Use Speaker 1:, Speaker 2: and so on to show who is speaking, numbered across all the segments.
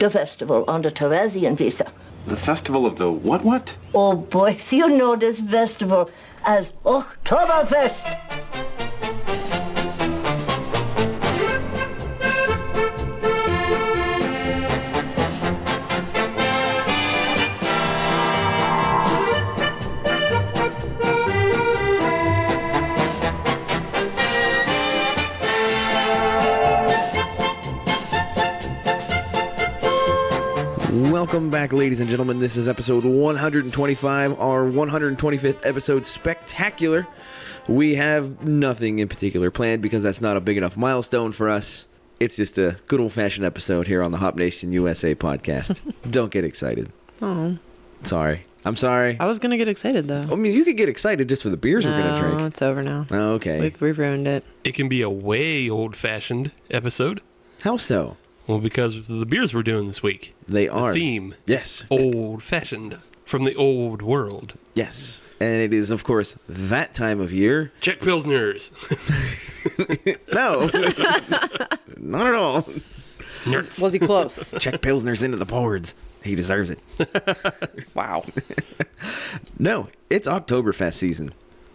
Speaker 1: The festival on the Teresian visa.
Speaker 2: The festival of the what?
Speaker 1: Oh, boys, you know this festival as Oktoberfest.
Speaker 3: Welcome back, ladies and gentlemen. This is episode 125, our 125th episode spectacular. We have nothing in particular planned because that's not a big enough milestone for us. It's just a good old-fashioned episode here on the Hop Nation USA podcast. Don't get excited.
Speaker 4: Oh.
Speaker 3: Sorry. I'm sorry.
Speaker 4: I was going to get excited, though.
Speaker 3: I mean, you could get excited just for the beers we're going to drink.
Speaker 4: No, it's over now.
Speaker 3: Oh, okay.
Speaker 4: We've ruined it.
Speaker 5: It can be a way old-fashioned episode.
Speaker 3: How so?
Speaker 5: Well, because of the beers we're doing this week.
Speaker 3: They are.
Speaker 5: The theme.
Speaker 3: Yes.
Speaker 5: Old-fashioned. From the old world.
Speaker 3: Yes. And it is, of course, that time of year.
Speaker 5: Czech Pilsners.
Speaker 3: No. Not at all.
Speaker 5: Nerds.
Speaker 4: Was he close?
Speaker 3: Czech Pilsner's into the boards. He deserves it.
Speaker 4: Wow.
Speaker 3: No, it's Oktoberfest season.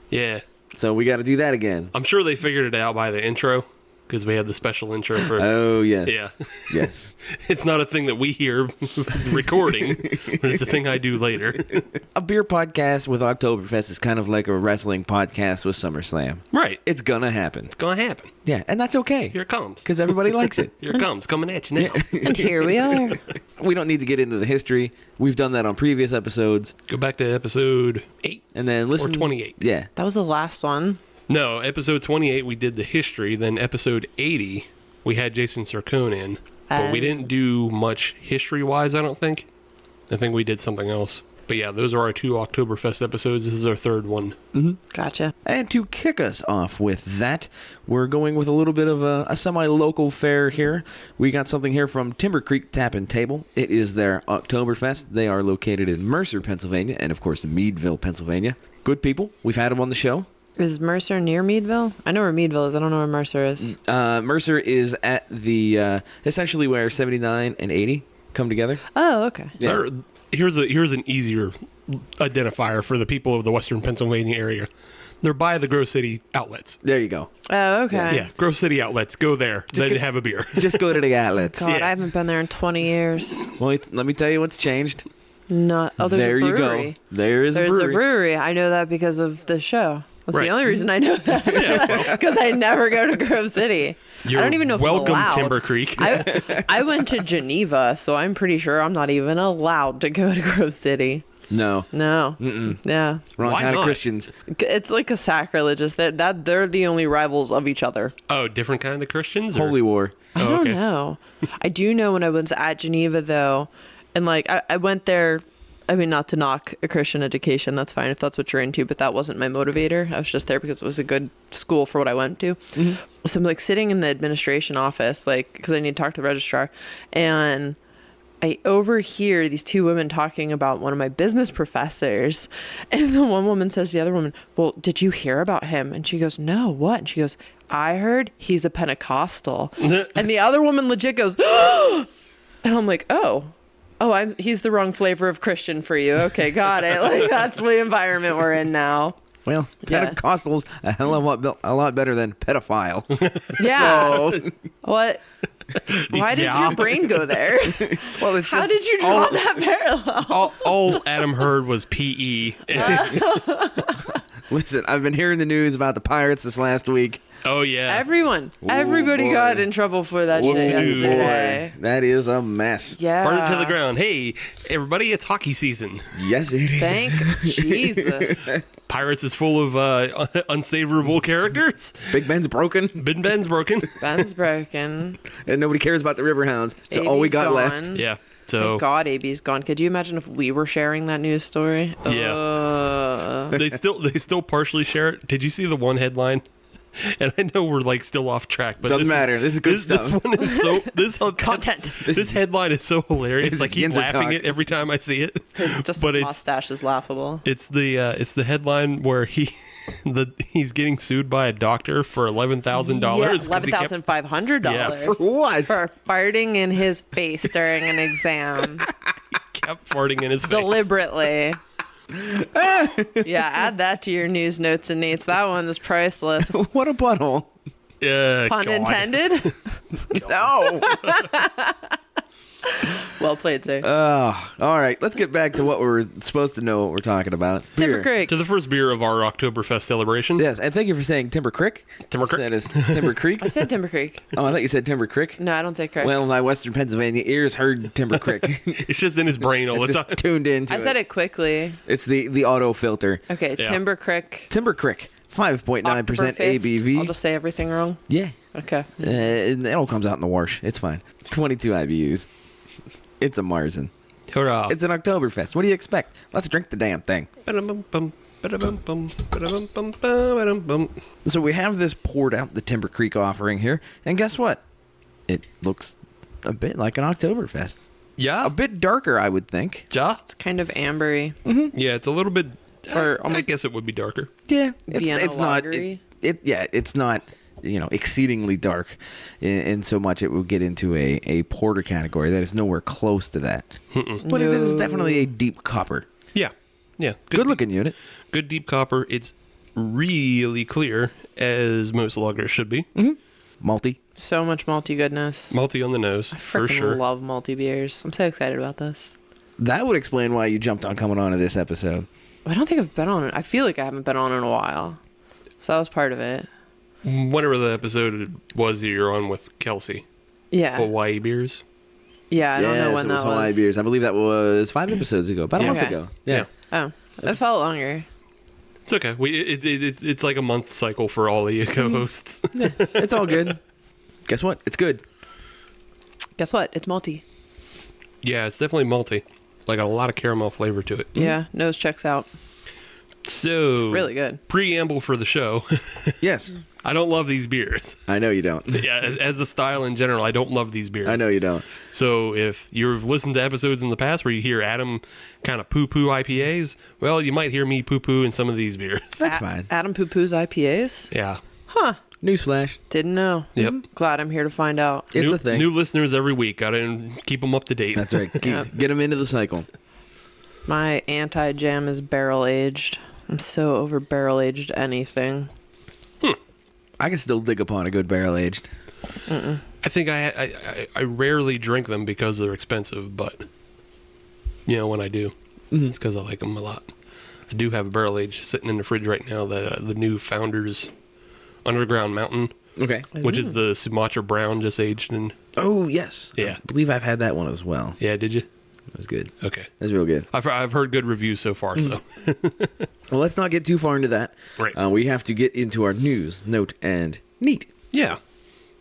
Speaker 5: Yeah.
Speaker 3: So we got to do that again.
Speaker 5: I'm sure they figured it out by the intro. Because we had the special intro for...
Speaker 3: Oh, yes.
Speaker 5: Yeah.
Speaker 3: Yes.
Speaker 5: It's not a thing that we hear recording, but it's a thing I do later.
Speaker 3: A beer podcast with Oktoberfest is kind of like a wrestling podcast with SummerSlam.
Speaker 5: Right.
Speaker 3: It's gonna happen.
Speaker 5: It's going to happen.
Speaker 3: Yeah, and that's okay.
Speaker 5: Here it comes.
Speaker 3: Because everybody likes it.
Speaker 5: Here it comes. Coming at you now.
Speaker 4: And here we are.
Speaker 3: We don't need to get into the history. We've done that on previous episodes.
Speaker 5: Go back to episode 8.
Speaker 3: And then listen...
Speaker 5: Or 28.
Speaker 3: Yeah.
Speaker 4: That was the last one.
Speaker 5: No, episode 28 we did the history. Then episode 80 we had Jason Sircone in. But we didn't do much history-wise, I don't think. I think we did something else. But yeah, those are our 2 Oktoberfest episodes. This is our 3rd one.
Speaker 3: Mm-hmm.
Speaker 4: Gotcha.
Speaker 3: And to kick us off with that, we're going with a little bit of a semi-local fare here. We got something here from TimberCreek Tap and Table. It is their Oktoberfest. They are located in Mercer, Pennsylvania, and of course Meadville, Pennsylvania. Good people. We've had them on the show.
Speaker 4: Is Mercer near Meadville? I know where Meadville is. I don't know where Mercer is.
Speaker 3: Mercer is at the essentially where 79 and 80 come together.
Speaker 4: Oh, okay.
Speaker 3: Yeah.
Speaker 5: Here's an easier identifier for the people of the Western Pennsylvania area. They're by the Grove City outlets.
Speaker 3: There you go.
Speaker 4: Oh, okay.
Speaker 5: Yeah, Grove City outlets. Go there. Then have a beer.
Speaker 3: Just go to the outlets.
Speaker 4: God,
Speaker 5: Yeah.
Speaker 4: I haven't been there in 20 years.
Speaker 3: Well, let me tell you what's changed.
Speaker 4: No. Oh, there's
Speaker 3: There
Speaker 4: a
Speaker 3: you
Speaker 4: brewery.
Speaker 3: go. There's
Speaker 4: There's
Speaker 3: a brewery.
Speaker 4: a brewery. I know that because of the show. That's
Speaker 5: Right.
Speaker 4: the only reason I know that. Because I never go to Grove City.
Speaker 5: You're
Speaker 4: I don't even know if
Speaker 5: welcome,
Speaker 4: I'm allowed.
Speaker 5: TimberCreek.
Speaker 4: I went to Geneva, so I'm pretty sure I'm not even allowed to go to Grove City.
Speaker 3: No.
Speaker 4: No.
Speaker 3: Mm-mm.
Speaker 4: Yeah.
Speaker 3: Wrong
Speaker 5: Why
Speaker 3: kind
Speaker 5: not?
Speaker 3: of Christians.
Speaker 4: It's like a sacrilegious. They're the only rivals of each other.
Speaker 5: Oh, different kind of Christians? Or?
Speaker 3: Holy war.
Speaker 4: I
Speaker 5: Oh,
Speaker 4: don't
Speaker 5: okay.
Speaker 4: know. I do know when I was at Geneva, though, and like I went there. I mean, not to knock a Christian education. That's fine if that's what you're into, but that wasn't my motivator. I was just there because it was a good school for what I went to. Mm-hmm. So I'm like sitting in the administration office, like, because I need to talk to the registrar, and I overhear these 2 women talking about one of my business professors. And the one woman says to the other woman, well, did you hear about him? And she goes, no, what? And she goes, I heard he's a Pentecostal. And the other woman legit goes, and I'm like, he's the wrong flavor of Christian for you. Okay, got it. Like, that's the environment we're in now.
Speaker 3: Well,
Speaker 4: Yeah.
Speaker 3: Pentecostal's a hell of a lot better than pedophile.
Speaker 4: Yeah.
Speaker 3: So,
Speaker 4: What? Why did
Speaker 5: Yeah.
Speaker 4: your brain go there?
Speaker 3: well, it's
Speaker 4: How
Speaker 3: just,
Speaker 4: did you draw that parallel?
Speaker 5: All Adam heard was PE.
Speaker 3: listen, I've been hearing the news about the Pirates this last week.
Speaker 5: Oh, yeah.
Speaker 4: Everybody
Speaker 3: boy.
Speaker 4: got in trouble for that shit
Speaker 5: Whoopsie-doo.
Speaker 4: yesterday.
Speaker 3: That is a mess.
Speaker 4: Yeah.
Speaker 5: Burn it to the ground. Hey, everybody, it's hockey season.
Speaker 3: Yes, it is.
Speaker 4: Thank Jesus.
Speaker 5: Pirates is full of unsavorable characters.
Speaker 3: Big Ben's broken,
Speaker 5: Ben's broken.
Speaker 4: Ben's broken.
Speaker 3: and nobody cares about the Riverhounds. So all we
Speaker 4: AB's
Speaker 3: got
Speaker 4: gone.
Speaker 3: left.
Speaker 5: Yeah. So
Speaker 4: Thank God AB's gone. Could you imagine if we were sharing that news story?
Speaker 5: Yeah. they still partially share it. Did you see the one headline? And I know we're like still off track, but
Speaker 3: Doesn't matter. This is good stuff.
Speaker 5: This one is so
Speaker 4: Content.
Speaker 5: This headline is so hilarious. I keep
Speaker 3: Yinzer
Speaker 5: laughing
Speaker 3: talk.
Speaker 5: at every time I see it.
Speaker 4: Just
Speaker 5: but
Speaker 4: his
Speaker 5: it's
Speaker 4: mustache is laughable.
Speaker 5: it's the headline where he's getting sued by a doctor for $11,000.
Speaker 4: Yeah, $11,500.
Speaker 5: Yeah,
Speaker 3: for what?
Speaker 4: For farting in his face during an exam.
Speaker 5: Kept farting in his face.
Speaker 4: Deliberately. Yeah, add that to your news notes and Nate's. That one is priceless.
Speaker 3: What a butthole.
Speaker 4: Pun intended.
Speaker 3: No.
Speaker 4: Well played, sir.
Speaker 3: All right. Let's get back to what we're supposed to know what we're talking about. Beer.
Speaker 4: TimberCreek.
Speaker 5: To the first beer of our Rocktoberfest celebration.
Speaker 3: Yes, and thank you for saying TimberCreek.
Speaker 5: TimberCreek.
Speaker 3: That is TimberCreek.
Speaker 4: I said TimberCreek.
Speaker 3: Oh, I thought you said TimberCreek.
Speaker 4: No, I don't say correct.
Speaker 3: Well, my Western Pennsylvania ears heard TimberCreek.
Speaker 5: It's just in his brain all the
Speaker 3: It's
Speaker 5: time.
Speaker 3: just tuned into
Speaker 4: I said it quickly.
Speaker 3: It's the auto filter.
Speaker 4: Okay,
Speaker 5: Yeah.
Speaker 4: TimberCreek.
Speaker 3: TimberCreek, 5.9%
Speaker 4: Oktoberfest.
Speaker 3: ABV.
Speaker 4: I'll just say everything wrong.
Speaker 3: Yeah.
Speaker 4: Okay.
Speaker 3: It all comes out in the wash. It's fine. 22 IBUs. It's a Marzen.
Speaker 5: Hurrah.
Speaker 3: It's an Oktoberfest. What do you expect? Let's drink the damn thing.
Speaker 5: Ba-dum-bum-bum, ba-dum-bum-bum, ba-dum-bum-bum, ba-dum-bum.
Speaker 3: So we have this poured out, the TimberCreek offering here, and guess what? It looks a bit like an Oktoberfest.
Speaker 5: Yeah.
Speaker 3: A bit darker, I would think.
Speaker 5: Ja?
Speaker 4: It's kind of ambery.
Speaker 5: Yeah, it's a little bit.
Speaker 4: Or
Speaker 5: I
Speaker 4: almost
Speaker 5: guess it would be darker.
Speaker 3: Yeah,
Speaker 4: Vienna
Speaker 3: it's not.
Speaker 4: lagery.
Speaker 3: It's not. Exceedingly dark, in so much it will get into a porter category that is nowhere close to that. But it is definitely a deep copper.
Speaker 5: Yeah. Yeah.
Speaker 3: Good looking unit.
Speaker 5: Good deep copper. It's really clear, as most lagers should be.
Speaker 3: Malty.
Speaker 4: So much malty goodness.
Speaker 5: Malty on the nose,
Speaker 4: I
Speaker 5: for
Speaker 4: freaking
Speaker 5: sure.
Speaker 4: love malty beers. I'm so excited about this.
Speaker 3: That would explain why you jumped on coming on to this episode.
Speaker 4: I don't think I've been on it. I feel like I haven't been on in a while. So that was part of it.
Speaker 5: Whatever the episode was that you're on with Kelsey.
Speaker 4: Yeah.
Speaker 5: Hawaii beers.
Speaker 4: Yeah, I don't know when
Speaker 3: it
Speaker 4: that
Speaker 3: was Hawaii
Speaker 4: was.
Speaker 3: beers. I believe that was 5 episodes ago, about a month
Speaker 4: Okay.
Speaker 3: ago.
Speaker 5: Yeah.
Speaker 4: Oh, it felt longer.
Speaker 5: It's okay. It's like a month cycle for all of you co-hosts.
Speaker 3: It's all good. Guess what? It's good.
Speaker 4: Guess what? It's malty.
Speaker 5: Yeah, it's definitely malty. Like a lot of caramel flavor to it.
Speaker 4: Yeah, nose checks out.
Speaker 5: So
Speaker 4: Really good.
Speaker 5: Preamble for the show.
Speaker 3: Yes.
Speaker 5: I don't love these beers.
Speaker 3: I know you don't.
Speaker 5: Yeah, as a style in general, I don't love these beers.
Speaker 3: I know you don't.
Speaker 5: So if you've listened to episodes in the past where you hear Adam kind of poo-poo IPAs, well, you might hear me poo-poo in some of these beers.
Speaker 3: That's fine.
Speaker 4: Adam Poo-Poo's IPAs?
Speaker 5: Yeah.
Speaker 4: Huh.
Speaker 3: Newsflash.
Speaker 4: Didn't know.
Speaker 5: Yep.
Speaker 4: Glad I'm here to find out.
Speaker 3: It's a thing.
Speaker 5: New listeners every week. Gotta keep them up to date.
Speaker 3: That's right. Get them into the cycle.
Speaker 4: My anti-jam is barrel-aged. I'm so over barrel-aged anything.
Speaker 3: I can still dig upon a good barrel aged.
Speaker 5: I think I rarely drink them because they're expensive, but when I do, it's because I like them a lot. I do have a barrel aged sitting in the fridge right now. The new Founders Underground Mountain,
Speaker 3: Okay.
Speaker 5: which is the Sumatra Brown just aged in.
Speaker 3: Oh yes.
Speaker 5: Yeah.
Speaker 3: I believe I've had that one as well.
Speaker 5: Yeah, did you?
Speaker 3: It was good.
Speaker 5: Okay.
Speaker 3: It was real good.
Speaker 5: I've heard good reviews so far, so.
Speaker 3: Well, let's not get too far into that.
Speaker 5: Right.
Speaker 3: We have to get into our news, note, and neat.
Speaker 5: Yeah.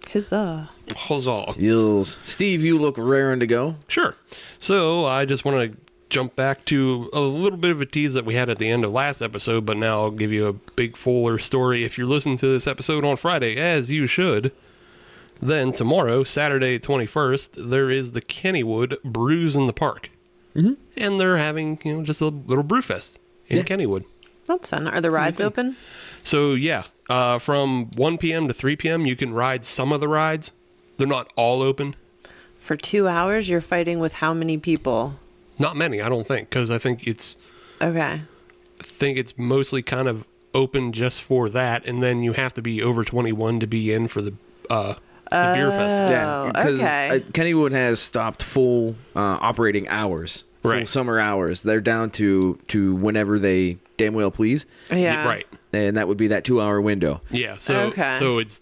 Speaker 4: Huzzah.
Speaker 5: Huzzah.
Speaker 3: Yills. Steve, you look raring to go.
Speaker 5: Sure. So I just want to jump back to a little bit of a tease that we had at the end of last episode, but now I'll give you a big fuller story. If you're listening to this episode on Friday, as you should, then tomorrow, Saturday 21st, there is the Kennywood Brews in the Park. Mm-hmm. And they're having, just a little brew fest in Kennywood.
Speaker 4: That's fun. Are the rides open?
Speaker 5: So, yeah, from 1 p.m. to 3 p.m., you can ride some of the rides. They're not all open.
Speaker 4: For 2 hours, you're fighting with how many people?
Speaker 5: Not many, I don't think, because I think it's
Speaker 4: Okay.
Speaker 5: mostly kind of open just for that, and then you have to be over 21 to be in for the beer fest.
Speaker 3: Yeah, because
Speaker 4: okay.
Speaker 3: Kennywood has stopped full operating hours, full
Speaker 5: Right.
Speaker 3: summer hours. They're down to whenever they damn well please,
Speaker 4: Yeah.
Speaker 5: Right.
Speaker 3: and that would be that 2 hour window.
Speaker 5: Yeah. So
Speaker 4: Okay.
Speaker 5: so it's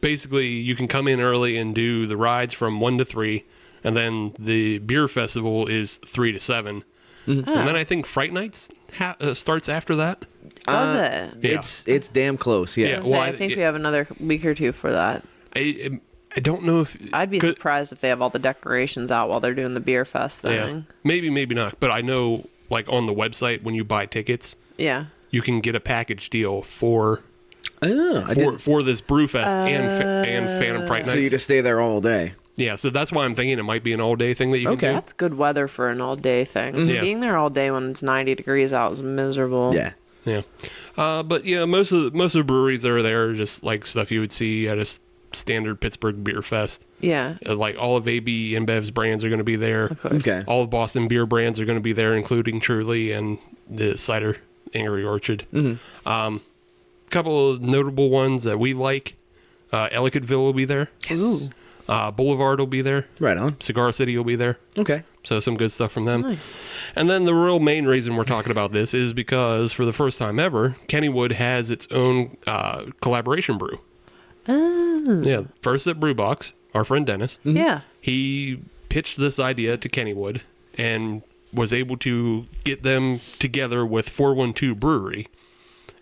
Speaker 5: basically you can come in early and do the rides from 1 to 3, and then the beer festival is 3 to 7. And then I think Fright Nights starts after that.
Speaker 4: Does it?
Speaker 5: Yeah.
Speaker 3: It's damn close. Yeah.
Speaker 5: Yeah.
Speaker 4: I was gonna say, I think we have another week or two for that.
Speaker 5: I don't know if
Speaker 4: I'd be surprised if they have all the decorations out while they're doing the beer fest thing.
Speaker 5: maybe not, but I know like on the website when you buy tickets,
Speaker 4: Yeah.
Speaker 5: you can get a package deal for for this Brewfest and Phantom Fright Nights.
Speaker 3: So you just stay there all day.
Speaker 5: Yeah, so that's why I'm thinking it might be an all-day thing that you can do.
Speaker 4: That's good weather for an all-day thing.
Speaker 5: Yeah.
Speaker 4: Being there all day when it's 90 degrees out is miserable.
Speaker 3: Yeah.
Speaker 5: Yeah. But yeah, most of the breweries that are there are just like stuff you would see at a standard Pittsburgh beer fest.
Speaker 4: Yeah.
Speaker 5: Like all of AB InBev's brands are going to be there.
Speaker 4: Of course.
Speaker 3: Okay.
Speaker 5: All of Boston beer brands are going to be there, including Truly and the cider Angry Orchard.
Speaker 3: Mm-hmm.
Speaker 5: Couple of notable ones that we like. Ellicottville will be there.
Speaker 4: Ooh.
Speaker 5: Boulevard will be there.
Speaker 3: Right on.
Speaker 5: Cigar City will be there.
Speaker 3: Okay.
Speaker 5: So some good stuff from them.
Speaker 4: Nice.
Speaker 5: And then the real main reason we're talking about this is because for the first time ever, Kennywood has its own collaboration brew.
Speaker 4: Oh.
Speaker 5: Yeah, first at Brewbox, our friend Dennis.
Speaker 4: Yeah.
Speaker 5: He pitched this idea to Kennywood and was able to get them together with 412 Brewery.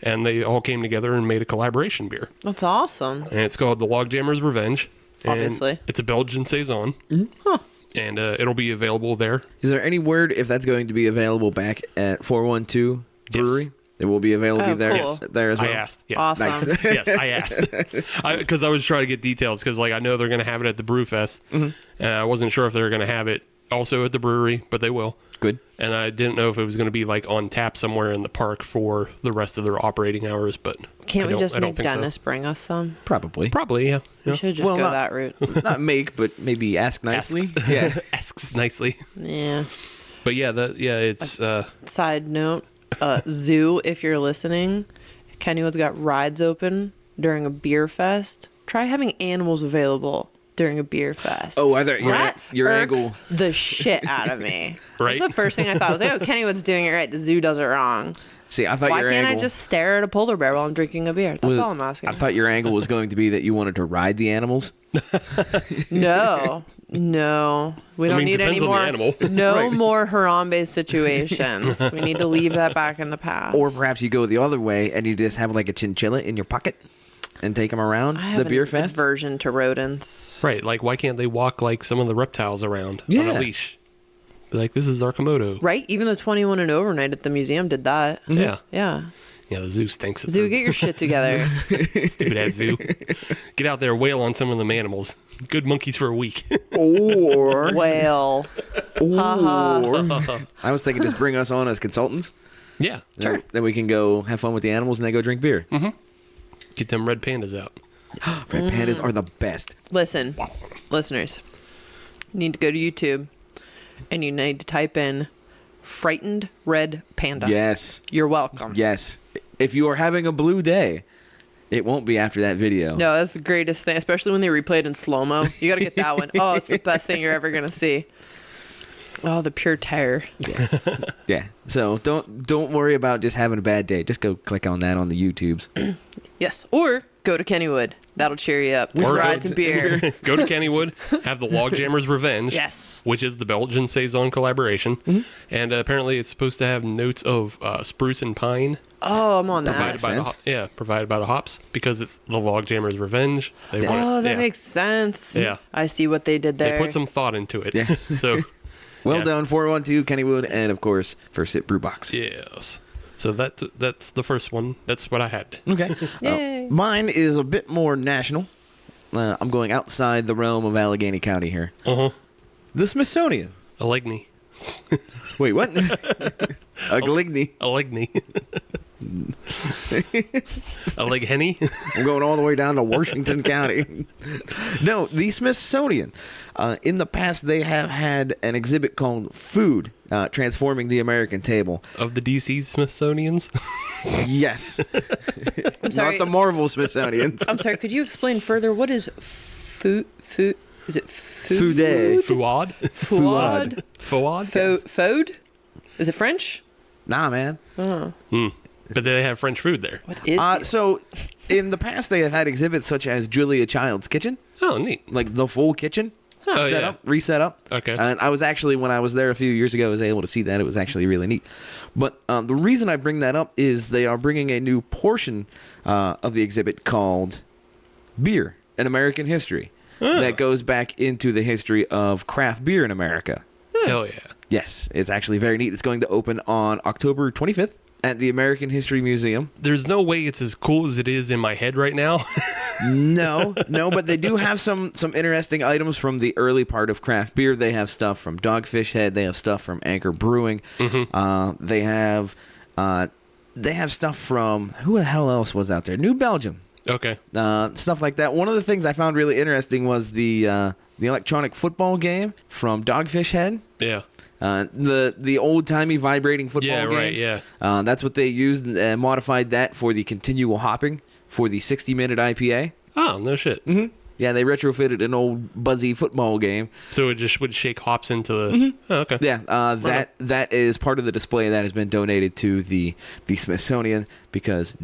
Speaker 5: And they all came together and made a collaboration beer.
Speaker 4: That's awesome.
Speaker 5: And it's called the Logjammer's Revenge. And
Speaker 4: Obviously.
Speaker 5: it's a Belgian Saison.
Speaker 4: Huh.
Speaker 5: And it'll be available there.
Speaker 3: Is there any word if that's going to be available back at 412 Brewery?
Speaker 5: Yes.
Speaker 3: It will be available there,
Speaker 4: cool.
Speaker 3: there as well.
Speaker 5: I asked. Yes.
Speaker 4: Awesome.
Speaker 3: Nice.
Speaker 5: Yes, I asked. Because I was trying to get details because like I know they're going to have it at the Brewfest. And I wasn't sure if they were going to have it also at the brewery, but they will.
Speaker 3: Good.
Speaker 5: And I didn't know if it was going to be like on tap somewhere in the park for the rest of their operating hours, but
Speaker 4: Can't we just
Speaker 5: I don't
Speaker 4: make
Speaker 5: think so.
Speaker 4: Dennis bring us some?
Speaker 3: Probably.
Speaker 5: Probably, yeah.
Speaker 4: We should just
Speaker 3: Well,
Speaker 4: go
Speaker 3: not-
Speaker 4: that route.
Speaker 3: Not make, but maybe ask nicely.
Speaker 5: Asks.
Speaker 3: Yeah.
Speaker 5: Asks nicely.
Speaker 4: Yeah.
Speaker 5: But yeah, it's
Speaker 4: Side note, Zoo, if you're listening, Kennywood's got rides open during a beer fest. Try having animals available during a beer fest.
Speaker 3: Oh, either
Speaker 4: That
Speaker 3: your
Speaker 4: irks
Speaker 3: angle.
Speaker 4: the shit out of me.
Speaker 5: Right?
Speaker 4: That's the first thing I thought. I was like, oh, Kennywood's doing it right. The zoo does it wrong.
Speaker 3: See, I thought
Speaker 4: Why
Speaker 3: your
Speaker 4: can't
Speaker 3: angle
Speaker 4: I just stare at a polar bear while I'm drinking a beer? That's all I'm asking.
Speaker 3: I thought your angle was going to be that you wanted to ride the animals.
Speaker 4: No. No. We don't
Speaker 5: mean,
Speaker 4: need any
Speaker 5: depends on the
Speaker 4: more.
Speaker 5: animal.
Speaker 4: No
Speaker 3: Right.
Speaker 4: more Harambe situations. We need to leave that back in the past.
Speaker 3: Or perhaps you go the other way and you just have like a chinchilla in your pocket and take them around
Speaker 4: I
Speaker 3: the
Speaker 4: have
Speaker 3: beer
Speaker 4: an
Speaker 3: fest.
Speaker 4: aversion to rodents.
Speaker 5: right. Like, why can't they walk like some of the reptiles around on
Speaker 3: Yeah.
Speaker 5: a leash? Be like, this is our Komodo.
Speaker 4: Right? Even the 21 and over night at the museum did that.
Speaker 5: Yeah.
Speaker 4: Yeah.
Speaker 5: Yeah, the zoo stinks.
Speaker 4: Zoo, get your shit together.
Speaker 5: Stupid ass zoo. Get out there, wail on some of them animals. Good monkeys for a week.
Speaker 3: Or,
Speaker 4: Whale.
Speaker 3: I was thinking just bring us on as consultants.
Speaker 5: Yeah.
Speaker 3: Sure. Then we can go have fun with the animals and then go drink beer.
Speaker 5: Get them red pandas out.
Speaker 3: Red pandas are the best.
Speaker 4: Listen, listeners, you need to go to YouTube and you need to type in frightened red panda.
Speaker 3: Yes.
Speaker 4: You're welcome.
Speaker 3: Yes. If you are having a blue day, it won't be after that video.
Speaker 4: No, that's the greatest thing, especially when they replayed in slow mo. You got to get that one. Oh, it's the best thing you're ever gonna see. Oh, the pure terror.
Speaker 3: Yeah. So don't worry about just having a bad day. Just go click on that on the YouTubes.
Speaker 4: Yes, or go to Kennywood. That'll cheer you up. With
Speaker 5: Or go
Speaker 4: rides and beer.
Speaker 5: Go to Kennywood, have the Logjammer's Revenge.
Speaker 4: Yes.
Speaker 5: Which is the Belgian Saison collaboration. And apparently it's supposed to have notes of spruce and pine
Speaker 4: Oh, I'm on that.
Speaker 3: Provided
Speaker 5: provided by
Speaker 3: sense.
Speaker 5: provided by the hops because it's the Logjammer's Revenge. They
Speaker 3: Yes.
Speaker 5: want-
Speaker 4: Oh, that
Speaker 5: yeah.
Speaker 4: makes sense.
Speaker 5: Yeah.
Speaker 4: I see what they did there.
Speaker 5: They put some thought into it.
Speaker 3: Yes.
Speaker 5: So
Speaker 3: Well
Speaker 5: Yeah.
Speaker 3: done, 412 Kennywood, and of course, First Sip Brew Box.
Speaker 5: yes. So that's the first one. That's what I had.
Speaker 3: Okay.
Speaker 4: Yay.
Speaker 3: Mine is a bit more national. I'm going outside the realm of Allegheny County here.
Speaker 5: Uh-huh.
Speaker 3: The Smithsonian.
Speaker 5: Allegheny.
Speaker 3: Wait, what? Allegheny.
Speaker 5: Allegheny. Allegheny.
Speaker 3: I'm going all the way down to Washington County. No, the Smithsonian. In the past, they have had an exhibit called Food, Transforming the American Table.
Speaker 5: Of the DC Smithsonians.
Speaker 3: Yes.
Speaker 4: sorry.
Speaker 3: Not the Marvel Smithsonians.
Speaker 4: I'm sorry, could you explain further? What is food? Is it food?
Speaker 3: Foudet.
Speaker 5: Fuad.
Speaker 4: Fouad?
Speaker 5: Fuad.
Speaker 4: Food? Is it French?
Speaker 3: Nah, man.
Speaker 5: But they have French food there.
Speaker 4: What is it?
Speaker 3: So, in the past, they have had exhibits such as Julia Child's Kitchen,
Speaker 5: Oh, neat.
Speaker 3: like the full kitchen.
Speaker 5: Oh,
Speaker 3: Set
Speaker 5: yeah.
Speaker 3: up, reset up.
Speaker 5: Okay.
Speaker 3: And I was actually, when I was there a few years ago, I was able to see that. It was actually really neat. But the reason I bring that up is they are bringing a new portion of the exhibit called Beer, an American History.
Speaker 5: Oh.
Speaker 3: That goes back into the history of craft beer in America.
Speaker 5: Hell yeah.
Speaker 3: Yes, it's actually very neat. It's going to open on October 25th at the American History Museum.
Speaker 5: There's no way it's as cool as it is in my head right now.
Speaker 3: No, but they do have some interesting items from the early part of craft beer. They have stuff from Dogfish Head. They have stuff from Anchor Brewing. They have stuff from, who the hell else was out there? New Belgium.
Speaker 5: Okay.
Speaker 3: Stuff like that. One of the things I found really interesting was the electronic football game from Dogfish Head.
Speaker 5: Yeah.
Speaker 3: The old-timey vibrating football games.
Speaker 5: Yeah, right,
Speaker 3: that's what they used and modified that for the continual hopping for the 60-minute IPA.
Speaker 5: Oh, no shit.
Speaker 3: Yeah, they retrofitted an old buzzy football game.
Speaker 5: So it just would shake hops into the... Oh, okay.
Speaker 3: Yeah, that is part of the display that has been donated to the Smithsonian because,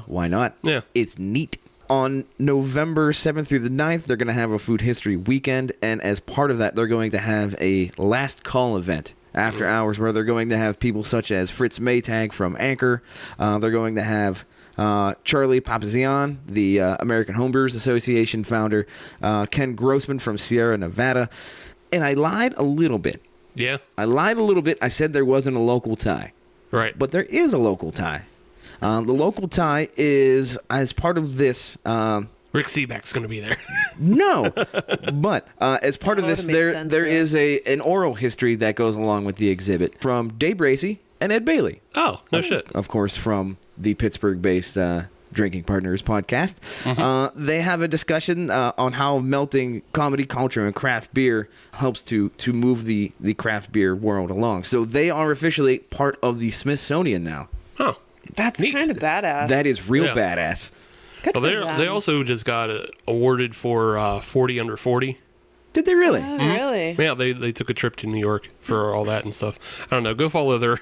Speaker 3: why not?
Speaker 5: Yeah.
Speaker 3: It's neat. On November 7th through the 9th, they're going to have a food history weekend, and as part of that, they're going to have a last call event after hours where they're going to have people such as Fritz Maytag from Anchor. They're going to have Charlie Papazian, the American Homebrewers Association founder, Ken Grossman from Sierra Nevada, and I lied a little bit.
Speaker 5: Yeah.
Speaker 3: I said there wasn't a local tie.
Speaker 5: Right.
Speaker 3: But there is a local tie. The local tie is, as part of this...
Speaker 5: Rick Seaback's going to be there.
Speaker 3: No, but as part of
Speaker 4: That
Speaker 3: this,
Speaker 4: would make sense,
Speaker 3: there
Speaker 4: yeah.
Speaker 3: is an oral history that goes along with the exhibit from Dave Bracey and Ed Bailey.
Speaker 5: Oh, no shit.
Speaker 3: Of course, from the Pittsburgh-based Drinking Partners podcast. They have a discussion on how melting comedy culture and craft beer helps to move the craft beer world along. So they are officially part of the Smithsonian now.
Speaker 5: Oh.
Speaker 4: That's
Speaker 5: Neat.
Speaker 4: kind of badass.
Speaker 3: That is real
Speaker 5: Yeah.
Speaker 3: badass.
Speaker 4: Good
Speaker 5: Well,
Speaker 4: for them.
Speaker 5: they also just got awarded for 40 under 40.
Speaker 3: Did they really?
Speaker 4: Oh, really?
Speaker 5: Yeah, they took a trip to New York for all that and stuff. I don't know. Go follow their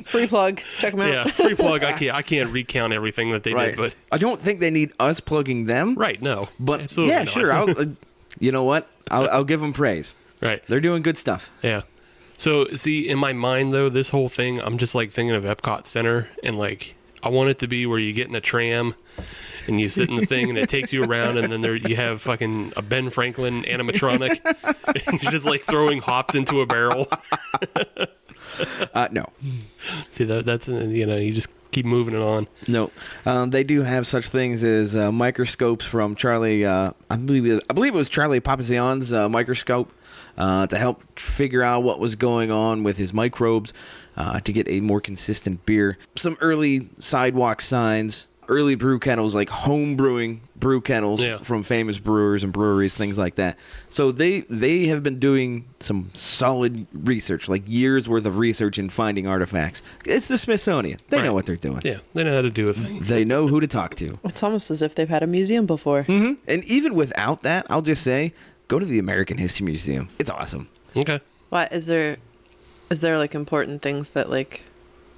Speaker 4: Free plug. Check them out.
Speaker 5: yeah free plug. I can't recount everything that they
Speaker 3: Right.
Speaker 5: did, but
Speaker 3: I don't think they need us plugging them.
Speaker 5: right, no,
Speaker 3: But
Speaker 5: absolutely
Speaker 3: yeah,
Speaker 5: not.
Speaker 3: sure. You know what? I'll give them praise.
Speaker 5: Right,
Speaker 3: They're doing good stuff.
Speaker 5: yeah. So see, in my mind though, this whole thing, I'm just like thinking of Epcot Center, and like I want it to be where you get in a tram and you sit in the thing and it takes you around, and then there you have fucking a Ben Franklin animatronic. He's just like throwing hops into a barrel.
Speaker 3: No.
Speaker 5: See that's you just keep moving it on.
Speaker 3: No. They do have such things as microscopes from Charlie. I believe it was Charlie Papazian's microscope to help figure out what was going on with his microbes to get a more consistent beer. Some early sidewalk signs. Early brew kettles, like home brewing brew kettles from famous brewers and breweries, things like that. So they have been doing some solid research, like years worth of research in finding artifacts. It's the Smithsonian. They know what they're doing.
Speaker 5: Yeah, they know how to do a thing.
Speaker 3: They know who to talk to.
Speaker 4: It's almost as if they've had a museum before.
Speaker 3: And even without that, I'll just say, go to the American History Museum. It's awesome.
Speaker 5: Okay.
Speaker 4: What is there like important things that like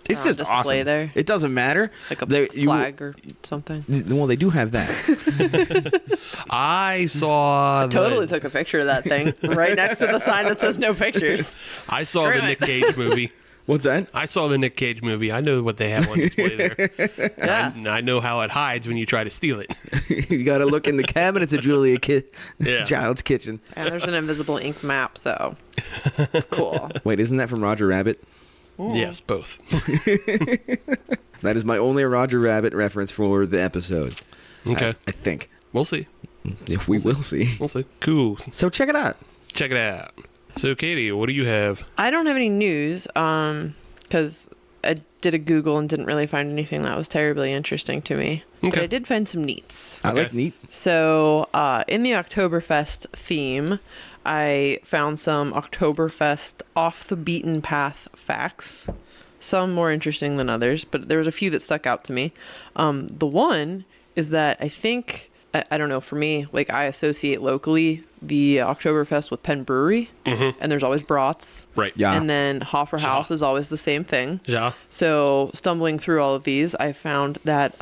Speaker 3: It's
Speaker 4: are on
Speaker 3: just
Speaker 4: display
Speaker 3: awesome.
Speaker 4: there?
Speaker 3: It doesn't matter.
Speaker 4: Like a flag or something?
Speaker 3: Well, they do have that.
Speaker 5: I saw
Speaker 4: Totally took a picture of that thing right next to the sign that says no pictures.
Speaker 5: I saw the
Speaker 4: Screw
Speaker 5: Nick Cage movie.
Speaker 3: What's that?
Speaker 5: I saw the Nick Cage movie. I know what they have on display there.
Speaker 4: Yeah.
Speaker 5: I know how it hides when you try to steal it.
Speaker 3: You got to look in the cabinets of Julia
Speaker 5: Yeah.
Speaker 3: Child's kitchen.
Speaker 4: And there's an invisible ink map, so it's cool.
Speaker 3: Wait, isn't that from Roger Rabbit?
Speaker 5: Yes, both.
Speaker 3: That is my only Roger Rabbit reference for the episode.
Speaker 5: Okay.
Speaker 3: I think.
Speaker 5: We'll see.
Speaker 3: If we will see.
Speaker 5: We'll see. Cool.
Speaker 3: So check it out.
Speaker 5: Check it out. So, Katie, what do you have?
Speaker 4: I don't have any news because I did a Google and didn't really find anything that was terribly interesting to me. But
Speaker 5: Okay.
Speaker 4: I did find some neats.
Speaker 3: I
Speaker 5: Okay.
Speaker 3: like neat.
Speaker 4: So in the Oktoberfest theme, I found some Oktoberfest off the beaten path facts. Some more interesting than others, but there was a few that stuck out to me. The one is that I think, I don't know, for me, like I associate locally the Oktoberfest with Penn Brewery, and there's always brats.
Speaker 5: Right.
Speaker 3: Yeah.
Speaker 4: And then Hoffer House is always the same thing.
Speaker 5: Yeah.
Speaker 4: So stumbling through all of these, I found that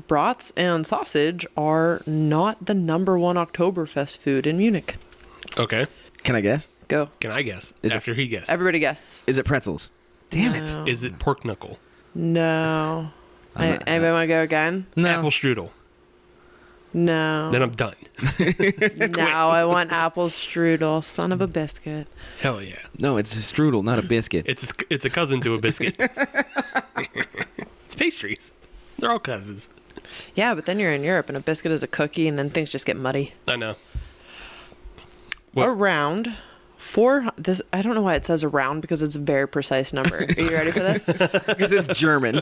Speaker 4: brats and sausage are not the number one Oktoberfest food in Munich.
Speaker 5: Okay.
Speaker 3: Can I guess?
Speaker 4: Go.
Speaker 5: Can I guess?
Speaker 3: Is it-
Speaker 5: After he guessed.
Speaker 4: Everybody guess.
Speaker 3: Is it pretzels? Damn it.
Speaker 4: No.
Speaker 5: Is it pork knuckle?
Speaker 4: No.
Speaker 3: I'm not-
Speaker 4: Anybody want to go again?
Speaker 3: No.
Speaker 5: Apple strudel.
Speaker 4: No.
Speaker 5: Then I'm done.
Speaker 4: Now I want apple strudel. Son of a biscuit.
Speaker 5: Hell yeah.
Speaker 3: No, it's a strudel, not a biscuit.
Speaker 5: It's a cousin to a biscuit. It's pastries. They're all cousins.
Speaker 4: Yeah, but then you're in Europe and a biscuit is a cookie and then things just get muddy.
Speaker 5: I know. What?
Speaker 4: Around this, I don't know why it says around because it's a very precise number. Are you ready for this?
Speaker 3: Because it's German.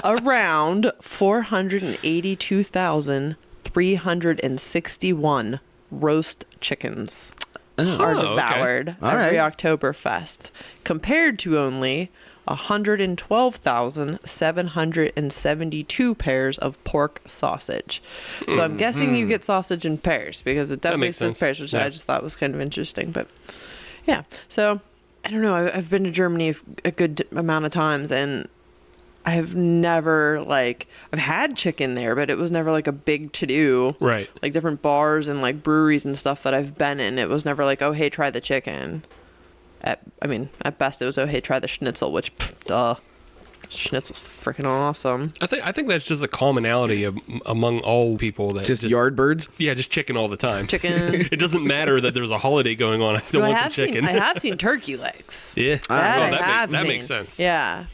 Speaker 4: Around 482,361 roast chickens are devoured every Oktoberfest, compared to only 112,772 pairs of pork sausage. So I'm guessing you get sausage in pairs because it definitely says pairs, which I just thought was kind of interesting. But yeah, so I don't know. I've been to Germany a good amount of times, and I've never I've had chicken there, but it was never like a big to do.
Speaker 5: Right.
Speaker 4: Like different bars and like breweries and stuff that I've been in, it was never like, oh hey, try the chicken. At best it was, oh hey, try the schnitzel, which duh. Schnitzel's freaking awesome.
Speaker 5: I think that's just a commonality among all people that
Speaker 3: just yardbirds.
Speaker 5: Yeah, just chicken all the time.
Speaker 4: Chicken.
Speaker 5: It doesn't matter that there's a holiday going on. I still want some chicken.
Speaker 4: I have seen turkey legs.
Speaker 5: Yeah,
Speaker 4: That
Speaker 5: makes sense.
Speaker 4: Yeah.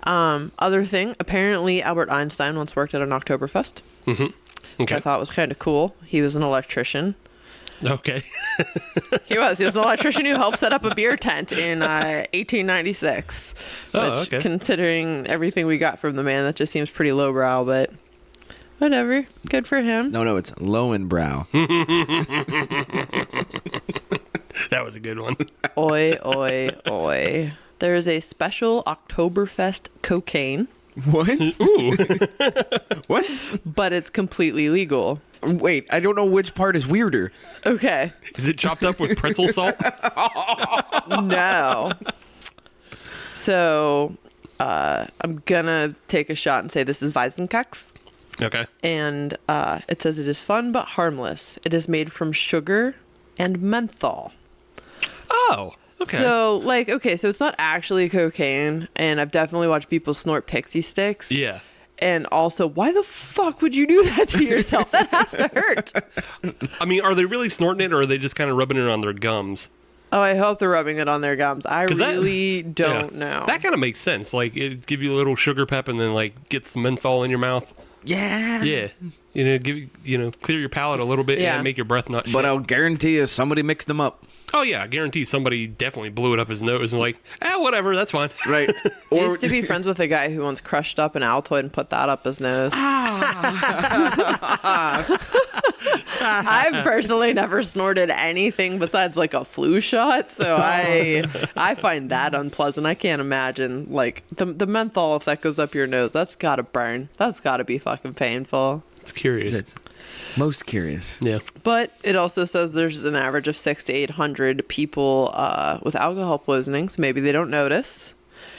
Speaker 4: Other thing, apparently Albert Einstein once worked at an Oktoberfest.
Speaker 5: Mm-hmm.
Speaker 4: Which
Speaker 5: Okay.
Speaker 4: I thought was kind of cool. He was an electrician.
Speaker 5: Okay.
Speaker 4: He was an electrician who helped set up a beer tent in 1896.
Speaker 5: Oh,
Speaker 4: Which,
Speaker 5: okay.
Speaker 4: considering everything we got from the man, that just seems pretty lowbrow, but whatever. Good for him.
Speaker 3: No, it's Lowenbrow.
Speaker 5: That was a good one.
Speaker 4: Oi, oi, oi. There is a special Oktoberfest cocaine,
Speaker 3: What?
Speaker 5: Ooh.
Speaker 3: What?
Speaker 4: but it's completely legal.
Speaker 3: Wait, I don't know which part is weirder.
Speaker 4: Okay.
Speaker 5: Is it chopped up with pretzel salt?
Speaker 4: No. So, I'm gonna take a shot and say this is Weizenkax.
Speaker 5: Okay.
Speaker 4: And it says it is fun but harmless. It is made from sugar and menthol.
Speaker 5: Oh. Okay.
Speaker 4: So, so it's not actually cocaine, and I've definitely watched people snort pixie sticks.
Speaker 5: Yeah.
Speaker 4: And also, why the fuck would you do that to yourself? That has to hurt.
Speaker 5: I mean, are they really snorting it, or are they just kind of rubbing it on their gums?
Speaker 4: Oh, I hope they're rubbing it on their gums. I really don't know.
Speaker 5: That kind of makes sense. Like, it give you a little sugar pep, and then get some menthol in your mouth.
Speaker 3: Yeah.
Speaker 5: Yeah. Clear your palate a little bit and make your breath not shit.
Speaker 3: But I'll guarantee you somebody mixed them up.
Speaker 5: Oh, yeah. I guarantee somebody definitely blew it up his nose and whatever, that's fine.
Speaker 3: Right.
Speaker 4: I used to be friends with a guy who once crushed up an Altoid and put that up his nose. I've personally never snorted anything besides a flu shot, so I find that unpleasant. I can't imagine the menthol, if that goes up your nose, that's gotta burn. That's gotta be fucking painful.
Speaker 5: It's curious.
Speaker 3: That's most curious.
Speaker 5: Yeah.
Speaker 4: But it also says there's an average of 600 to 800 people with alcohol poisoning, so maybe they don't notice.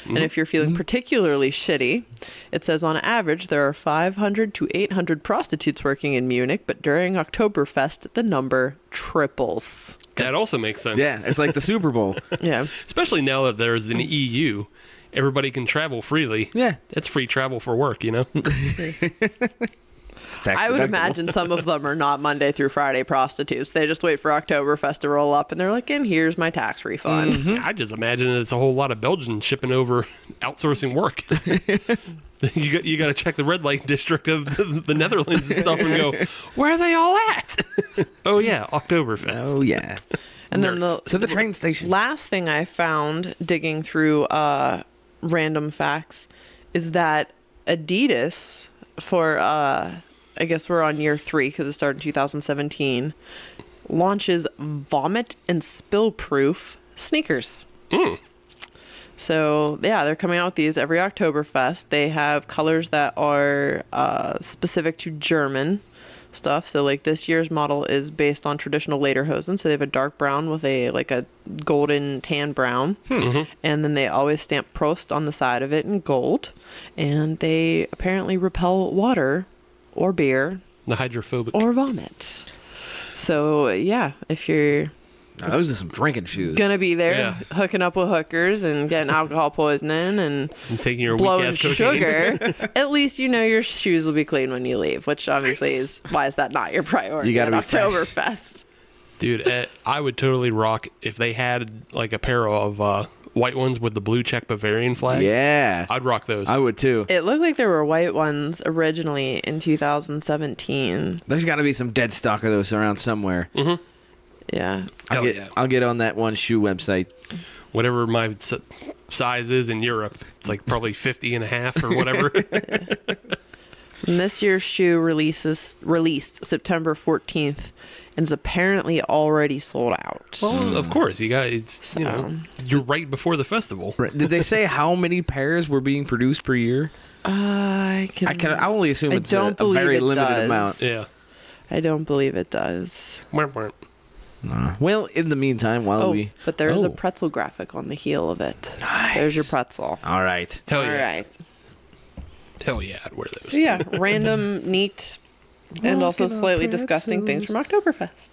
Speaker 4: And if you're feeling particularly shitty, it says on average there are 500 to 800 prostitutes working in Munich, but during Oktoberfest the number triples.
Speaker 5: That also makes sense.
Speaker 3: Yeah, it's like the Super Bowl.
Speaker 4: Yeah.
Speaker 5: Especially now that there's an EU. Everybody can travel freely.
Speaker 3: Yeah.
Speaker 5: That's free travel for work,
Speaker 4: I would imagine some of them are not Monday through Friday prostitutes. They just wait for Oktoberfest to roll up and they're like, and here's my tax refund.
Speaker 5: I just imagine it's a whole lot of Belgians shipping over outsourcing work. You got to check the red light district of the Netherlands and stuff and go, where are they all at? Oh, yeah, Oktoberfest.
Speaker 3: Oh, yeah.
Speaker 4: And then
Speaker 3: To the train station.
Speaker 4: last thing I found digging through random facts is that Adidas for I guess we're on year 3 because it started in 2017, launches vomit and spill proof sneakers. So yeah, they're coming out with these every Oktoberfest. They have colors that are specific to German stuff. So this year's model is based on traditional lederhosen. So they have a dark brown with a golden tan brown. And then they always stamp Prost on the side of it in gold. And they apparently repel water or beer
Speaker 5: The hydrophobic.
Speaker 4: or vomit. So yeah, if you're
Speaker 3: Now, those are some drinking shoes.
Speaker 4: gonna be there
Speaker 5: Yeah.
Speaker 4: hooking up with hookers and getting alcohol poisoning and
Speaker 5: And taking your
Speaker 4: blowing
Speaker 5: weak-ass cocaine.
Speaker 4: sugar, at least your shoes will be clean when you leave, which obviously is why is that not your priority
Speaker 3: You gotta
Speaker 4: at
Speaker 3: be fresh.
Speaker 4: Oktoberfest?
Speaker 5: Dude, I would totally rock if they had a pair of white ones with the blue check Bavarian flag.
Speaker 3: Yeah.
Speaker 5: I'd rock those.
Speaker 3: I would too.
Speaker 4: It looked like there were white ones originally in 2017.
Speaker 3: There's got to be some dead stock of those around somewhere.
Speaker 5: Mm-hmm.
Speaker 4: Yeah.
Speaker 3: I'll get on that one shoe website.
Speaker 5: Whatever my size is in Europe, it's like probably 50 and a half or whatever.
Speaker 4: And this year's shoe released September 14th and is apparently already sold out.
Speaker 5: Well, of course, you're right before the festival.
Speaker 3: Right. Did they say how many pairs were being produced per year?
Speaker 4: I
Speaker 3: only assume it's a very limited amount.
Speaker 5: Yeah.
Speaker 4: I don't believe it does.
Speaker 3: Well, in the meantime,
Speaker 4: but there is a pretzel graphic on the heel of it.
Speaker 3: Nice.
Speaker 4: There's your pretzel.
Speaker 3: All right.
Speaker 5: Hell yeah.
Speaker 4: All right.
Speaker 5: Hell yeah, I'd wear those.
Speaker 4: So yeah, random, neat, and also slightly disgusting things from Oktoberfest.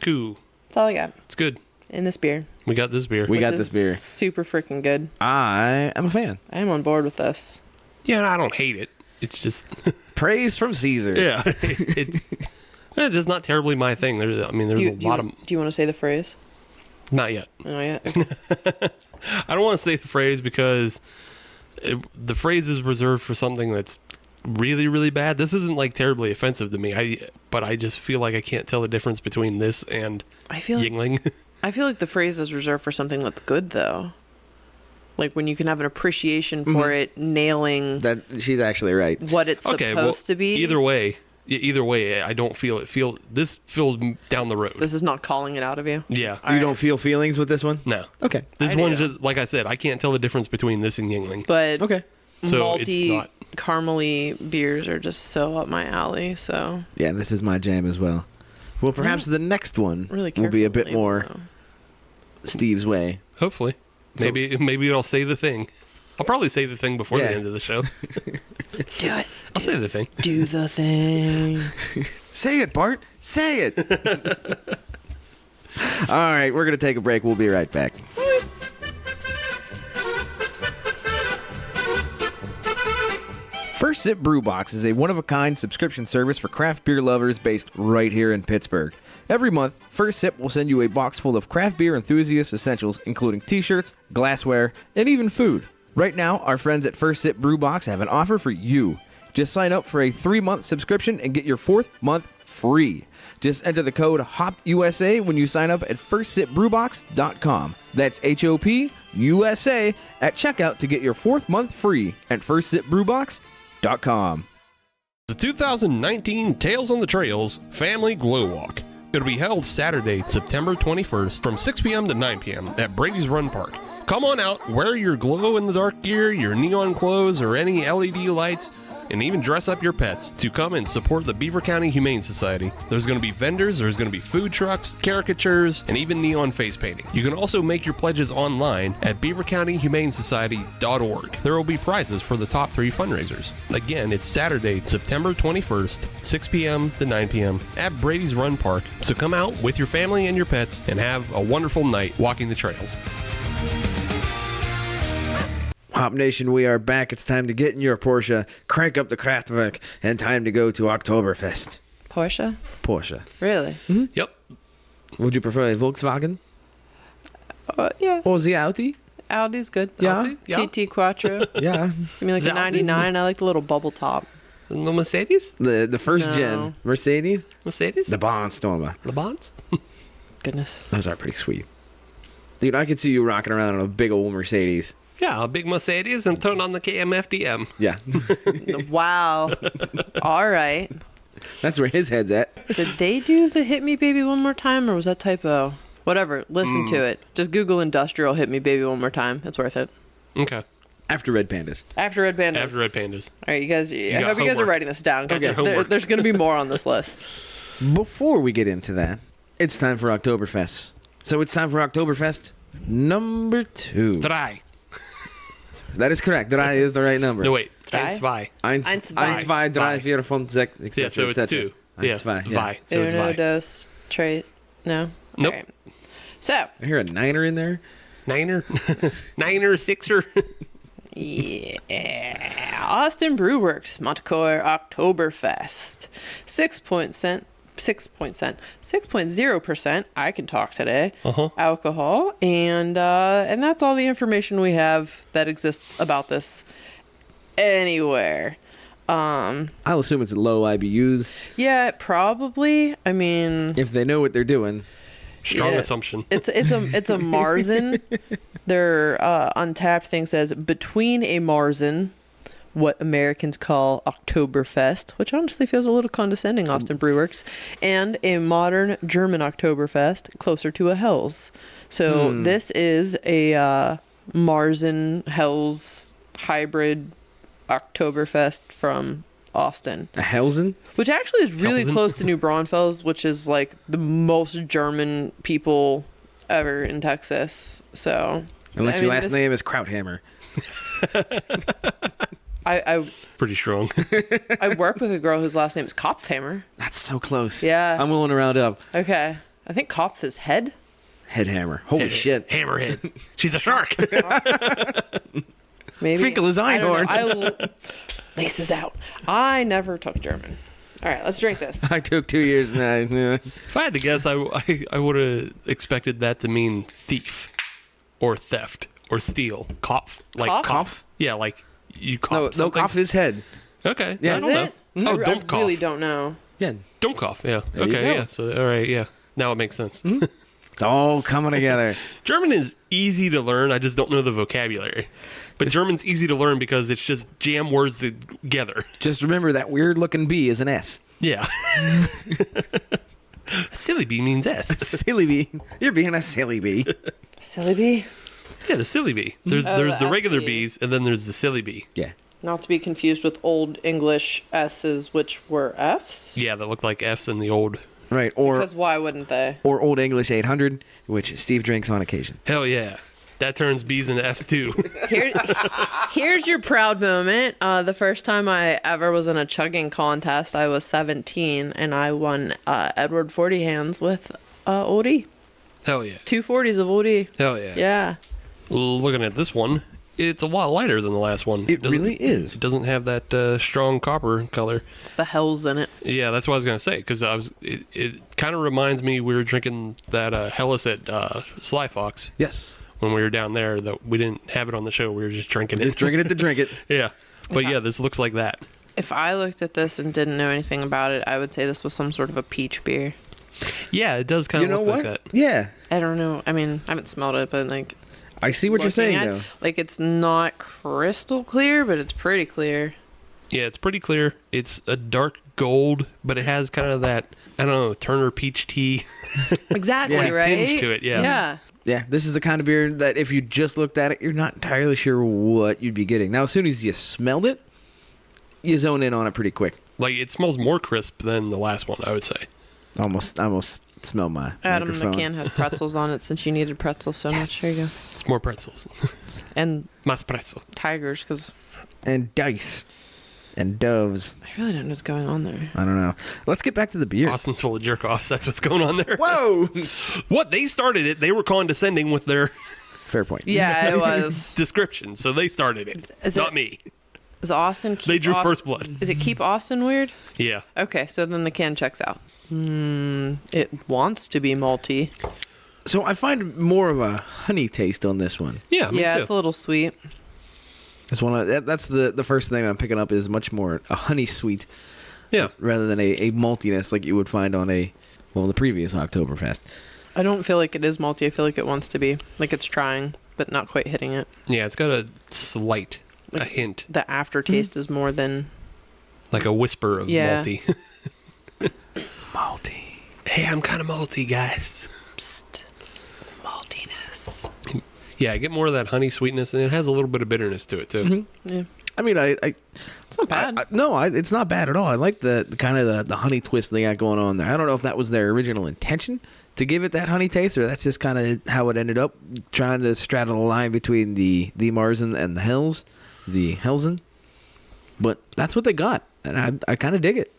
Speaker 5: Cool.
Speaker 4: That's all I got.
Speaker 5: It's good.
Speaker 4: In this beer.
Speaker 5: We got this beer.
Speaker 3: We got
Speaker 4: Which
Speaker 3: this
Speaker 4: is
Speaker 3: beer.
Speaker 4: Super freaking good.
Speaker 3: I am a fan.
Speaker 4: I am on board with this.
Speaker 5: Yeah, I don't hate it. It's just
Speaker 3: Praise from Caesar.
Speaker 5: yeah, it's just not terribly my thing. There's a lot of.
Speaker 4: Do you want to say the phrase?
Speaker 5: Not yet.
Speaker 4: Oh yeah. Okay.
Speaker 5: I don't want to say the phrase because the phrase is reserved for something that's really, really bad. This isn't like terribly offensive to me. But I just feel like I can't tell the difference between this and Yingling.
Speaker 4: I feel like the phrase is reserved for something that's good though. Like when you can have an appreciation for it, nailing
Speaker 3: That she's actually right.
Speaker 4: what it's supposed to be.
Speaker 5: Either way, I don't feel it. This feels down the road.
Speaker 4: This is not calling it out of you.
Speaker 5: Yeah.
Speaker 3: You don't feel feelings with this one?
Speaker 5: No.
Speaker 3: Okay.
Speaker 5: This
Speaker 4: I
Speaker 5: one's
Speaker 4: do.
Speaker 5: just like I said. I can't tell the difference between this and Yingling.
Speaker 4: But
Speaker 3: Okay.
Speaker 5: So
Speaker 4: malty,
Speaker 5: it's not.
Speaker 4: caramely beers are just so up my alley. So
Speaker 3: Yeah, this is my jam as well. Well, perhaps the next one
Speaker 4: really
Speaker 3: will be a bit
Speaker 4: careful
Speaker 3: more
Speaker 4: label,
Speaker 3: Steve's way.
Speaker 5: Hopefully,
Speaker 3: So-
Speaker 5: maybe it'll say the thing. I'll probably say the thing before
Speaker 3: Yeah.
Speaker 5: the end of the show.
Speaker 4: though. Do it.
Speaker 5: I'll say the thing.
Speaker 4: Do the thing.
Speaker 3: Say it, Bart. Say it. All right, we're going to take a break. We'll be right back. First Sip Brew Box is a one-of-a-kind subscription service for craft beer lovers based right here in Pittsburgh. Every month, First Sip will send you a box full of craft beer enthusiast essentials, including t-shirts, glassware, and even food. Right now, our friends at First Sip Brew Box have an offer for you. Just sign up for a 3-month subscription and get your 4th month free. Just enter the code HOPUSA when you sign up at firstsipbrewbox.com. That's HOPUSA at checkout to get your 4th month free at firstsipbrewbox.com.
Speaker 5: The 2019 Tales on the Trails Family Glow Walk. It'll be held Saturday, September 21st from 6 p.m. to 9 p.m. at Brady's Run Park. Come on out, wear your glow-in-the-dark gear, your neon clothes, or any LED lights, and even dress up your pets to come and support the Beaver County Humane Society. There's going to be vendors, there's going to be food trucks, caricatures, and even neon face painting. You can also make your pledges online at beavercountyhumanesociety.org. There will be prizes for the top 3 fundraisers. Again, it's Saturday, September 21st, 6 p.m. to 9 p.m. at Brady's Run Park. So come out with your family and your pets and have a wonderful night walking the trails.
Speaker 3: Hop Nation, we are back. It's time to get in your Porsche, crank up the Kraftwerk, and time to go to Oktoberfest.
Speaker 4: Porsche?
Speaker 3: Porsche.
Speaker 4: Really?
Speaker 5: Yep.
Speaker 3: Would you prefer a Volkswagen
Speaker 4: Yeah.
Speaker 3: or the Audi?
Speaker 4: Audi's good.
Speaker 3: Yeah.
Speaker 5: Audi? Yeah.
Speaker 4: TT Quattro.
Speaker 3: Yeah.
Speaker 4: Give me like
Speaker 5: The
Speaker 4: a
Speaker 5: Audi?
Speaker 4: 99. I like the little bubble top.
Speaker 5: No Mercedes?
Speaker 3: The first
Speaker 4: No.
Speaker 3: gen Mercedes,
Speaker 5: Mercedes?
Speaker 3: the Barnstormer.
Speaker 5: The Bonds?
Speaker 4: Goodness.
Speaker 3: Those are pretty sweet. Dude, I could see you rocking around on a big old Mercedes.
Speaker 5: Yeah, a big Mercedes and turn on the KMFDM.
Speaker 3: Yeah.
Speaker 4: Wow. All right.
Speaker 3: That's where his head's at.
Speaker 4: Did they do the Hit Me Baby One More Time or was that typo? Whatever. Listen to it. Just Google industrial Hit Me Baby One More Time. It's worth it.
Speaker 5: Okay.
Speaker 3: After Red Pandas.
Speaker 4: After Red Pandas.
Speaker 5: After Red Pandas.
Speaker 4: All right, you guys. I
Speaker 5: got
Speaker 4: hope you guys are
Speaker 5: homework.
Speaker 4: writing this down because
Speaker 5: That's your homework.
Speaker 4: there's going to be more on this list.
Speaker 3: Before we get into that, it's time for Oktoberfest. So it's time for Oktoberfest number 2.
Speaker 5: Drei.
Speaker 3: That is correct. Drei is the right number.
Speaker 5: No, wait.
Speaker 4: Drei?
Speaker 5: Eins, zwei.
Speaker 3: Eins,
Speaker 4: Eins, zwei.
Speaker 3: eins, zwei, drei, vier, fünf, sechs, etc.
Speaker 5: Yeah, so it's 2.
Speaker 3: Eins,
Speaker 5: Yeah,
Speaker 3: zwei, yeah.
Speaker 5: Zwei. So it's
Speaker 4: Uno,
Speaker 5: zwei.
Speaker 4: dos, tres. No?
Speaker 5: Nope.
Speaker 4: All right. So,
Speaker 3: I hear a niner in there.
Speaker 5: Niner? Niner, sixer?
Speaker 4: yeah. Austin Brewworks, Montecore Oktoberfest. 6.7% 6.0%. I can talk today.
Speaker 5: Uh-huh.
Speaker 4: Alcohol, and that's all the information we have that exists about this anywhere.
Speaker 3: I'll assume it's low IBUs.
Speaker 4: Yeah, probably. I mean,
Speaker 3: If they know what they're doing.
Speaker 5: Strong
Speaker 4: yeah,
Speaker 5: assumption.
Speaker 4: It's a Marzen. Their Untapped thing says between a Marzen, what Americans call Oktoberfest, which honestly feels a little condescending, Austin Brewworks, and a modern German Oktoberfest, closer to a Hell's. So this is a Marzen Hell's hybrid Oktoberfest from Austin,
Speaker 3: A Helsen?
Speaker 4: which actually is really
Speaker 5: Hellzen?
Speaker 4: close to New Braunfels, which is like the most German people ever in Texas. So
Speaker 3: Unless
Speaker 4: I
Speaker 3: your
Speaker 4: mean,
Speaker 3: last
Speaker 4: this-
Speaker 3: name is Krauthammer.
Speaker 4: I
Speaker 5: Pretty strong.
Speaker 4: I work with a girl whose last name is Kopfhammer.
Speaker 3: That's so close.
Speaker 4: Yeah.
Speaker 3: I'm willing to round up.
Speaker 4: Okay, I think Kopf is head.
Speaker 3: Headhammer. Holy shit.
Speaker 5: Hammerhead. She's a shark.
Speaker 4: Maybe
Speaker 3: Finkel is
Speaker 4: I don't
Speaker 3: Einhorn.
Speaker 4: know. Laces out. I never took German. All right, let's drink this.
Speaker 3: I took 2 years now.
Speaker 5: If I had to guess, I would have expected that to mean thief or theft or steal. Kopf. Like
Speaker 4: Kopf?
Speaker 5: cough. Yeah, like you cough.
Speaker 3: No,
Speaker 5: something.
Speaker 3: cough his head.
Speaker 5: Okay.
Speaker 3: Yeah.
Speaker 5: I
Speaker 4: Is
Speaker 5: don't know.
Speaker 4: it?
Speaker 5: Oh,
Speaker 4: I
Speaker 5: don't cough.
Speaker 4: really don't know.
Speaker 3: Yeah.
Speaker 5: Don't cough. Yeah.
Speaker 3: There you
Speaker 5: Okay.
Speaker 3: go.
Speaker 5: Yeah. So all right. Yeah. Now it makes sense.
Speaker 3: It's all coming together.
Speaker 5: German is easy to learn. I just don't know the vocabulary. But German's easy to learn because it's just jam words together.
Speaker 3: Just remember that weird looking B is an S.
Speaker 5: Yeah. Silly bee means S.
Speaker 3: Silly bee. You're being a silly bee.
Speaker 4: Silly bee.
Speaker 5: Yeah, the silly bee. There's
Speaker 4: Oh,
Speaker 5: there's
Speaker 4: the
Speaker 5: the regular
Speaker 4: SB.
Speaker 5: bees, and then there's the silly bee.
Speaker 3: Yeah.
Speaker 4: Not to be confused with Old English S's, which were F's.
Speaker 5: Yeah, that look like F's in the old.
Speaker 3: Right. Or
Speaker 4: Because why wouldn't they?
Speaker 3: Old English 800, which Steve drinks on occasion.
Speaker 5: Hell yeah. That turns B's into F's too.
Speaker 4: Here's your proud moment. The first time I ever was in a chugging contest, I was 17, and I won Edward 40 hands with OD.
Speaker 5: Hell yeah.
Speaker 4: 2 40s of OD.
Speaker 5: Hell yeah.
Speaker 4: Yeah.
Speaker 5: Looking at this one, it's a lot lighter than the last one.
Speaker 3: It
Speaker 5: doesn't-
Speaker 3: really is.
Speaker 5: It doesn't have that strong copper color.
Speaker 4: It's the hells in it.
Speaker 5: Yeah, that's what I was gonna say because it kind of reminds me we were drinking that Hellas at Sly Fox
Speaker 3: Yes.
Speaker 5: when we were down there. That we didn't have it on the show. We were just drinking it.
Speaker 3: Just drinking it to drink it.
Speaker 5: Yeah, but yeah, this looks like that.
Speaker 4: If I looked at this and didn't know anything about it, I would say this was some sort of a peach beer.
Speaker 5: Yeah, it does kind
Speaker 3: You
Speaker 5: of
Speaker 3: know
Speaker 5: look
Speaker 3: what?
Speaker 5: like that.
Speaker 3: Yeah.
Speaker 4: I don't know. I mean, I haven't smelled it, but like
Speaker 3: I see what you're
Speaker 4: looking
Speaker 3: saying,
Speaker 4: at-
Speaker 3: though.
Speaker 4: Like it's not crystal clear, but it's pretty clear.
Speaker 5: Yeah, it's pretty clear. It's a dark gold, but it has kind of that I don't know Turner peach tea
Speaker 4: Exactly,
Speaker 3: Yeah.
Speaker 4: right?
Speaker 5: tinge to it. Yeah.
Speaker 4: Yeah.
Speaker 3: Yeah, this is the kind of beer that if you just looked at it, you're not entirely sure what you'd be getting. Now, as soon as you smelled it, you zone in on it pretty quick.
Speaker 5: Like it smells more crisp than the last one, I would say.
Speaker 3: Almost smell my
Speaker 4: Adam, the
Speaker 3: microphone.
Speaker 4: can has pretzels on it since you needed pretzels so much. Here you go.
Speaker 5: It's more pretzels.
Speaker 4: And
Speaker 5: Mas pretzel.
Speaker 4: tigers, because
Speaker 3: And dice. And doves.
Speaker 4: I really don't know what's going on there.
Speaker 3: I don't know. Let's get back to the beer.
Speaker 5: Austin's full of jerk offs. That's what's going on there.
Speaker 3: Whoa!
Speaker 5: What? They started it. They were condescending with their
Speaker 3: Fair point.
Speaker 4: Yeah, it was.
Speaker 5: description, so they started it.
Speaker 4: Is
Speaker 5: not
Speaker 4: it-
Speaker 5: me.
Speaker 4: Is Austin keep
Speaker 5: They drew
Speaker 4: Austin-
Speaker 5: first blood.
Speaker 4: Is it keep Austin weird?
Speaker 5: Yeah.
Speaker 4: Okay, so then the can checks out. It wants to be malty.
Speaker 3: So I find more of a honey taste on this one.
Speaker 5: Yeah, me
Speaker 4: Yeah,
Speaker 5: too.
Speaker 4: it's a little sweet.
Speaker 3: That's that's the first thing I'm picking up is much more a honey sweet
Speaker 5: Yeah.
Speaker 3: rather than a maltiness like you would find on the previous Oktoberfest.
Speaker 4: I don't feel like it is malty. I feel like it wants to be. Like it's trying, but not quite hitting it.
Speaker 5: Yeah, it's got a slight, a
Speaker 4: Like-
Speaker 5: hint,
Speaker 4: The aftertaste is more than...
Speaker 5: like a whisper of
Speaker 4: Yeah.
Speaker 5: malty.
Speaker 3: Malty.
Speaker 5: Hey, I'm kind of malty, guys.
Speaker 4: Psst. Maltiness.
Speaker 5: Yeah, I get more of that honey sweetness, and it has a little bit of bitterness to it, too.
Speaker 4: Yeah.
Speaker 3: I mean,
Speaker 4: It's not bad.
Speaker 3: it's not bad at all. I like the kind of the honey twist they got going on there. I don't know if that was their original intention to give it that honey taste, or that's just kind of how it ended up, trying to straddle the line between the Marzen and the Helsen. But that's what they got, and I kind of dig it.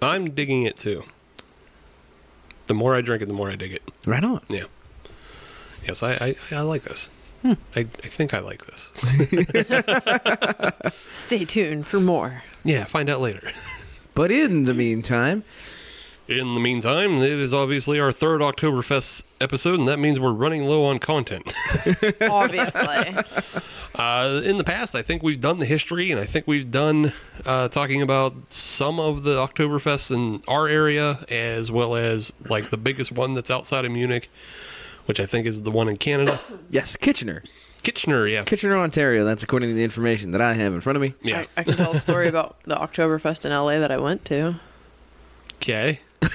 Speaker 5: I'm digging it, too. The more I drink it, the more I dig it.
Speaker 3: Right on.
Speaker 5: Yeah. Yes, I like this. I think I like this.
Speaker 4: Stay tuned for more.
Speaker 5: Yeah, find out later.
Speaker 3: But in the meantime,
Speaker 5: In the meantime, it is obviously our third Oktoberfest episode, and that means we're running low on content.
Speaker 4: Obviously.
Speaker 5: In the past, I think we've done the history, and I think we've done talking about some of the Oktoberfests in our area, as well as like the biggest one that's outside of Munich, which I think is the one in Canada.
Speaker 3: Yes, Kitchener.
Speaker 5: Kitchener, yeah.
Speaker 3: Kitchener, Ontario. That's according to the information that I have in front of me.
Speaker 5: Yeah.
Speaker 4: I can tell a story about the Oktoberfest in LA that I went to.
Speaker 5: Okay.
Speaker 4: No,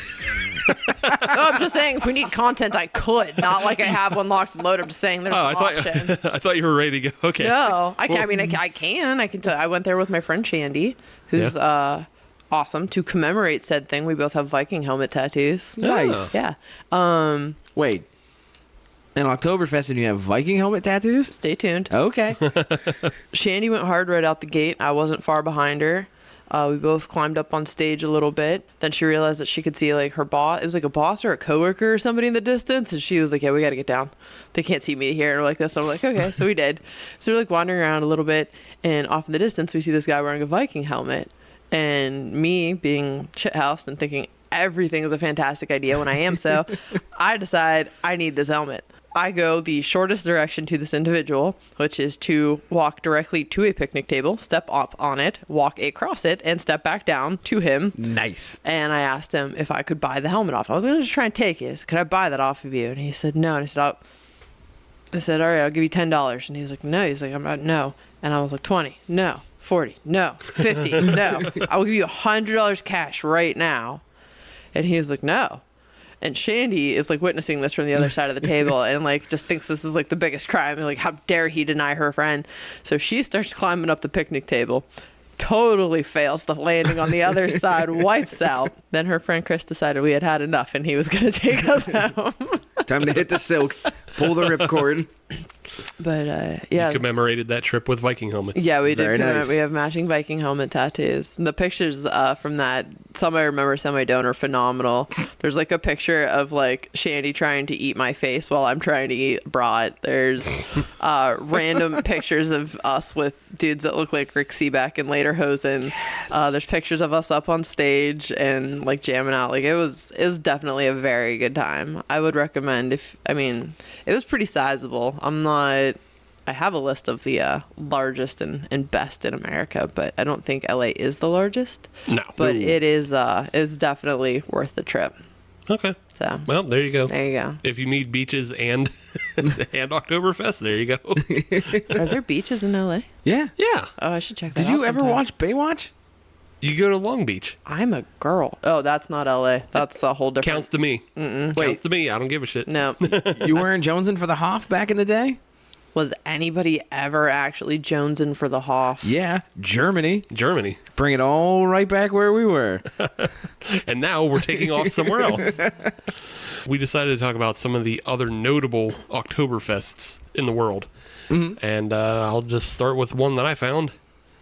Speaker 4: I'm just saying if we need content, I could. Not like I have one locked and loaded. I'm just saying there's an option.
Speaker 5: I thought you were ready to go. Okay.
Speaker 4: No, I can. I mean, I can. I can tell. I went there with my friend Shandy, who's awesome. To commemorate said thing, we both have Viking helmet tattoos.
Speaker 3: Nice.
Speaker 4: Yeah.
Speaker 3: Wait. In Oktoberfest, and you have Viking helmet tattoos?
Speaker 4: Stay tuned.
Speaker 3: Okay.
Speaker 4: Shandy went hard right out the gate. I wasn't far behind her. We both climbed up on stage a little bit. Then she realized that she could see like her boss. It was like a boss or a coworker or somebody in the distance. And she was like, yeah, we got to get down. They can't see me here. And we're like this. And I'm like, okay. So we did. So we're like wandering around a little bit. And off in the distance, we see this guy wearing a Viking helmet. And me being shithoused and thinking everything is a fantastic idea when I am so, I decide I need this helmet. I go the shortest direction to this individual, which is to walk directly to a picnic table, step up on it, walk across it, and step back down to him.
Speaker 3: Nice.
Speaker 4: And I asked him if I could buy the helmet off. I was going to just try and take it. Could I buy that off of you? And he said, no. And I said, all right, I'll give you $10. And he was like, no. He's like, I'm not, no. And I was like, 20, no. 40, no. 50, no. I will give you $100 cash right now. And he was like, no. And Shandy is like witnessing this from the other side of the table and like just thinks this is like the biggest crime. And like, how dare he deny her friend? So she starts climbing up the picnic table, totally fails the landing on the other side, wipes out. Then her friend Chris decided we had had enough and he was going to take us home.
Speaker 3: Time to hit the silk, pull the ripcord.
Speaker 4: But yeah.
Speaker 5: You commemorated that trip with Viking helmets.
Speaker 4: Yeah, we did.
Speaker 3: Very nice.
Speaker 4: We have matching Viking helmet tattoos. And the pictures from that, some I remember, some I don't, are phenomenal. There's like a picture of like Shandy trying to eat my face while I'm trying to eat brat. There's random pictures of us with dudes that look like Rick Seaback and Lederhosen. There's pictures of us up on stage and like jamming out. Like it was definitely a very good time. I would recommend it was pretty sizable. I have a list of the largest and best in America, but I don't think LA is the largest.
Speaker 5: No.
Speaker 4: But it is definitely worth the trip.
Speaker 5: Okay.
Speaker 4: So
Speaker 5: well, there you go.
Speaker 4: There you go.
Speaker 5: If you need beaches and Oktoberfest, there you go.
Speaker 4: Are there beaches in LA?
Speaker 3: Yeah.
Speaker 5: Yeah.
Speaker 4: Oh, I should check that out.
Speaker 3: Did you ever
Speaker 4: sometime.
Speaker 3: watch Baywatch?
Speaker 5: You go to Long Beach.
Speaker 4: I'm a girl. Oh, that's not LA. That's a whole different.
Speaker 5: Counts to me.
Speaker 3: Wait.
Speaker 5: Counts to me. I don't give a shit.
Speaker 4: No.
Speaker 3: You weren't jonesing for the Hoff back in the day?
Speaker 4: Was anybody ever actually jonesing for the Hoff?
Speaker 3: Yeah. Germany.
Speaker 5: Germany.
Speaker 3: Bring it all right back where we were.
Speaker 5: And now we're taking off somewhere else. We decided to talk about some of the other notable Oktoberfests in the world. Mm-hmm. And I'll just start with one that I found.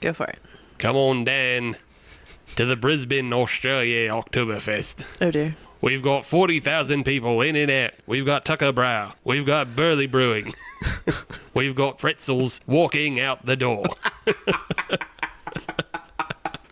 Speaker 4: Go for it.
Speaker 5: Come on down to the Brisbane, Australia Oktoberfest.
Speaker 4: Oh, dear.
Speaker 5: We've got 40,000 people in and out. We've got Tucker Brow. We've got Burley Brewing. We've got pretzels walking out the door.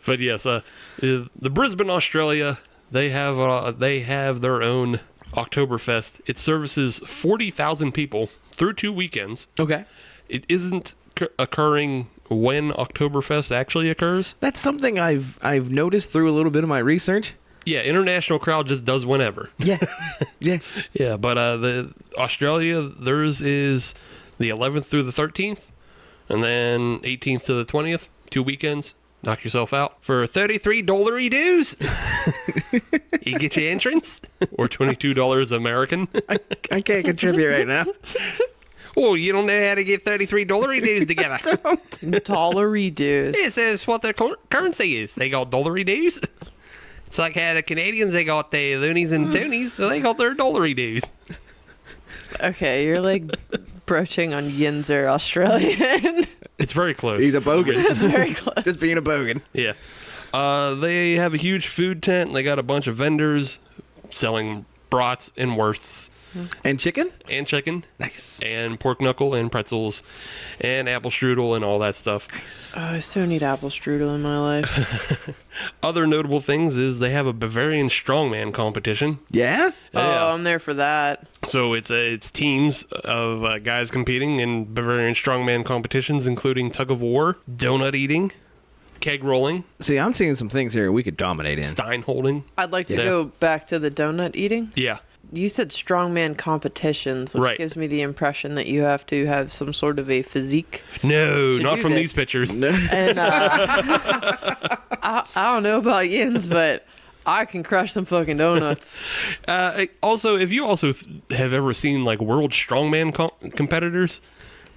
Speaker 5: But yes, the Brisbane, Australia, they have their own Oktoberfest. It services 40,000 people through 2 weekends.
Speaker 3: Okay.
Speaker 5: It isn't occurring when Oktoberfest actually occurs.
Speaker 3: That's something I've noticed through a little bit of my research.
Speaker 5: Yeah, international crowd just does whenever.
Speaker 3: Yeah. Yeah.
Speaker 5: Yeah, but the Australia, theirs is the 11th through the 13th, and then 18th to the 20th, 2 weekends. Knock yourself out for $33 dues. You get your entrance, or $22 American.
Speaker 3: I can't contribute right now.
Speaker 5: Oh, you don't know how to get $33 dues together.
Speaker 4: Dollary dues.
Speaker 5: Yes, that's what their currency is. They got dollary dues. It's like how the Canadians, they got their loonies and toonies, so they got their dollary dues.
Speaker 4: Okay, you're like broaching on Yinzer Australian.
Speaker 5: It's very close.
Speaker 3: He's a bogan.
Speaker 4: That's very close.
Speaker 3: Just being a bogan.
Speaker 5: Yeah. They have a huge food tent. They got a bunch of vendors selling brats and wursts.
Speaker 3: And chicken?
Speaker 5: and chicken.
Speaker 3: Nice.
Speaker 5: And pork knuckle and pretzels and apple strudel and all that stuff.
Speaker 4: Oh, I so need apple strudel in my life.
Speaker 5: Other notable things is they have a Bavarian strongman competition.
Speaker 3: Yeah?
Speaker 4: Oh, I'm there for that.
Speaker 5: So it's teams of guys competing in Bavarian strongman competitions, including tug of war, donut eating, keg rolling,
Speaker 3: See, I'm seeing some things here we could dominate in.
Speaker 5: stein holding.
Speaker 4: I'd like to
Speaker 5: Yeah.
Speaker 4: go back to the donut eating.
Speaker 5: Yeah.
Speaker 4: You said strongman competitions, which
Speaker 5: Right.
Speaker 4: gives me the impression that you have to have some sort of a physique.
Speaker 5: No,
Speaker 4: To
Speaker 5: not
Speaker 4: do
Speaker 5: from
Speaker 4: this.
Speaker 5: these pictures.
Speaker 4: And I don't know about yins, but I can crush some fucking donuts.
Speaker 5: Also, if you also have ever seen like world strongman competitors,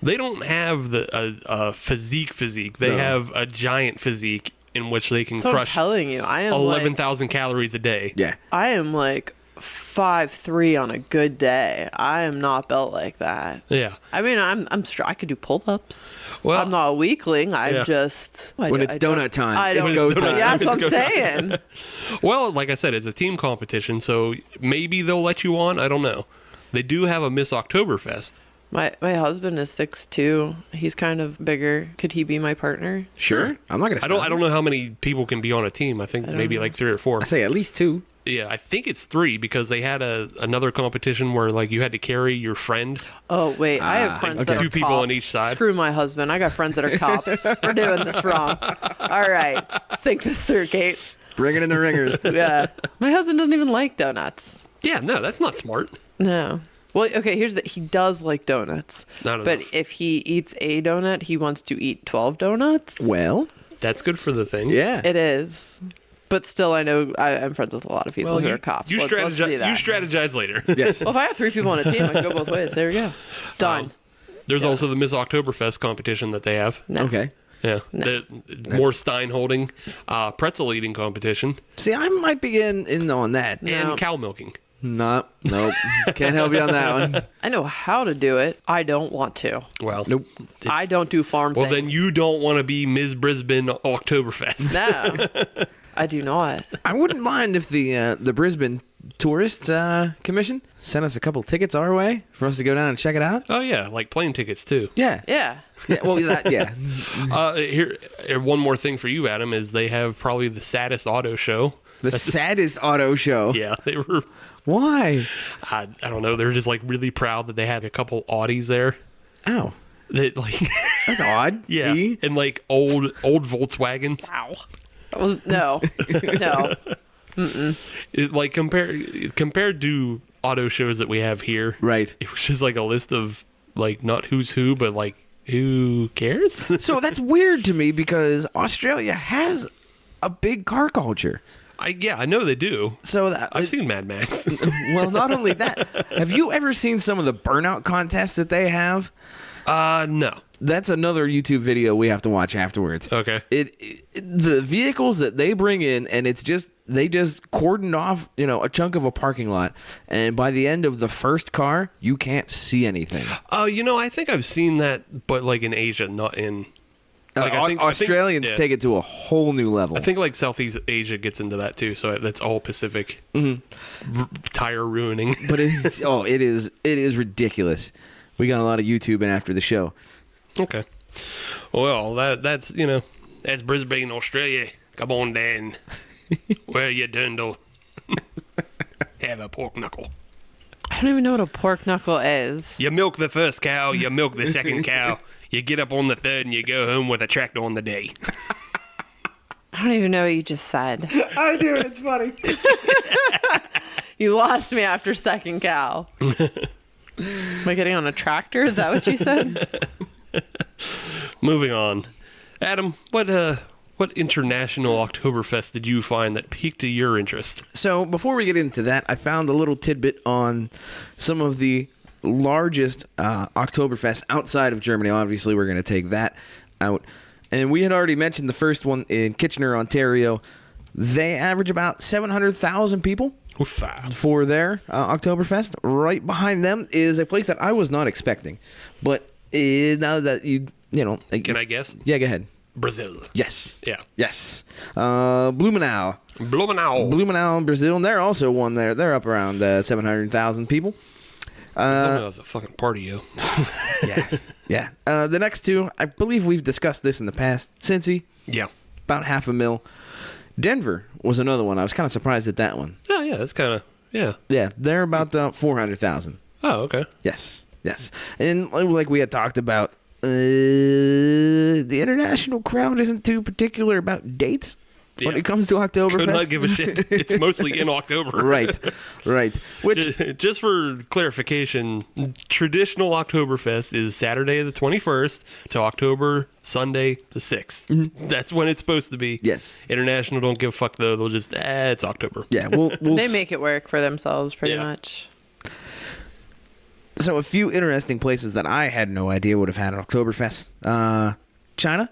Speaker 5: they don't have the physique. They
Speaker 3: No.
Speaker 5: have a giant physique in which they can
Speaker 4: So I'm
Speaker 5: crush
Speaker 4: telling you, I am
Speaker 5: 11,000 calories a day.
Speaker 3: Yeah.
Speaker 4: I am like 5'3" on a good day. I am not built like that.
Speaker 5: Yeah.
Speaker 4: I mean, I'm I could do pull-ups.
Speaker 5: Well,
Speaker 4: I'm not a weakling. I
Speaker 5: yeah.
Speaker 4: just
Speaker 3: When it's donut time,
Speaker 4: I
Speaker 3: it's
Speaker 4: don't.
Speaker 3: go
Speaker 5: When it's donut
Speaker 3: time.
Speaker 4: Yeah, that's what
Speaker 5: It's
Speaker 4: I'm
Speaker 5: go time.
Speaker 4: saying.
Speaker 5: Well, like I said, it's a team competition, so maybe they'll let you on. I don't know. They do have a Miss Oktoberfest.
Speaker 4: My husband is 6'2". He's kind of bigger. Could he be my partner?
Speaker 3: Sure. I'm not going to
Speaker 5: I don't know how many people can be on a team. I think maybe like 3 or 4.
Speaker 3: I say at least 2.
Speaker 5: Yeah, I think it's 3 because they had another competition where like you had to carry your friend.
Speaker 4: Oh wait, I have friends
Speaker 3: okay.
Speaker 4: that are
Speaker 5: 2 people on
Speaker 4: cops.
Speaker 5: each side.
Speaker 4: Screw my husband. I got friends that are cops. We're doing this wrong. All right, let's think this through, Kate.
Speaker 3: Bringing in the ringers.
Speaker 4: Yeah, my husband doesn't even like donuts.
Speaker 5: Yeah, no, that's not smart.
Speaker 4: No. Well, okay, here's he does like donuts.
Speaker 5: Not
Speaker 4: but
Speaker 5: enough.
Speaker 4: if he eats a donut, he wants to eat 12 donuts.
Speaker 3: Well,
Speaker 5: That's good for the thing.
Speaker 3: yeah.
Speaker 4: It is. But still, I know I'm friends with a lot of people
Speaker 5: Well,
Speaker 4: who
Speaker 5: you,
Speaker 4: are cops.
Speaker 5: you
Speaker 4: Let's do
Speaker 5: strategize.
Speaker 4: that.
Speaker 5: You strategize later.
Speaker 3: Yes.
Speaker 4: Well, if I have 3 people on a team, I can go both ways. There we go. Done.
Speaker 5: There's also the Miss Oktoberfest competition that they have.
Speaker 4: No.
Speaker 3: Okay.
Speaker 5: Yeah, more stein holding, pretzel eating competition,
Speaker 3: See, I might be in on that.
Speaker 4: No.
Speaker 5: and cow milking.
Speaker 3: Nope. Can't help you on that one.
Speaker 4: I know how to do it. I don't want to.
Speaker 5: Well,
Speaker 3: Nope.
Speaker 4: I don't do farm
Speaker 5: Well,
Speaker 4: things.
Speaker 5: then you don't want to be Ms. Brisbane Oktoberfest.
Speaker 4: No, I do not.
Speaker 3: I wouldn't mind if the Brisbane Tourist Commission sent us a couple tickets our way for us to go down and check it out.
Speaker 5: Oh yeah, like plane tickets too.
Speaker 3: Yeah.
Speaker 4: Yeah.
Speaker 3: Yeah, well, yeah.
Speaker 5: Here, one more thing for you, Adam, is they have probably the saddest auto show.
Speaker 3: The saddest auto show.
Speaker 5: Yeah, they were.
Speaker 3: Why?
Speaker 5: I don't know. They're just like really proud that they had a couple Audis there.
Speaker 3: Ow.
Speaker 5: That like,
Speaker 3: That's odd.
Speaker 5: yeah,
Speaker 3: E?
Speaker 5: and like old Volkswagens.
Speaker 4: Wow. That was no.
Speaker 5: It, like compared to auto shows that we have here,
Speaker 3: Right.
Speaker 5: it was just like a list of like not who's who, but like who cares?
Speaker 3: So that's weird to me because Australia has a big car culture.
Speaker 5: I know they do.
Speaker 3: So that
Speaker 5: I've seen Mad Max.
Speaker 3: well, not only that, have you ever seen some of the burnout contests that they have?
Speaker 5: No.
Speaker 3: That's another YouTube video we have to watch afterwards.
Speaker 5: Okay.
Speaker 3: The vehicles that they bring in, and they just cordon off, a chunk of a parking lot, and by the end of the first car, you can't see anything.
Speaker 5: I think I've seen that, but like in Asia, not in. Like, I think
Speaker 3: Australians
Speaker 5: yeah.
Speaker 3: take it to a whole new level.
Speaker 5: I think like Southeast Asia gets into that too, so that's all Pacific. Tire ruining.
Speaker 3: but it is ridiculous. We got a lot of YouTube in after the show.
Speaker 5: Okay. Well, that's Brisbane, Australia. Come on down. Where you dundle? Have a pork knuckle.
Speaker 4: I don't even know what a pork knuckle is.
Speaker 5: You milk the first cow, you milk the second cow. You get up on the third and you go home with a tractor on the day.
Speaker 4: I don't even know what you just said.
Speaker 3: I do. It's funny.
Speaker 4: You lost me after second cow. Am I getting on a tractor? Is that what you said?
Speaker 5: Moving on. Adam, what international Oktoberfest did you find that piqued your interest?
Speaker 3: So before we get into that, I found a little tidbit on some of the largest Oktoberfest outside of Germany. Obviously, we're going to take that out. And we had already mentioned the first one in Kitchener, Ontario. They average about 700,000 people
Speaker 5: Oofa.
Speaker 3: for their Oktoberfest. Right behind them is a place that I was not expecting. But now that
Speaker 5: Can I guess?
Speaker 3: Yeah, go ahead.
Speaker 5: Brazil.
Speaker 3: Yes.
Speaker 5: Yeah.
Speaker 3: Yes. Blumenau.
Speaker 5: Blumenau.
Speaker 3: Blumenau in Brazil, and they're also one there. They're up around 700,000 people.
Speaker 5: Something was a fucking party, yo.
Speaker 3: Yeah. The next two, I believe we've discussed this in the past. Cincy,
Speaker 5: Yeah.
Speaker 3: about $500,000. Denver was another one. I was kind of surprised at that one.
Speaker 5: Oh, yeah, that's kind of, yeah.
Speaker 3: Yeah, they're about 400,000.
Speaker 5: Oh, okay.
Speaker 3: Yes. And like we had talked about, the international crowd isn't too particular about dates when
Speaker 5: Yeah.
Speaker 3: it comes to Oktoberfest.
Speaker 5: Could not give a shit. It's mostly in October.
Speaker 3: Right. Which,
Speaker 5: Just for clarification, traditional Oktoberfest is Saturday the 21st to October Sunday the 6th. That's when it's supposed to be.
Speaker 3: Yes.
Speaker 5: International don't give a fuck, though. They'll just, it's October.
Speaker 3: yeah, we'll
Speaker 4: They make it work for themselves pretty
Speaker 5: Yeah.
Speaker 4: much.
Speaker 3: So a few interesting places that I had no idea would have had an Oktoberfest. China,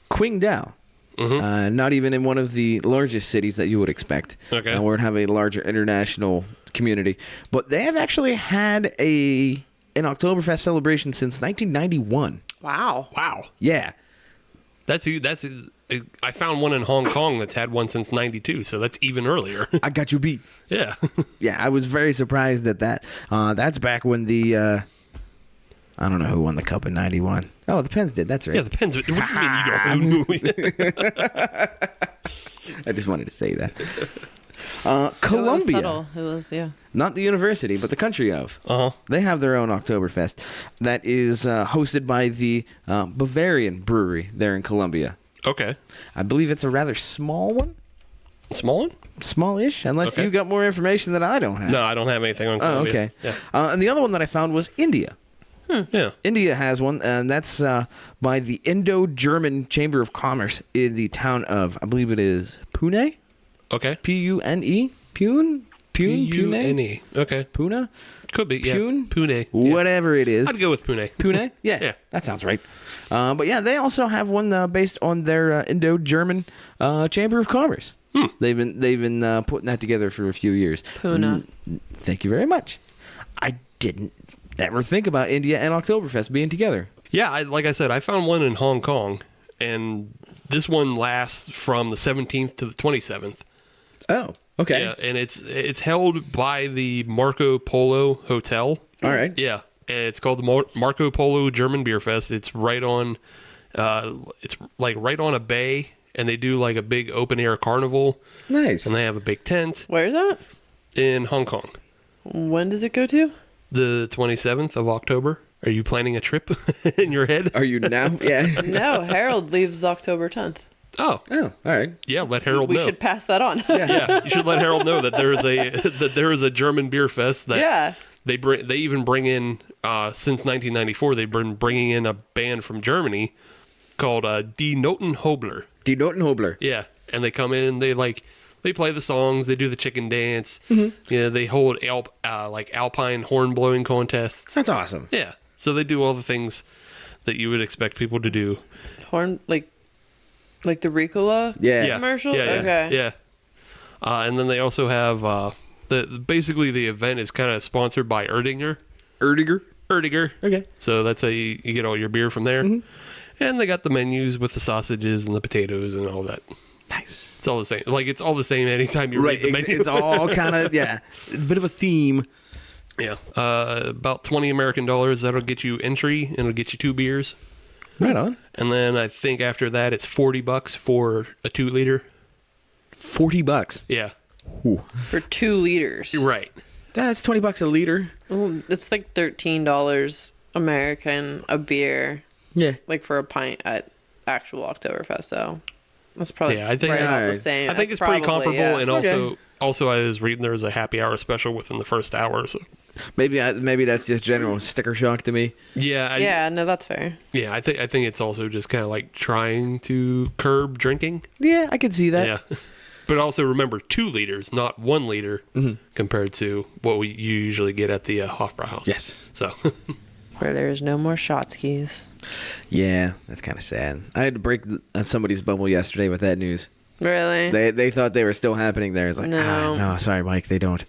Speaker 3: Qingdao. Not even in one of the largest cities that you would expect.
Speaker 5: Okay.
Speaker 3: Where it have a larger international community. But they have actually had an Oktoberfest celebration since 1991.
Speaker 4: Wow.
Speaker 5: Wow.
Speaker 3: Yeah.
Speaker 5: I found one in Hong Kong that's had one since 92, so that's even earlier.
Speaker 3: I got you beat.
Speaker 5: Yeah.
Speaker 3: Yeah, I was very surprised at that. That's back when the... I don't know who won the cup in 91. Oh, the Pens did. That's right.
Speaker 5: Yeah, the Pens. What do you mean you don't?
Speaker 3: I just wanted to say that.
Speaker 4: It was
Speaker 3: Columbia.
Speaker 4: subtle. It was, yeah.
Speaker 3: Not the university, but the country of.
Speaker 5: Uh-huh.
Speaker 3: They have their own Oktoberfest that is hosted by the Bavarian Brewery there in Columbia.
Speaker 5: Okay.
Speaker 3: I believe it's a rather small one.
Speaker 5: Small one?
Speaker 3: Smallish, unless
Speaker 5: Okay.
Speaker 3: you got more information that I don't have.
Speaker 5: No, I don't have anything on
Speaker 3: Oh,
Speaker 5: Columbia.
Speaker 3: okay.
Speaker 5: Yeah.
Speaker 3: And the other one that I found was India.
Speaker 5: Yeah.
Speaker 3: India has one, and that's by the Indo-German Chamber of Commerce in the town of, I believe it is Pune?
Speaker 5: Okay.
Speaker 3: P-U-N-E? Pune? Pune?
Speaker 5: P-U-N-E. Okay.
Speaker 3: Pune?
Speaker 5: Could be, yeah.
Speaker 3: Pune?
Speaker 5: Pune. Yeah.
Speaker 3: Whatever it is.
Speaker 5: I'd go with Pune.
Speaker 3: Pune? Yeah.
Speaker 5: Yeah.
Speaker 3: That sounds right. But yeah, they also have one based on their Indo-German Chamber of Commerce. They've been putting that together for a few years.
Speaker 4: Pune.
Speaker 3: Thank you very much. I didn't ever think about India and Oktoberfest being together.
Speaker 5: Yeah, like I said, I found one in Hong Kong, and this one lasts from the 17th to the 27th.
Speaker 3: Oh, okay.
Speaker 5: Yeah, and it's held by the Marco Polo Hotel.
Speaker 3: All right.
Speaker 5: Yeah, and it's called the Marco Polo German Beer Fest. It's right on, it's like right on a bay, and they do like a big open air carnival,
Speaker 3: Nice.
Speaker 5: and they have a big tent
Speaker 4: Where's that?
Speaker 5: in Hong Kong.
Speaker 4: When does it go to?
Speaker 5: The 27th of October. Are you planning a trip in your head?
Speaker 3: Are you now? Yeah.
Speaker 4: No, Harold leaves October 10th.
Speaker 5: Oh,
Speaker 3: Oh, all right.
Speaker 5: yeah. Let Harold
Speaker 4: We
Speaker 5: know.
Speaker 4: should pass that on.
Speaker 5: Yeah, you should let Harold know that there is a German beer fest that
Speaker 4: Yeah.
Speaker 5: they even bring in since 1994. They've been bringing in a band from Germany called Die Notenhobler.
Speaker 3: Die Notenhobler.
Speaker 5: Yeah, and they come in and they play the songs, they do the chicken dance. You know, they hold like alpine horn blowing contests.
Speaker 3: That's awesome.
Speaker 5: Yeah, so they do all the things that you would expect people to do.
Speaker 4: Horn, like the Ricola
Speaker 3: Yeah.
Speaker 4: commercial?
Speaker 5: Yeah,
Speaker 4: Okay.
Speaker 5: yeah. And then they also have basically the event is kind of sponsored by Erdinger.
Speaker 3: Erdinger.
Speaker 5: Okay. So that's how you get all your beer from there. And they got the menus with the sausages and the potatoes and all that.
Speaker 3: Nice.
Speaker 5: It's all the same. Like, it's all the same anytime you
Speaker 3: Right.
Speaker 5: read the menu.
Speaker 3: It's all kind of, yeah. It's a bit of a theme.
Speaker 5: Yeah. About $20 American. That'll get you entry, and it'll get you 2 beers.
Speaker 3: Right on.
Speaker 5: And then I think after that, it's $40 for a 2-liter.
Speaker 3: $40.
Speaker 5: Yeah.
Speaker 4: For 2 liters.
Speaker 5: You're right.
Speaker 3: That's $20 a liter.
Speaker 4: Well, it's like $13 American a beer,
Speaker 3: Yeah.
Speaker 4: like for a pint at actual Oktoberfest. So that's probably
Speaker 5: Yeah, I think-
Speaker 4: right about the
Speaker 3: Alright.
Speaker 4: same.
Speaker 5: I think
Speaker 4: That's
Speaker 5: it's pretty
Speaker 4: probably,
Speaker 5: comparable,
Speaker 4: yeah.
Speaker 5: and
Speaker 3: Okay.
Speaker 5: also I was reading there was a happy hour special within the first hour. So
Speaker 3: Maybe that's just general sticker shock to me.
Speaker 5: yeah,
Speaker 4: Yeah, no, that's fair.
Speaker 5: yeah. I think it's also just kind of like trying to curb drinking.
Speaker 3: Yeah, I can see that.
Speaker 5: Yeah, but also remember 2 liters, not 1 liter, compared to what you usually get at the Hofbrauhaus.
Speaker 3: Yes.
Speaker 5: So
Speaker 4: Where there is no more Shotskis.
Speaker 3: Yeah, that's kind of sad. I had to break somebody's bubble yesterday with that news.
Speaker 4: Really?
Speaker 3: They thought they were still happening there. It's like,
Speaker 4: No.
Speaker 3: no, sorry, Mike, they don't.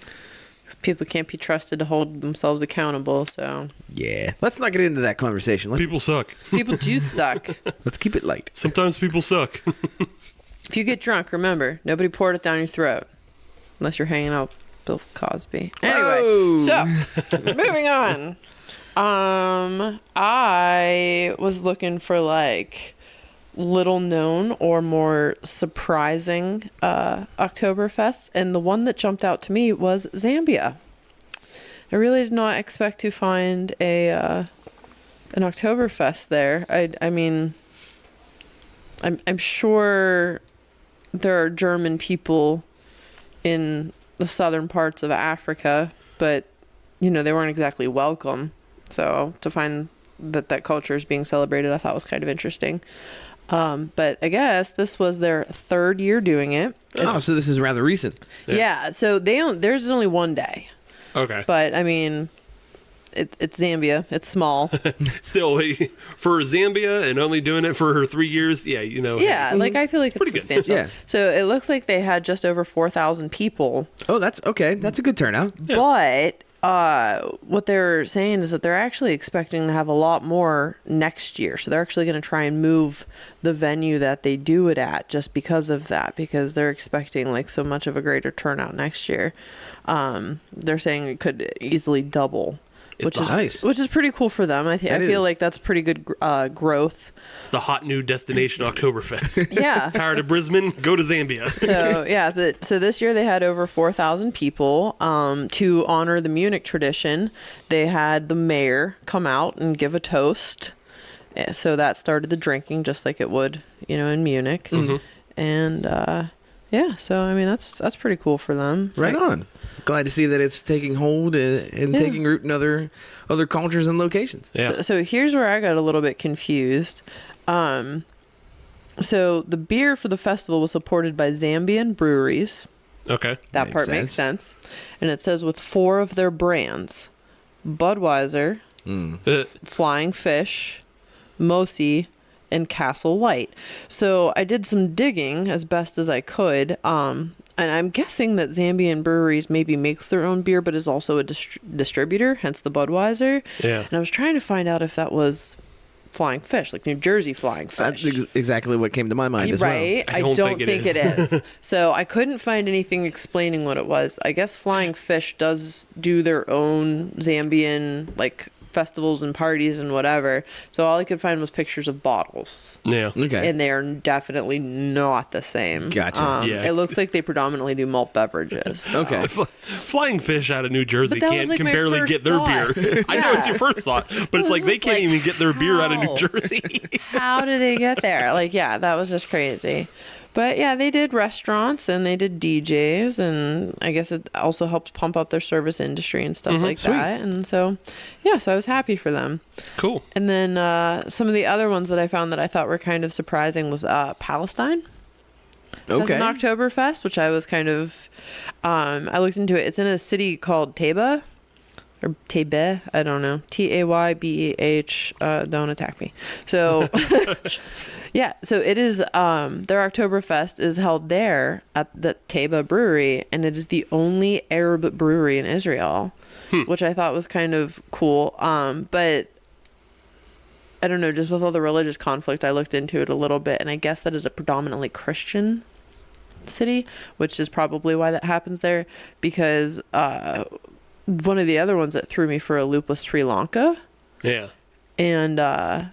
Speaker 4: People can't be trusted to hold themselves accountable, so
Speaker 3: Yeah. Let's not get into that conversation.
Speaker 5: people suck.
Speaker 4: people do suck.
Speaker 3: Let's keep it light.
Speaker 5: Sometimes people suck.
Speaker 4: If you get drunk, remember, nobody poured it down your throat. Unless you're hanging out Bill Cosby. Anyway,
Speaker 3: Whoa.
Speaker 4: so moving on. I was looking for like little known or more surprising Oktoberfests, and the one that jumped out to me was Zambia. I really did not expect to find an Oktoberfest there. I mean, I'm sure there are German people in the southern parts of Africa, but you know, they weren't exactly welcome. So to find that culture is being celebrated, I thought was kind of interesting. But I guess this was their third year doing it.
Speaker 3: So this is rather recent.
Speaker 4: Yeah. So theirs is only one day.
Speaker 5: Okay.
Speaker 4: But I mean, it's Zambia. It's small.
Speaker 5: Still, for Zambia and only doing it for 3 years, yeah, you know.
Speaker 4: Yeah, like I feel like it's
Speaker 5: Pretty good.
Speaker 4: substantial.
Speaker 3: Yeah.
Speaker 4: So it looks like they had just over 4,000 people.
Speaker 3: Oh, that's okay. That's a good turnout.
Speaker 4: But what they're saying is that they're actually expecting to have a lot more next year. So they're actually going to try and move the venue that they do it at just because of that, because they're expecting like so much of a greater turnout next year. They're saying it could easily double. Which is
Speaker 3: nice.
Speaker 4: Which is pretty cool for them. I feel like that's pretty good growth.
Speaker 5: It's the hot new destination Oktoberfest.
Speaker 4: Yeah.
Speaker 5: Tired of Brisbane? Go to Zambia.
Speaker 4: So yeah, so this year they had over 4,000 people. To honor the Munich tradition, they had the mayor come out and give a toast. So that started the drinking, just like it would, you know, in Munich. Mm-hmm. And yeah, so I mean that's pretty cool for them.
Speaker 3: Right on. Glad to see that it's taking hold and taking root in other cultures and locations.
Speaker 5: Yeah.
Speaker 4: So here's where I got a little bit confused. So the beer for the festival was supported by Zambian breweries.
Speaker 5: Okay.
Speaker 4: That
Speaker 3: Makes
Speaker 4: part
Speaker 3: sense.
Speaker 4: makes sense. And it says with 4 of their brands: Budweiser, Flying Fish, Mosi, and Castle Light. So I did some digging as best as I could. And I'm guessing that Zambian breweries maybe makes their own beer, but is also a distributor, hence the Budweiser.
Speaker 5: Yeah.
Speaker 4: And I was trying to find out if that was Flying Fish, like New Jersey Flying Fish.
Speaker 3: That's exactly what came to my mind as well.
Speaker 4: Right? I don't think it is. So I couldn't find anything explaining what it was. I guess Flying Fish does do their own Zambian, like, festivals and parties and whatever. So all I could find was pictures of bottles.
Speaker 5: Yeah.
Speaker 3: Okay.
Speaker 4: And they are definitely not the same.
Speaker 3: Gotcha.
Speaker 5: Yeah.
Speaker 4: It looks like they predominantly do malt beverages.
Speaker 3: Okay.
Speaker 5: Flying Fish out of New Jersey
Speaker 4: But that was, like,
Speaker 5: can
Speaker 4: my
Speaker 5: barely
Speaker 4: first
Speaker 5: get their
Speaker 4: thought.
Speaker 5: beer. I know it's your first thought, but it's like they
Speaker 4: just
Speaker 5: can't
Speaker 4: like,
Speaker 5: even get their beer out of New
Speaker 4: how?
Speaker 5: Jersey.
Speaker 4: How did they get there? Like, yeah, that was just crazy. But yeah, they did restaurants and they did DJs, and I guess it also helps pump up their service industry and stuff like that. And so, yeah, so I was happy for them.
Speaker 5: Cool.
Speaker 4: And then some of the other ones that I found that I thought were kind of surprising was Palestine.
Speaker 3: Okay.
Speaker 4: Has an Oktoberfest, which I was kind of, I looked into it. It's in a city called Taiba. Or Taybeh, I don't know. Taybeh. Don't attack me. So, yeah. So it is. Their Oktoberfest is held there at the Taiba Brewery, and it is the only Arab brewery in Israel, which I thought was kind of cool. But I don't know. Just with all the religious conflict, I looked into it a little bit, and I guess that is a predominantly Christian city, which is probably why that happens there. Because one of the other ones that threw me for a loop was Sri Lanka.
Speaker 5: Yeah.
Speaker 4: And I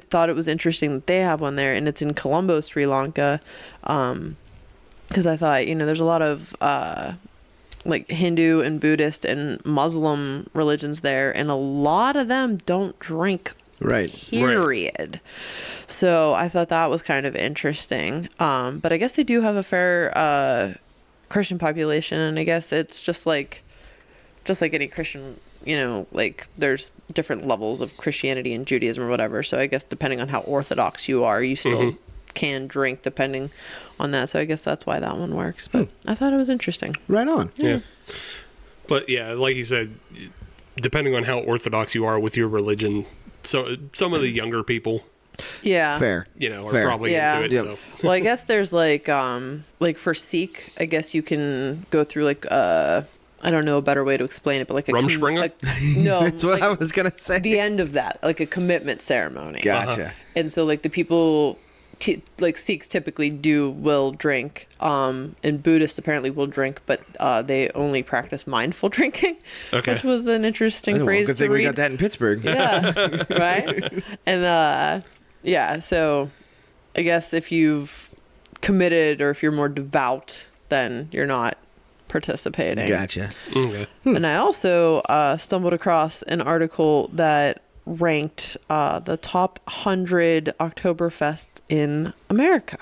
Speaker 4: thought it was interesting that they have one there, and it's in Colombo, Sri Lanka. Because I thought, you know, there's a lot of like Hindu and Buddhist and Muslim religions there, and a lot of them don't drink.
Speaker 3: Right.
Speaker 4: Period. So I thought that was kind of interesting. But I guess they do have a fair Christian population, and I guess it's just like any Christian, you know, like there's different levels of Christianity and Judaism or whatever. So I guess depending on how orthodox you are, you still can drink depending on that. So I guess that's why that one works. But I thought it was interesting.
Speaker 3: Right on.
Speaker 5: Yeah. But yeah, like you said, depending on how orthodox you are with your religion, so some of the younger people,
Speaker 4: Yeah.
Speaker 3: Fair.
Speaker 5: you know, are
Speaker 3: Fair.
Speaker 5: probably
Speaker 4: Yeah.
Speaker 5: into it.
Speaker 3: Yep.
Speaker 5: So
Speaker 4: Well, I guess there's like for Sikh, I guess you can go through like I don't know a better way to explain it, but like a
Speaker 5: Rumspringa?
Speaker 4: no,
Speaker 3: That's what
Speaker 4: like
Speaker 3: I was gonna say.
Speaker 4: the end of that, like a commitment ceremony.
Speaker 3: Gotcha.
Speaker 4: And so like the people like Sikhs typically will drink, and Buddhists apparently will drink, but they only practice mindful drinking,
Speaker 5: Okay.
Speaker 4: which was an interesting phrase
Speaker 3: Good
Speaker 4: to
Speaker 3: thing
Speaker 4: read.
Speaker 3: we got that in Pittsburgh.
Speaker 4: Yeah, right. And yeah, so I guess if you've committed or if you're more devout, then you're not participating.
Speaker 3: Gotcha.
Speaker 5: Okay.
Speaker 4: And I also stumbled across an article that ranked the top 100 Oktoberfests in America.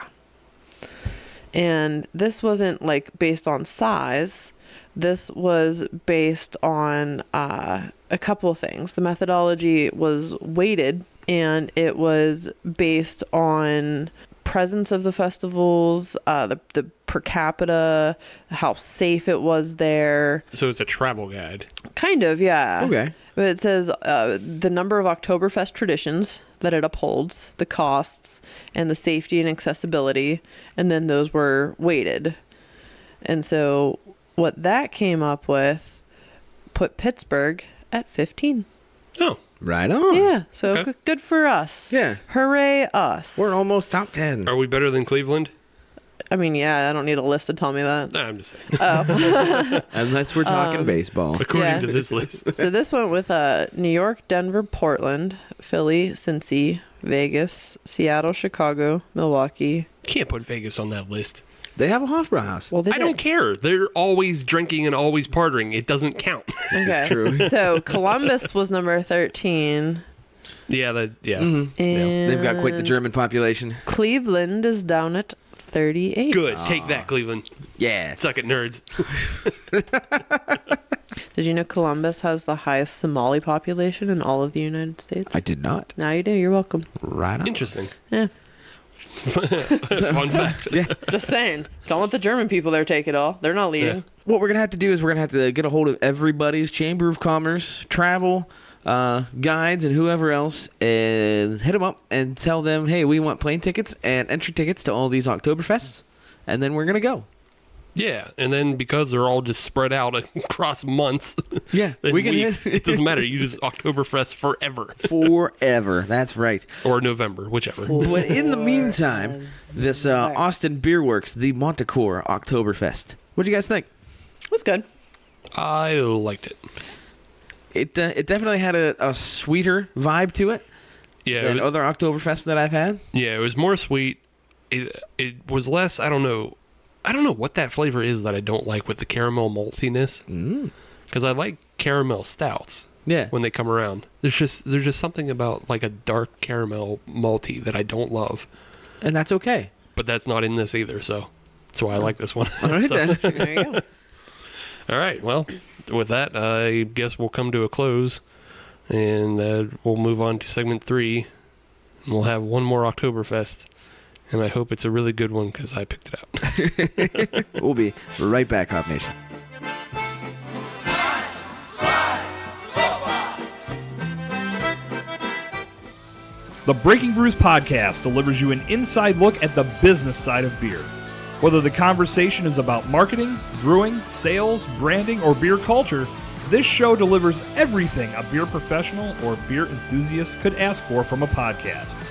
Speaker 4: And this wasn't like based on size. This was based on a couple of things. The methodology was weighted, and it was based on presence of the festivals, the per capita, how safe it was there.
Speaker 5: So it's a travel guide.
Speaker 4: Kind of, yeah.
Speaker 3: Okay.
Speaker 4: But it says the number of Oktoberfest traditions that it upholds, the costs, and the safety and accessibility, and then those were weighted. And so what that came up with put Pittsburgh at 15.
Speaker 5: Oh,
Speaker 3: Right on.
Speaker 4: Yeah, so
Speaker 5: Okay.
Speaker 4: good for us.
Speaker 3: Yeah.
Speaker 4: Hooray us.
Speaker 3: We're almost top 10.
Speaker 5: are we better than Cleveland?
Speaker 4: I mean, yeah, I don't need a list to tell me that.
Speaker 5: No, I'm just saying.
Speaker 3: Unless we're talking baseball.
Speaker 5: According
Speaker 4: yeah.
Speaker 5: to this list.
Speaker 4: So this went with New York, Denver, Portland, Philly, Cincy, Vegas, Seattle, Chicago, Milwaukee.
Speaker 5: Can't put Vegas on that list.
Speaker 3: They have a Hofbrauhaus.
Speaker 4: Well,
Speaker 5: I don't care. They're always drinking and always partying. It doesn't count.
Speaker 4: Okay.
Speaker 3: true.
Speaker 4: So Columbus was number 13.
Speaker 5: Yeah,
Speaker 4: Mm-hmm.
Speaker 3: Yeah, they've got quite the
Speaker 4: And
Speaker 3: German population.
Speaker 4: Cleveland is down at 38.
Speaker 5: Good. Take that, Cleveland.
Speaker 3: Yeah.
Speaker 5: Suck it, nerds.
Speaker 4: Did you know Columbus has the highest Somali population in all of the United States?
Speaker 3: I did not.
Speaker 4: Now you do. You're welcome.
Speaker 3: Right on.
Speaker 5: Interesting.
Speaker 4: Yeah.
Speaker 5: Fun fact.
Speaker 4: Just saying. Don't let the German people there take it all. They're not leading.
Speaker 3: What we're going to have to do is we're going to have to get a hold of everybody's Chamber of Commerce, travel, guides, and whoever else, and hit them up and tell them, hey, we want plane tickets and entry tickets to all these Oktoberfests, and then we're going to go.
Speaker 5: Yeah, and then because they're all just spread out across months,
Speaker 3: Yeah,
Speaker 5: and
Speaker 3: we can
Speaker 5: weeks, it doesn't matter. You just Oktoberfest forever,
Speaker 3: forever. That's right.
Speaker 5: or November, whichever.
Speaker 3: But in the meantime, this Austin Beerworks, the Montecore Oktoberfest. What do you guys think?
Speaker 4: It was good.
Speaker 5: I liked it.
Speaker 3: It definitely had a sweeter vibe to it
Speaker 5: Yeah,
Speaker 3: than other Oktoberfests that I've had.
Speaker 5: yeah, it was more sweet. It was less. I don't know what that flavor is that I don't like with the caramel maltiness. Because I like caramel stouts.
Speaker 3: Yeah.
Speaker 5: When they come around, there's just something about like a dark caramel malty that I don't love.
Speaker 3: And that's okay.
Speaker 5: But that's not in this either, so that's why I like this one.
Speaker 3: All right,
Speaker 5: So-
Speaker 3: then.
Speaker 4: There you go.
Speaker 5: All right. Well, with that, I guess we'll come to a close, and we'll move on to segment 3. And we'll have one more Oktoberfest, and I hope it's a really good one because I picked it out.
Speaker 3: We'll be right back, Hop Nation.
Speaker 6: The Breaking Brews podcast delivers you an inside look at the business side of beer. Whether the conversation is about marketing, brewing, sales, branding, or beer culture, this show delivers everything a beer professional or beer enthusiast could ask for from a podcast.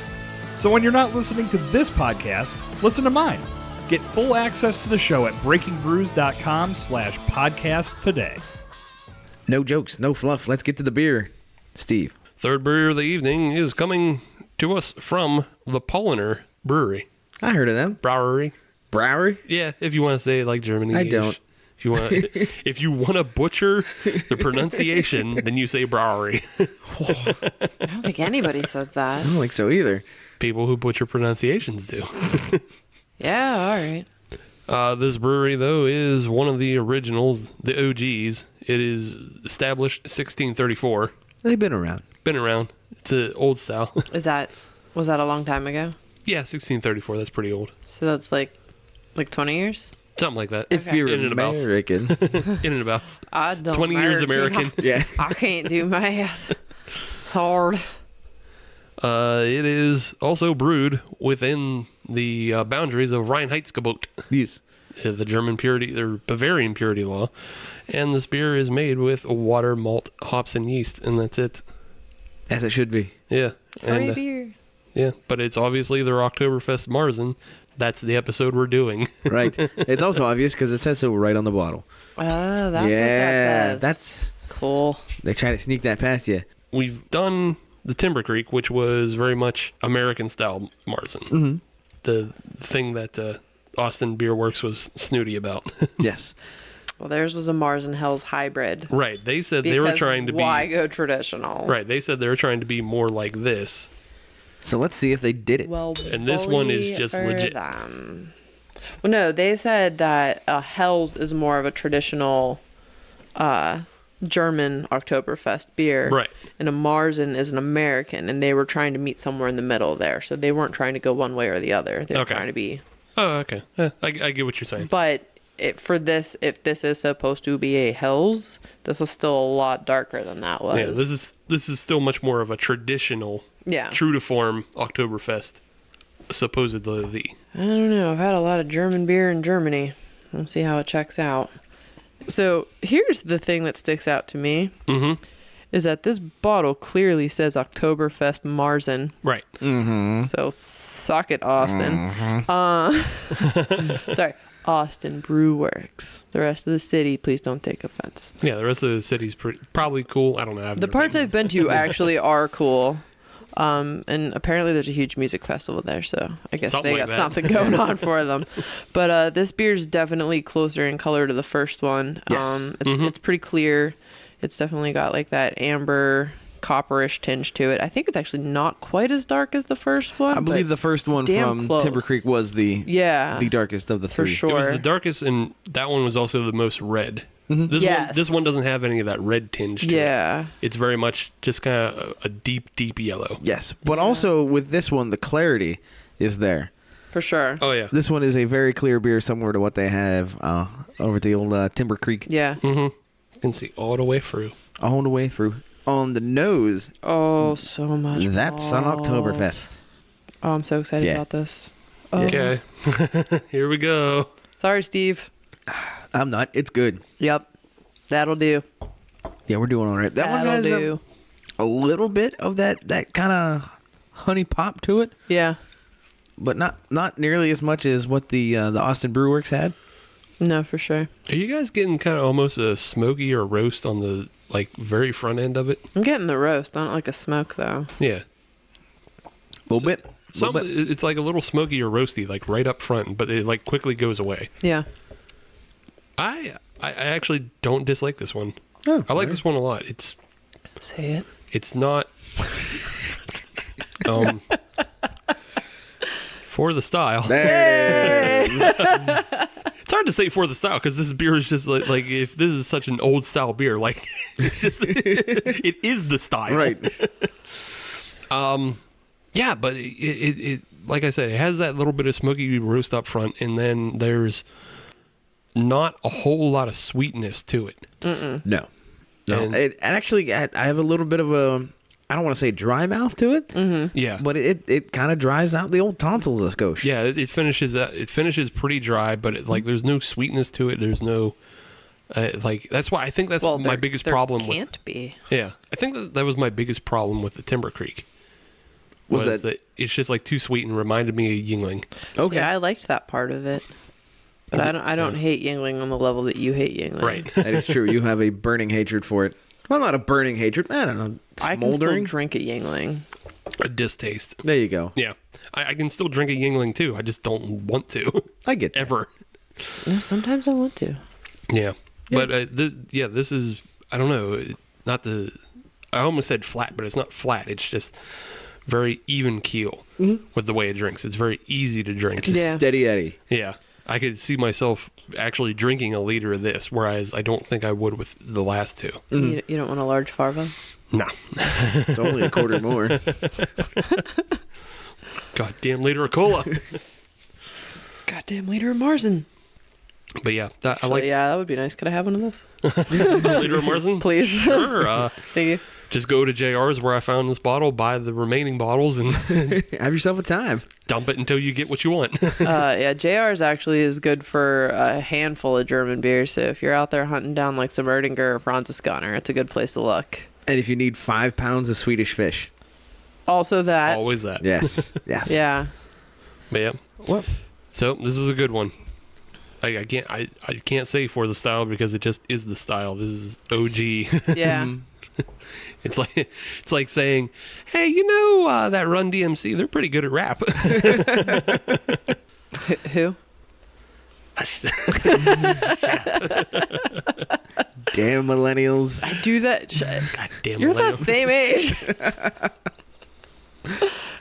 Speaker 6: So when you're not listening to this podcast, listen to mine. Get full access to the show at breakingbrews.com/podcast today.
Speaker 3: No jokes, no fluff. Let's get to the beer. Steve.
Speaker 5: Third brewer of the evening is coming to us from the Paulaner Brewery.
Speaker 3: I heard of them.
Speaker 5: Brewery.
Speaker 3: Brewery?
Speaker 5: Yeah, if you want to say like Germany.
Speaker 3: I don't.
Speaker 5: If you want to butcher the pronunciation, then you say brewery.
Speaker 4: I don't think anybody said
Speaker 3: I
Speaker 4: that.
Speaker 3: don't think so either.
Speaker 5: People who butcher pronunciations do.
Speaker 4: Yeah, all right.
Speaker 5: This brewery, though, is one of the originals, the OGs. It is established 1634.
Speaker 3: They've been around.
Speaker 5: Been around. It's an old style.
Speaker 4: Was that a long time ago?
Speaker 5: Yeah, 1634. That's pretty old.
Speaker 4: So that's like 20 years?
Speaker 5: Something like that.
Speaker 3: If you're
Speaker 5: In and abouts.
Speaker 3: American.
Speaker 5: In and abouts.
Speaker 4: I don't
Speaker 5: 20 years American.
Speaker 3: Yeah.
Speaker 4: I can't do math. It's hard.
Speaker 5: It is also brewed within the boundaries of Reinheitsgebot,
Speaker 3: Yes.
Speaker 5: the German purity or Bavarian purity law. And this beer is made with water, malt, hops, and yeast, and that's it.
Speaker 3: As it should be.
Speaker 5: Yeah.
Speaker 4: Hooray
Speaker 5: And
Speaker 4: beer.
Speaker 5: Yeah, but it's obviously their Oktoberfest-Marzen. That's the episode we're doing.
Speaker 3: Right. It's also obvious because it says so right on the bottle.
Speaker 4: Oh, that's what that says.
Speaker 3: That's
Speaker 4: cool.
Speaker 3: They try to sneak that past you.
Speaker 5: We've done the TimberCreek, which was very much American-style Marzen.
Speaker 3: Mm-hmm.
Speaker 5: The thing that Austin Beerworks was snooty about.
Speaker 3: Yes.
Speaker 4: Well, theirs was a Marzen Hell's hybrid.
Speaker 5: Right. They said they were trying to be...
Speaker 4: Why go traditional?
Speaker 5: Right. They said they were trying to be more like this.
Speaker 3: So let's see if they did it.
Speaker 4: Well,
Speaker 5: And this one is just legit.
Speaker 4: Well, no, they said that Hell's is more of a traditional German Oktoberfest beer.
Speaker 5: Right.
Speaker 4: And a Marzen is an American, and they were trying to meet somewhere in the middle there. So they weren't trying to go one way or the other. They were trying to be...
Speaker 5: Oh, okay. I get what you're saying.
Speaker 4: But if this is supposed to be a Hell's, this is still a lot darker than that was.
Speaker 5: Yeah, this is still much more of a traditional, true to form Oktoberfest, supposedly.
Speaker 4: I don't know. I've had a lot of German beer in Germany. We'll see how it checks out. So here's the thing that sticks out to me.
Speaker 5: Mm-hmm.
Speaker 4: Is that this bottle clearly says Oktoberfest-Marzen.
Speaker 5: Right.
Speaker 3: Mm-hmm.
Speaker 4: So suck it, Austin.
Speaker 3: Mm-hmm.
Speaker 4: Sorry. Austin Brewworks. The rest of the city, please don't take offense.
Speaker 5: Yeah, the rest of the city's probably cool. I don't know.
Speaker 4: The parts I've been to actually are cool. And apparently there's a huge music festival there, so I guess
Speaker 5: Something
Speaker 4: they
Speaker 5: like
Speaker 4: got
Speaker 5: that.
Speaker 4: something going on for them. But this beer's definitely closer in color to the first one.
Speaker 3: Yes.
Speaker 4: It's pretty clear. It's definitely got like that amber copperish tinge to it. I think it's actually not quite as dark as the first one.
Speaker 3: I believe the first one
Speaker 4: damn
Speaker 3: from
Speaker 4: close.
Speaker 3: TimberCreek was the darkest of the
Speaker 4: for
Speaker 3: three.
Speaker 4: sure.
Speaker 5: It was the darkest, and that one was also the most red.
Speaker 3: Mm-hmm.
Speaker 5: This one doesn't have any of that red tinge to it. It's very much just kind of a deep yellow.
Speaker 3: Yes, but also with this one, the clarity is there.
Speaker 4: For sure.
Speaker 5: Oh, yeah.
Speaker 3: This one is a very clear beer, similar to what they have over at the old TimberCreek.
Speaker 4: Yeah.
Speaker 5: Mm-hmm. You can see all the way through.
Speaker 3: All the way through. On the nose,
Speaker 4: Oh, so much.
Speaker 3: that's on
Speaker 4: malt.
Speaker 3: Oktoberfest.
Speaker 4: Oh, I'm so excited
Speaker 3: Yeah.
Speaker 4: about this. Oh.
Speaker 5: Okay. Here we go.
Speaker 4: Sorry, Steve.
Speaker 3: I'm not. It's good.
Speaker 4: Yep. That'll do.
Speaker 3: Yeah, we're doing all right. That one
Speaker 4: That'll
Speaker 3: has
Speaker 4: do.
Speaker 3: a little bit of that kind of honey pop to it,
Speaker 4: Yeah.
Speaker 3: but not nearly as much as what the Austin Brewworks had.
Speaker 4: No, for sure.
Speaker 5: Are you guys getting kind of almost a smoky or roast on the very front end of it?
Speaker 4: I'm getting the roast. I don't like a smoke, though.
Speaker 5: Yeah.
Speaker 3: A little bit.
Speaker 5: It's like a little smoky or roasty, like right up front, but it like quickly goes away.
Speaker 4: Yeah.
Speaker 5: I actually don't dislike this one.
Speaker 3: Oh,
Speaker 5: I like this one a lot. It's
Speaker 4: Say it.
Speaker 5: It's not for the style.
Speaker 3: There it is.
Speaker 5: It's hard to say for the style because this beer is just like if this is such an old style beer, like it's just it is the style,
Speaker 3: Right.
Speaker 5: Yeah, but it like I said, it has that little bit of smoky roast up front, and then there's not a whole lot of sweetness to it.
Speaker 3: No.
Speaker 5: And-
Speaker 3: It actually, I have a little bit of a, I don't want to say dry mouth to it,
Speaker 5: Yeah,
Speaker 3: but it kind of dries out the old tonsils of Scotia.
Speaker 5: yeah, it finishes pretty dry, but there's no sweetness to it. There's no that's why I think that's my biggest problem.
Speaker 4: Can't be.
Speaker 5: Yeah, I think that was my biggest problem with the TimberCreek.
Speaker 3: Was
Speaker 5: Was
Speaker 3: that-
Speaker 5: that it's just like too sweet and reminded me of Yingling.
Speaker 3: Okay.
Speaker 4: Yeah, I liked that part of it. But I don't hate Yingling on the level that you hate Yingling.
Speaker 5: Right.
Speaker 3: That is true. You have a burning hatred for it. Well, not a burning hatred. I don't know.
Speaker 4: I can still
Speaker 3: Smoldering.
Speaker 4: drink a Yingling.
Speaker 5: A distaste.
Speaker 3: There you go.
Speaker 5: Yeah. I can still drink a Yingling too. I just don't want to.
Speaker 3: I get that.
Speaker 5: Ever.
Speaker 4: No, sometimes I want to.
Speaker 5: Yeah. But this is, I don't know, I almost said flat, but it's not flat. It's just very even keel with the way it drinks. It's very easy to drink.
Speaker 4: Yeah.
Speaker 3: Steady Eddie.
Speaker 5: Yeah. I could see myself actually drinking a liter of this, whereas I don't think I would with the last two.
Speaker 4: You don't want a large Farva?
Speaker 5: No.
Speaker 3: It's only a quarter more.
Speaker 5: Goddamn liter of cola.
Speaker 4: Goddamn liter of Marzen.
Speaker 5: But yeah, I
Speaker 4: Like,
Speaker 5: like
Speaker 4: yeah, that would be nice. Could I have one of those?
Speaker 5: a liter of Marzen.
Speaker 4: Please.
Speaker 5: Sure.
Speaker 4: Thank you.
Speaker 5: Just go to JR's where I found this bottle, buy the remaining bottles, and
Speaker 3: Have yourself a time.
Speaker 5: dump it until you get what you want.
Speaker 4: Yeah, JR's actually is good for a handful of German beers. So if you're out there hunting down like some Erdinger or Franziskaner, it's a good place to look.
Speaker 3: And if you need 5 pounds of Swedish fish.
Speaker 4: Also that.
Speaker 5: Always that.
Speaker 3: Yes. Yes.
Speaker 4: Yeah.
Speaker 5: But yeah.
Speaker 3: Well,
Speaker 5: So this is a good one. I can't say for the style because it just is the style. This is OG.
Speaker 4: Yeah.
Speaker 5: It's like saying, hey, that Run DMC, they're pretty good at rap.
Speaker 4: Who?
Speaker 3: damn millennials.
Speaker 4: I do that.
Speaker 5: God damn
Speaker 4: You're the
Speaker 5: millennial.
Speaker 4: same age.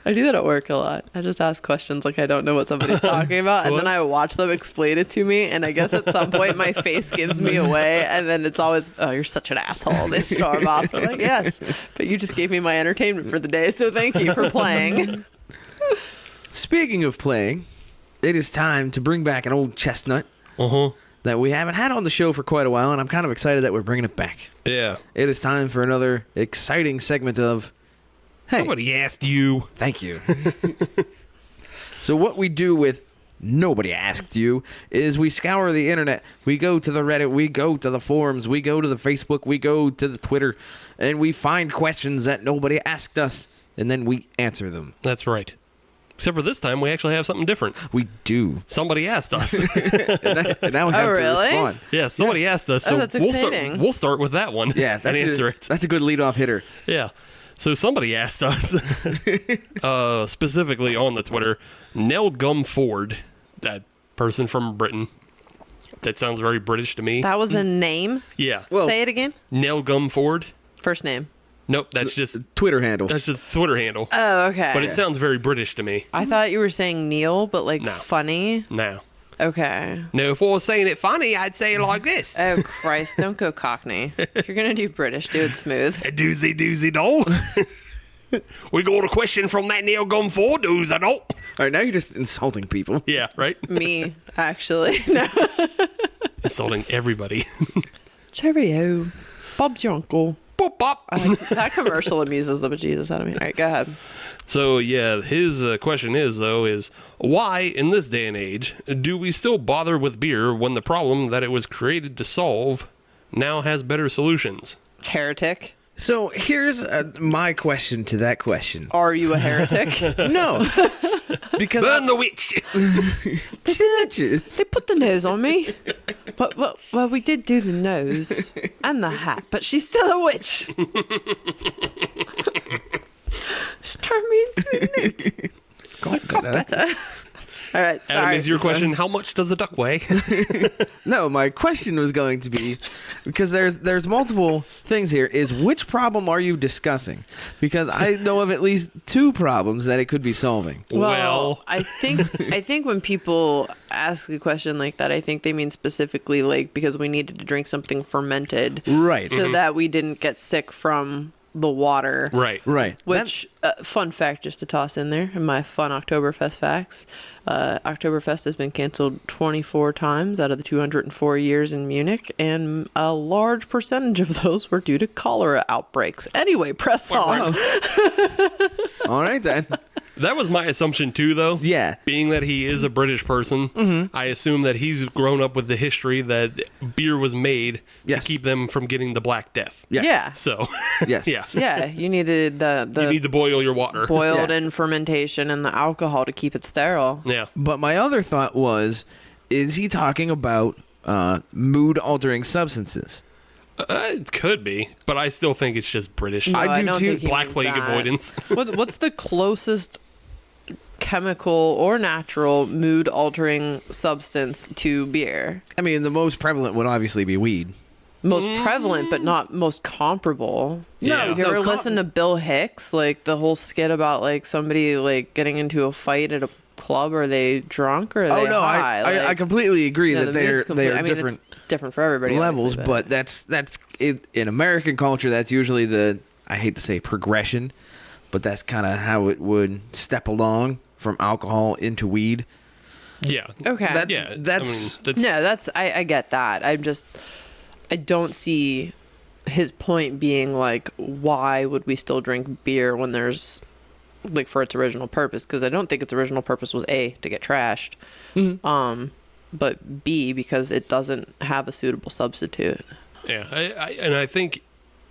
Speaker 4: I do that at work a lot. I just ask questions like I don't know what somebody's talking about, and then I watch them explain it to me, and I guess at some point my face gives me away, and then it's always, oh, you're such an asshole. They storm off. I'm like, yes, but you just gave me my entertainment for the day, so thank you for playing.
Speaker 3: Speaking of playing, it is time to bring back an old chestnut that we haven't had on the show for quite a while, and I'm kind of excited that we're bringing it back.
Speaker 5: Yeah.
Speaker 3: It is time for another exciting segment of Hey.
Speaker 5: Nobody asked you.
Speaker 3: Thank you. So what we do with Nobody Asked You is we scour the internet. We go to the Reddit. We go to the forums. We go to the Facebook. We go to the Twitter. And we find questions that nobody asked us. And then we answer them.
Speaker 5: That's right. Except for this time, we actually have something different.
Speaker 3: We do.
Speaker 5: Somebody asked us.
Speaker 3: And now we have to
Speaker 4: really?
Speaker 3: respond.
Speaker 5: Yeah, somebody asked us. So
Speaker 4: that's
Speaker 5: we'll
Speaker 4: exciting.
Speaker 5: we'll start with that one.
Speaker 3: Yeah,
Speaker 5: and answer it.
Speaker 3: That's a good lead-off hitter.
Speaker 5: Yeah. So somebody asked us, specifically on the Twitter, Nell Gum Ford, that person from Britain. That sounds very British to me.
Speaker 4: That was a name?
Speaker 5: Yeah.
Speaker 3: Well,
Speaker 4: Say it again.
Speaker 5: Nell Gum Ford?
Speaker 4: First name.
Speaker 5: Nope, that's just
Speaker 3: Twitter handle.
Speaker 5: Twitter handle.
Speaker 4: Oh, okay.
Speaker 5: But it sounds very British to me.
Speaker 4: I thought you were saying Neil, but like
Speaker 5: No.
Speaker 4: funny.
Speaker 5: Now.
Speaker 4: Okay.
Speaker 5: No, if I was saying it funny, I'd say it like this.
Speaker 4: Oh, Christ. Don't go Cockney. If you're going to do British, do it smooth.
Speaker 5: A doozy doozy doll. We got a question from that Nell Gum Ford doozy doll.
Speaker 3: All right, now you're just insulting people.
Speaker 5: Yeah, right?
Speaker 4: Me, actually. No.
Speaker 5: Insulting everybody.
Speaker 4: Cheerio. Bob's your uncle.
Speaker 5: Boop, bop.
Speaker 4: That commercial amuses the bejesus out of me. All right, go ahead.
Speaker 5: So, yeah, his question is why, in this day and age, do we still bother with beer when the problem that it was created to solve now has better solutions?
Speaker 4: Heretic.
Speaker 3: So here's my question to that question.
Speaker 4: Are you a heretic?
Speaker 3: No. Because
Speaker 5: Burn the witch!
Speaker 4: They put the nose on me. But well, we did do the nose and the hat, but she's still a witch. She turned me into a newt.
Speaker 3: God better.
Speaker 4: All right, sorry.
Speaker 5: Adam, is your question, how much does a duck weigh?
Speaker 3: No, my question was going to be, because there's multiple things here, is which problem are you discussing? Because I know of at least two problems that it could be solving.
Speaker 5: Well,
Speaker 4: I think when people ask a question like that, I think they mean specifically like because we needed to drink something fermented.
Speaker 3: Right.
Speaker 4: So that we didn't get sick from the water.
Speaker 5: right.
Speaker 3: Right.
Speaker 4: Which, fun fact just to toss in there, in my fun Oktoberfest facts, Oktoberfest has been canceled 24 times out of the 204 years in Munich, and a large percentage of those were due to cholera outbreaks. Anyway, press on.
Speaker 3: All right, then.
Speaker 5: That was my assumption, too, though.
Speaker 3: Yeah.
Speaker 5: Being that he is a British person, I assume that he's grown up with the history that beer was made
Speaker 3: Yes.
Speaker 5: to keep them from getting the Black Death.
Speaker 3: Yes.
Speaker 4: Yeah.
Speaker 5: So,
Speaker 3: Yes.
Speaker 5: yeah.
Speaker 4: Yeah, you needed
Speaker 5: You
Speaker 4: the
Speaker 5: need to boil your water.
Speaker 4: boiled
Speaker 3: Yeah.
Speaker 4: in fermentation and the alcohol to keep it sterile.
Speaker 5: Yeah.
Speaker 3: But my other thought was, is he talking about mood-altering substances?
Speaker 5: It could be, but I still think it's just British.
Speaker 4: No,
Speaker 3: I do
Speaker 4: don't
Speaker 3: too.
Speaker 4: think he
Speaker 5: Black
Speaker 4: means
Speaker 5: plague
Speaker 4: that.
Speaker 5: avoidance.
Speaker 4: What's the closest chemical or natural mood altering substance to beer?
Speaker 3: I mean, the most prevalent would obviously be weed.
Speaker 4: Most prevalent, but not most comparable.
Speaker 5: No,
Speaker 4: You ever
Speaker 3: no,
Speaker 4: listen to Bill Hicks, like the whole skit about like somebody like getting into a fight at a club? Are they drunk or are
Speaker 3: Oh
Speaker 4: they
Speaker 3: no,
Speaker 4: high?
Speaker 3: I completely agree
Speaker 4: Yeah,
Speaker 3: that
Speaker 4: the mood's
Speaker 3: they are
Speaker 4: I mean,
Speaker 3: different
Speaker 4: it's different for everybody,
Speaker 3: levels,
Speaker 4: obviously,
Speaker 3: but that's in American culture. That's usually the, I hate to say progression, but that's kind of how it would step along from alcohol into weed.
Speaker 5: Yeah.
Speaker 4: okay.
Speaker 3: That-
Speaker 5: Yeah.
Speaker 3: That's-
Speaker 4: No, that's I get that. I don't see his point being like, why would we still drink beer when there's like for its original purpose? Because I don't think its original purpose was A, to get trashed, but B, because it doesn't have a suitable substitute.
Speaker 5: Yeah. And I think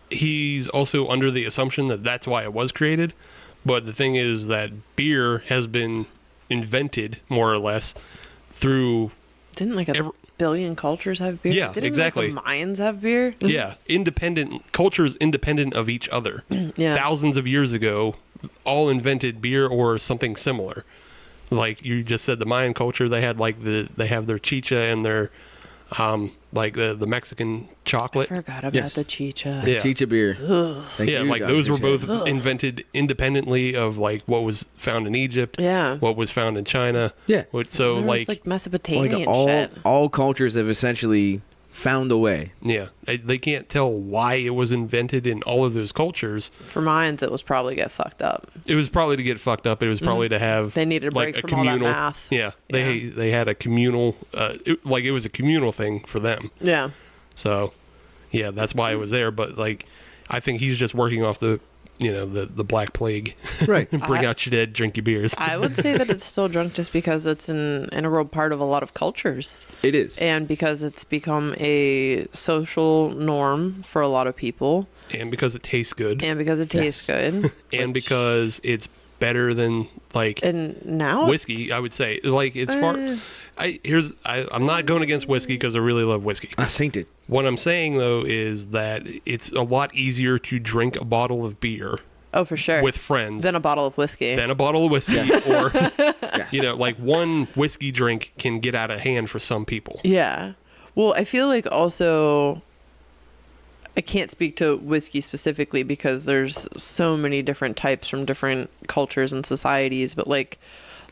Speaker 5: he's also under the assumption that that's why it was created. But the thing is that beer has been invented, more or less, through...
Speaker 4: Didn't like a billion cultures have beer?
Speaker 5: Yeah,
Speaker 4: Didn't
Speaker 5: exactly.
Speaker 4: Like the Mayans have beer?
Speaker 5: Yeah, cultures independent of each other.
Speaker 4: Yeah.
Speaker 5: Thousands of years ago, all invented beer or something similar. Like you just said, the Mayan culture, they had they have their chicha and their like the Mexican chocolate.
Speaker 4: I forgot about
Speaker 3: Yes.
Speaker 4: the chicha.
Speaker 5: Yeah.
Speaker 3: Chicha beer. Thank
Speaker 5: Yeah,
Speaker 3: you,
Speaker 5: like
Speaker 3: Dr.
Speaker 5: those were
Speaker 3: Shea.
Speaker 5: both invented independently of like what was found in Egypt.
Speaker 4: Yeah.
Speaker 5: What was found in China.
Speaker 3: Yeah.
Speaker 5: So
Speaker 4: It's
Speaker 5: like
Speaker 4: like Mesopotamian
Speaker 3: all
Speaker 4: shit.
Speaker 3: all cultures have essentially found a way.
Speaker 5: yeah, they can't tell why it was invented in all of those cultures.
Speaker 4: For Mayans, it was probably get fucked up.
Speaker 5: It was probably to get fucked up. It was probably to have
Speaker 4: They needed a break
Speaker 5: like
Speaker 4: from all that math.
Speaker 5: Yeah, they had a communal it was a communal thing for them.
Speaker 4: Yeah.
Speaker 5: So yeah, that's why it was there. But like, I think he's just working off the the Black Plague.
Speaker 3: Right.
Speaker 5: Bring out your dead, drink your beers.
Speaker 4: I would say that it's still drunk just because it's an integral part of a lot of cultures.
Speaker 3: It is.
Speaker 4: And because it's become a social norm for a lot of people.
Speaker 5: And because it tastes good.
Speaker 4: And because it tastes good.
Speaker 5: And because it's better than like
Speaker 4: And now
Speaker 5: whiskey, I would say. Like as far I'm not going against whiskey because I really love whiskey.
Speaker 3: I think it.
Speaker 5: What I'm saying though is that it's a lot easier to drink a bottle of beer
Speaker 4: Oh, for sure.
Speaker 5: with friends
Speaker 4: Than a bottle of whiskey.
Speaker 5: than a bottle of whiskey or like one whiskey drink can get out of hand for some people.
Speaker 4: Yeah. Well, I feel like also I can't speak to whiskey specifically because there's so many different types from different cultures and societies, but like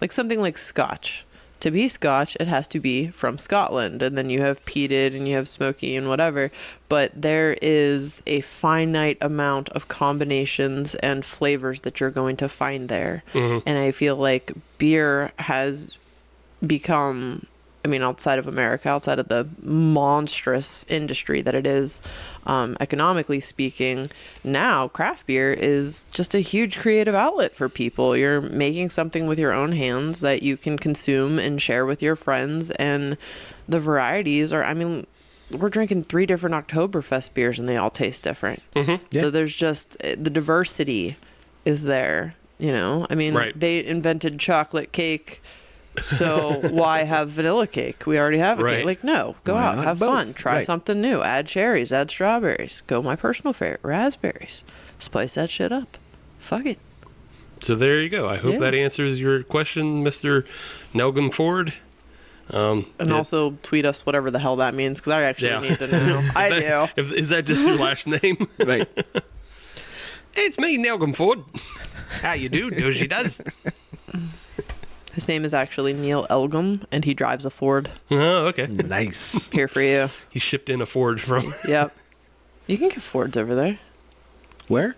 Speaker 4: something like Scotch. To be Scotch, it has to be from Scotland, and then you have peated and you have smoky and whatever, but there is a finite amount of combinations and flavors that you're going to find there. And I feel like beer has become, I mean, outside of America, outside of the monstrous industry that it is, economically speaking, now craft beer is just a huge creative outlet for people. You're making something with your own hands that you can consume and share with your friends, and the varieties are, I mean, we're drinking 3 different Oktoberfest beers and they all taste different.
Speaker 3: Yeah.
Speaker 4: So there's just, the diversity is there, you know? I mean,
Speaker 5: Right.
Speaker 4: they invented chocolate cake, so why have vanilla cake? We already have a
Speaker 5: Right.
Speaker 4: cake. Like, no, go
Speaker 3: Why
Speaker 4: out,
Speaker 3: not
Speaker 4: have
Speaker 3: both?
Speaker 4: fun, try
Speaker 3: Right.
Speaker 4: something new, add cherries, add strawberries. Go my personal favorite, raspberries. Spice that shit up. Fuck it.
Speaker 5: So there you go. I hope
Speaker 4: Yeah.
Speaker 5: that answers your question, Mr. Nelgum Ford.
Speaker 4: And also tweet us whatever the hell that means, because I actually need to know. I do.
Speaker 5: Is that just your last name?
Speaker 3: Right.
Speaker 5: It's me, Nelgum Ford. How you do? She does.
Speaker 4: His name is actually Neil Elgum, and he drives a Ford.
Speaker 5: Oh, okay.
Speaker 3: Nice.
Speaker 4: Here for you.
Speaker 5: He shipped in a Ford from.
Speaker 4: Yep. You can get Fords over there.
Speaker 3: Where?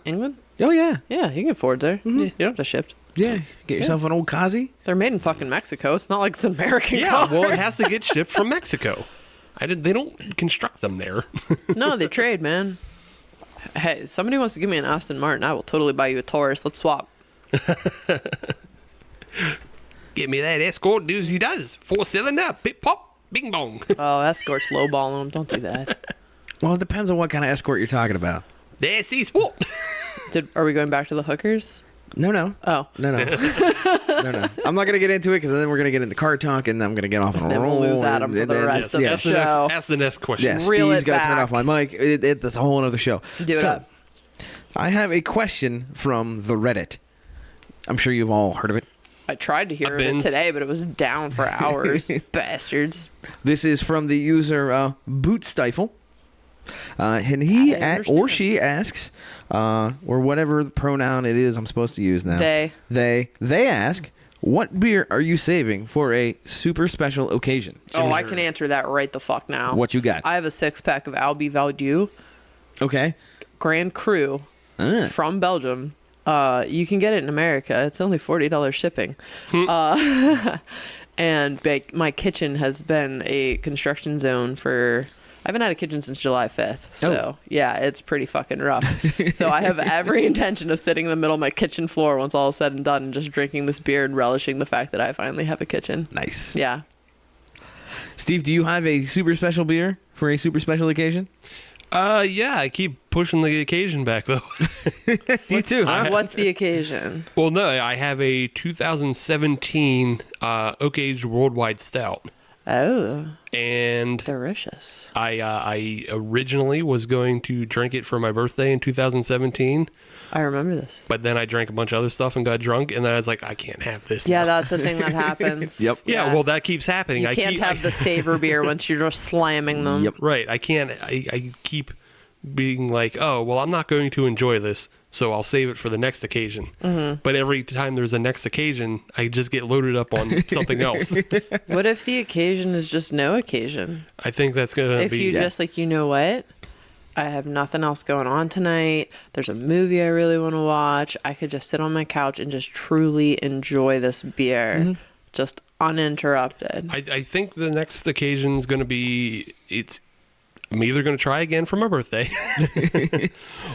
Speaker 4: England?
Speaker 3: Oh yeah.
Speaker 4: Yeah, you can get Fords there. You don't have to ship.
Speaker 3: Yeah. Get yourself an old Kazi.
Speaker 4: They're made in fucking Mexico. It's not like it's an American
Speaker 5: Yeah,
Speaker 4: car.
Speaker 5: well, it has to get shipped from Mexico. They don't construct them there.
Speaker 4: No, they trade, man. Hey, somebody wants to give me an Aston Martin, I will totally buy you a Taurus. Let's swap.
Speaker 5: Get me that Escort, doozy does. 4-cylinder, pip pop, bing bong.
Speaker 4: Oh, Escort's lowballing them. Don't do that.
Speaker 3: Well, it depends on what kind of escort you're talking about.
Speaker 5: There's C-Sport.
Speaker 4: Are we going back to the hookers?
Speaker 3: No.
Speaker 4: Oh.
Speaker 3: No. No. I'm not gonna get into it because then we're gonna get into car talk and I'm gonna get off on a
Speaker 4: Then we'll
Speaker 3: roll.
Speaker 4: lose Adam for the rest of the show.
Speaker 5: That's the next question.
Speaker 3: Yeah,
Speaker 4: Reel
Speaker 3: Steve's
Speaker 4: it
Speaker 3: got to turn
Speaker 4: back.
Speaker 3: off my mic. That's a whole other show.
Speaker 4: Do it up.
Speaker 3: I have a question from the Reddit. I'm sure you've all heard of it.
Speaker 4: I tried to hear it
Speaker 5: bins.
Speaker 4: today, but it was down for hours. Bastards.
Speaker 3: This is from the user Boot Stifle. And he
Speaker 4: I
Speaker 3: or
Speaker 4: understand.
Speaker 3: she asks, or whatever the pronoun it is I'm supposed to use now.
Speaker 4: They.
Speaker 3: They ask, what beer are you saving for a super special occasion?
Speaker 4: Oh, I can answer that right the fuck now.
Speaker 3: What you got?
Speaker 4: I have a 6-pack of Albie Valdieu
Speaker 3: Okay.
Speaker 4: Grand Cru from Belgium. You can get it in America. It's only $40 shipping. And my kitchen has been a construction zone for... I haven't had a kitchen since July 5th. So, yeah, it's pretty fucking rough. So I have every intention of sitting in the middle of my kitchen floor once all is said and done and just drinking this beer and relishing the fact that I finally have a kitchen.
Speaker 3: Nice.
Speaker 4: Yeah.
Speaker 3: Steve, do you have a super special beer for a super special occasion?
Speaker 5: Yeah, I keep pushing the occasion back, though.
Speaker 3: You too, huh?
Speaker 4: What's the occasion?
Speaker 5: Well, no, I have a 2017 Oak Aged Worldwide Stout.
Speaker 4: Oh,
Speaker 5: And
Speaker 4: delicious.
Speaker 5: I originally was going to drink it for my birthday in 2017,
Speaker 4: I remember this.
Speaker 5: but then I drank a bunch of other stuff and got drunk, and then I was like, I can't have this
Speaker 4: Yeah,
Speaker 5: now.
Speaker 4: that's a thing that happens.
Speaker 3: Yep.
Speaker 5: Yeah, well, that keeps happening.
Speaker 4: You can't have the savor beer once you're just slamming them.
Speaker 3: Yep.
Speaker 5: Right, I can't. I keep being like, oh, well, I'm not going to enjoy this, so I'll save it for the next occasion. Mm-hmm. But every time there's a next occasion, I just get loaded up on something else.
Speaker 4: What if the occasion is just no occasion?
Speaker 5: I think that's going to
Speaker 4: If
Speaker 5: be...
Speaker 4: you just like, you know what? I have nothing else going on tonight. There's a movie I really want to watch. I could just sit on my couch and just truly enjoy this beer. Just uninterrupted.
Speaker 5: I think the next occasion is going to be... I'm either going to try again for my birthday,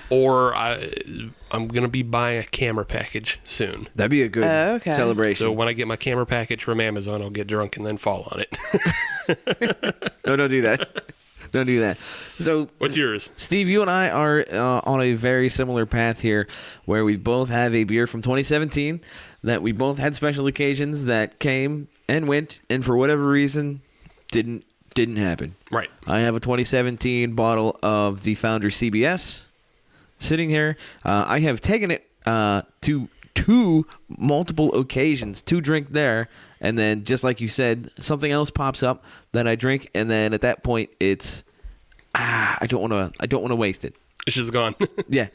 Speaker 5: or I'm going to be buying a camera package soon.
Speaker 3: That'd be a good
Speaker 4: Okay.
Speaker 3: celebration.
Speaker 5: So when I get my camera package from Amazon, I'll get drunk and then fall on it.
Speaker 3: No, don't do that. Don't do that. So,
Speaker 5: What's yours?
Speaker 3: Steve, you and I are on a very similar path here, where we both have a beer from 2017 that we both had special occasions that came and went, and for whatever reason, didn't happen.
Speaker 5: Right.
Speaker 3: I have a 2017 bottle of the Founder CBS sitting here. I have taken it to two multiple occasions to drink there, and then just like you said, something else pops up that I drink, and then at that point it's I don't want to waste it.
Speaker 5: It's just gone.
Speaker 3: Yeah.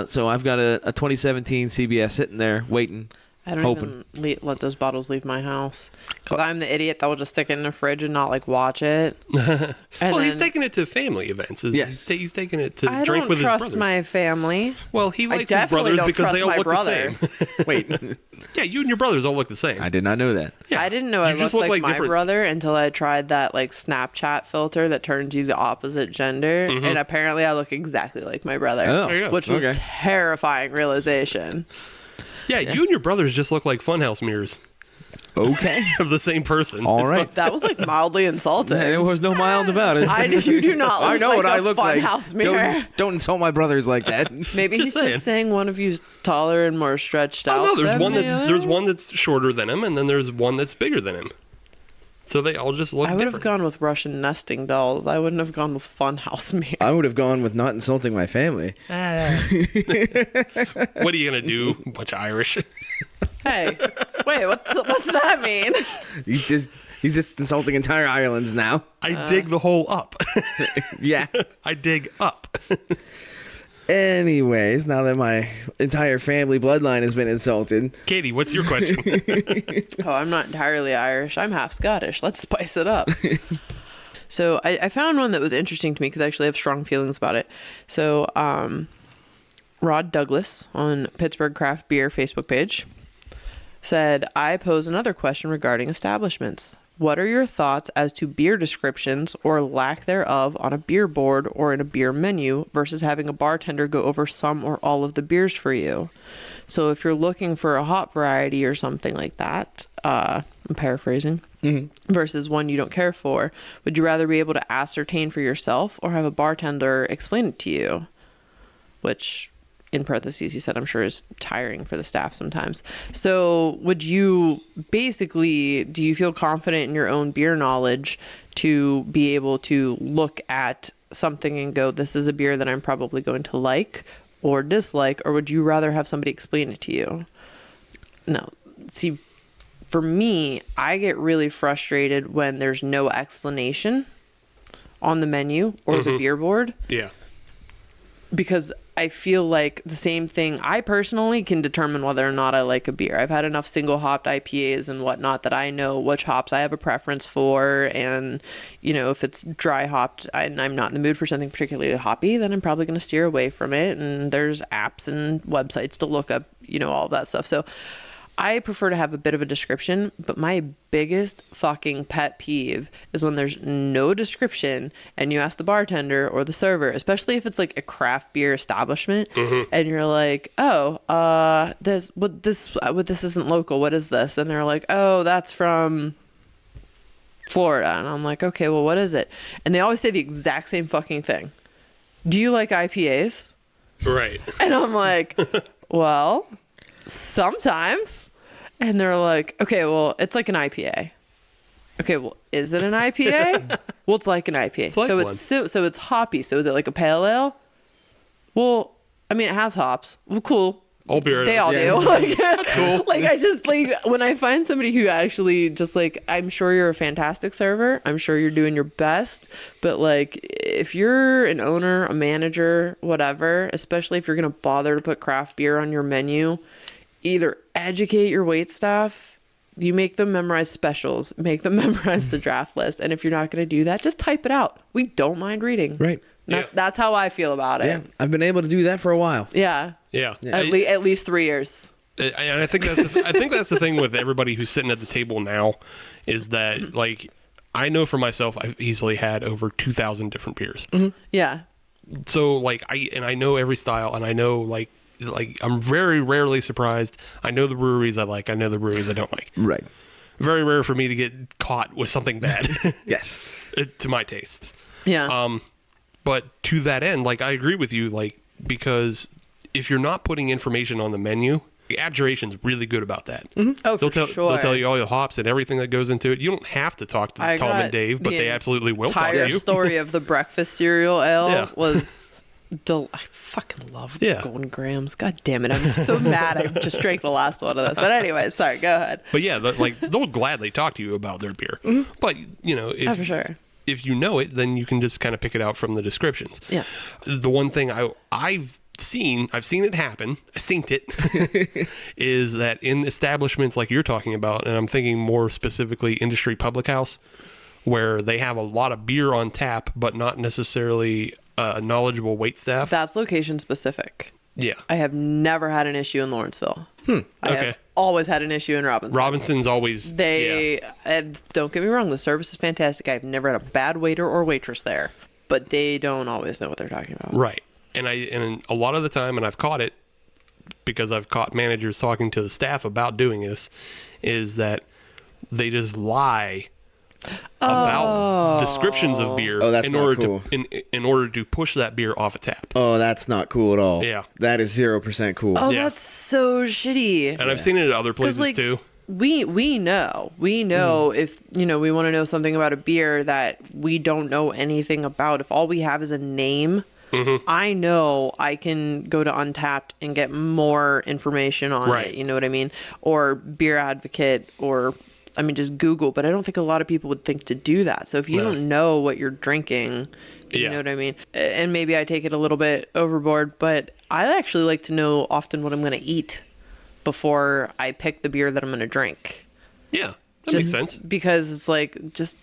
Speaker 3: So I've got a 2017 CBS sitting there waiting.
Speaker 4: I don't
Speaker 3: hoping.
Speaker 4: even let those bottles leave my house because I'm the idiot that will just stick it in the fridge and not like watch it.
Speaker 5: Well, he's taking it to family events.
Speaker 3: Yes.
Speaker 5: He's taking it to
Speaker 4: I
Speaker 5: drink
Speaker 4: don't
Speaker 5: with his
Speaker 4: trust
Speaker 5: brothers.
Speaker 4: my family.
Speaker 5: Well, he likes his
Speaker 4: definitely
Speaker 5: brothers
Speaker 4: don't
Speaker 5: because they
Speaker 4: trust
Speaker 5: all
Speaker 4: my
Speaker 5: look
Speaker 4: brother.
Speaker 5: the same.
Speaker 3: Wait,
Speaker 5: Yeah, you and your brothers all look the same.
Speaker 3: I did not know that.
Speaker 5: Yeah.
Speaker 4: I didn't know
Speaker 5: You
Speaker 4: I
Speaker 5: just
Speaker 4: looked
Speaker 5: look
Speaker 4: like my
Speaker 5: different-
Speaker 4: brother until I tried that like Snapchat filter that turns you the opposite gender, and apparently I look exactly like my brother,
Speaker 3: Oh,
Speaker 5: There you go.
Speaker 4: which was
Speaker 3: okay.
Speaker 4: terrifying realization.
Speaker 5: Yeah, you and your brothers just look like funhouse mirrors
Speaker 3: Okay.
Speaker 5: of the same person.
Speaker 3: All
Speaker 5: It's
Speaker 3: right.
Speaker 5: not-
Speaker 4: That was like mildly insulting.
Speaker 3: There was no mild about it.
Speaker 4: You do not. Look
Speaker 3: I know
Speaker 4: like
Speaker 3: what
Speaker 4: a
Speaker 3: I look like.
Speaker 4: funhouse mirror.
Speaker 3: Don't insult my brothers like that.
Speaker 4: Maybe
Speaker 5: Just
Speaker 4: he's
Speaker 5: saying.
Speaker 4: just saying one of you's taller and more stretched out.
Speaker 5: Oh no, there's
Speaker 4: than
Speaker 5: one
Speaker 4: the
Speaker 5: that's
Speaker 4: other.
Speaker 5: there's one that's shorter than him, and then there's one that's bigger than him. So they all just look
Speaker 4: I would have
Speaker 5: different.
Speaker 4: gone with Russian nesting dolls. I wouldn't have gone with funhouse mirror.
Speaker 3: I would have gone with not insulting my family.
Speaker 5: What are you gonna do? Bunch of Irish.
Speaker 4: Hey, wait, what's that mean?
Speaker 3: He's just insulting entire islands now.
Speaker 5: I dig the hole up.
Speaker 3: Yeah.
Speaker 5: I dig up.
Speaker 3: Anyways, now that my entire family bloodline has been insulted,
Speaker 5: Katie, what's your question?
Speaker 4: Oh, I'm not entirely Irish. I'm half Scottish. Let's spice it up. So I found one that was interesting to me because I actually have strong feelings about it. So Rod Douglas on Pittsburgh Craft Beer Facebook page said, I pose another question regarding establishments. What are your thoughts as to beer descriptions or lack thereof on a beer board or in a beer menu versus having a bartender go over some or all of the beers for you? So if you're looking for a hop variety or something like that, I'm paraphrasing, versus one you don't care for, would you rather be able to ascertain for yourself or have a bartender explain it to you? Which, in parentheses, he said, I'm sure is tiring for the staff sometimes. So would you basically, do you feel confident in your own beer knowledge to be able to look at something and go, this is a beer that I'm probably going to like or dislike, or would you rather have somebody explain it to you? No. See, for me, I get really frustrated when there's no explanation on the menu or the beer board,
Speaker 5: Yeah.
Speaker 4: because I feel like the same thing, I personally can determine whether or not I like a beer. I've had enough single hopped IPAs and whatnot that I know which hops I have a preference for. And, you know, if it's dry hopped and I'm not in the mood for something particularly hoppy, then I'm probably going to steer away from it. And there's apps and websites to look up, you know, all of that stuff. So I prefer to have a bit of a description, but my biggest fucking pet peeve is when there's no description and you ask the bartender or the server, especially if it's like a craft beer establishment, and you're like, oh, this isn't local. What is this? And they're like, oh, that's from Florida. And I'm like, okay, well, what is it? And they always say the exact same fucking thing. Do you like IPAs?
Speaker 5: Right.
Speaker 4: And I'm like, well, sometimes. And they're like, okay, well, it's like an IPA. Okay, well, is it an IPA? Well, it's like an IPA. So it's hoppy. So is it like a pale ale? Well, I mean, it has hops. Well, cool.
Speaker 5: All beer.
Speaker 4: They all do. Like,
Speaker 5: cool.
Speaker 4: Like, I just, like, when I find somebody who actually just, like, I'm sure you're a fantastic server. I'm sure you're doing your best. But, like, if you're an owner, a manager, whatever, especially if you're going to bother to put craft beer on your menu, either educate your wait staff. You make them memorize specials. Make them memorize the draft list. And if you're not going to do that, just type it out. We don't mind reading.
Speaker 3: Right.
Speaker 5: Yeah.
Speaker 4: That's how I feel about it.
Speaker 3: Yeah, I've been able to do that for a while.
Speaker 4: Yeah.
Speaker 5: Yeah.
Speaker 4: At least 3 years.
Speaker 5: And I think that's the thing with everybody who's sitting at the table now is that, like, I know for myself, I've easily had over 2,000 different beers.
Speaker 4: Mm-hmm. Yeah.
Speaker 5: So, like, I know every style, and I know, like I'm very rarely surprised. I know the breweries I like. I know the breweries I don't like.
Speaker 3: Right.
Speaker 5: Very rare for me to get caught with something bad.
Speaker 3: Yes.
Speaker 5: To my tastes.
Speaker 4: Yeah.
Speaker 5: But to that end, like, I agree with you, like, because if you're not putting information on the menu, Abjuration's really good about that.
Speaker 4: Mm-hmm. Oh, for sure.
Speaker 5: They'll tell you all the hops and everything that goes into it. You don't have to talk to Tom and Dave, but they absolutely will talk to
Speaker 4: The
Speaker 5: you.
Speaker 4: entire story of the breakfast cereal ale
Speaker 5: Yeah.
Speaker 4: was... I fucking love
Speaker 5: Yeah.
Speaker 4: Golden Grahams. God damn it. I'm so mad I just drank the last one of those. But anyway, sorry. Go ahead.
Speaker 5: But yeah, they'll gladly talk to you about their beer. Mm-hmm. But, you know,
Speaker 4: For sure.
Speaker 5: if you know it, then you can just kind of pick it out from the descriptions.
Speaker 4: Yeah.
Speaker 5: The one thing I've seen it happen, is that in establishments like you're talking about, and I'm thinking more specifically industry public house, where they have a lot of beer on tap, but not necessarily a knowledgeable wait staff.
Speaker 4: That's location specific.
Speaker 5: Yeah.
Speaker 4: I have never had an issue in Lawrenceville. I
Speaker 5: Okay.
Speaker 4: have always had an issue in Robinson.
Speaker 5: Robinson's always...
Speaker 4: Don't get me wrong, the service is fantastic. I've never had a bad waiter or waitress there, but they don't always know what they're talking about.
Speaker 5: Right. And a lot of the time, and I've caught it because I've caught managers talking to the staff about doing this, is that they just lie about descriptions of beer
Speaker 3: Oh, that's
Speaker 5: in
Speaker 3: not
Speaker 5: order
Speaker 3: cool.
Speaker 5: in order to push that beer off a tap.
Speaker 3: Oh, that's not cool at all.
Speaker 5: Yeah.
Speaker 3: That is 0% cool.
Speaker 4: Oh,
Speaker 5: Yeah.
Speaker 4: that's so shitty.
Speaker 5: And I've seen it at other places
Speaker 4: like,
Speaker 5: too.
Speaker 4: We know if we want to know something about a beer that we don't know anything about. If all we have is a name, I know I can go to Untapped and get more information on
Speaker 5: Right.
Speaker 4: it. You know what I mean? Or Beer Advocate, or just Google. But I don't think a lot of people would think to do that. So if you don't know what you're drinking, you know what I mean? And maybe I take it a little bit overboard, but I actually like to know often what I'm going to eat before I pick the beer that I'm going to drink.
Speaker 5: Yeah, that makes sense.
Speaker 4: Because it's like just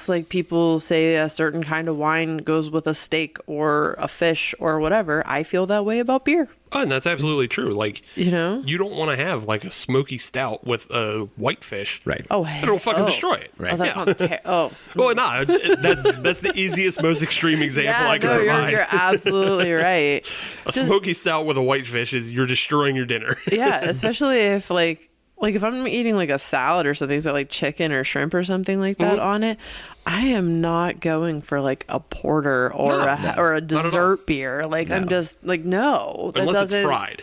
Speaker 4: like people say a certain kind of wine goes with a steak or a fish or whatever, I feel that way about beer.
Speaker 5: Oh, and that's absolutely true. Like,
Speaker 4: you
Speaker 5: don't want to have like a smoky stout with a whitefish.
Speaker 3: Right.
Speaker 4: Oh,
Speaker 5: It'll fucking destroy it.
Speaker 3: Right.
Speaker 4: Oh, that sounds terrible.
Speaker 5: Well, no, that's the easiest, most extreme example I can provide.
Speaker 4: You're absolutely right.
Speaker 5: A smoky stout with a whitefish is you're destroying your dinner.
Speaker 4: Yeah, especially if like if I'm eating like a salad or something, so like chicken or shrimp or something like that on it, I am not going for like a porter or a dessert beer. Like I'm just like, no.
Speaker 5: Unless it's fried.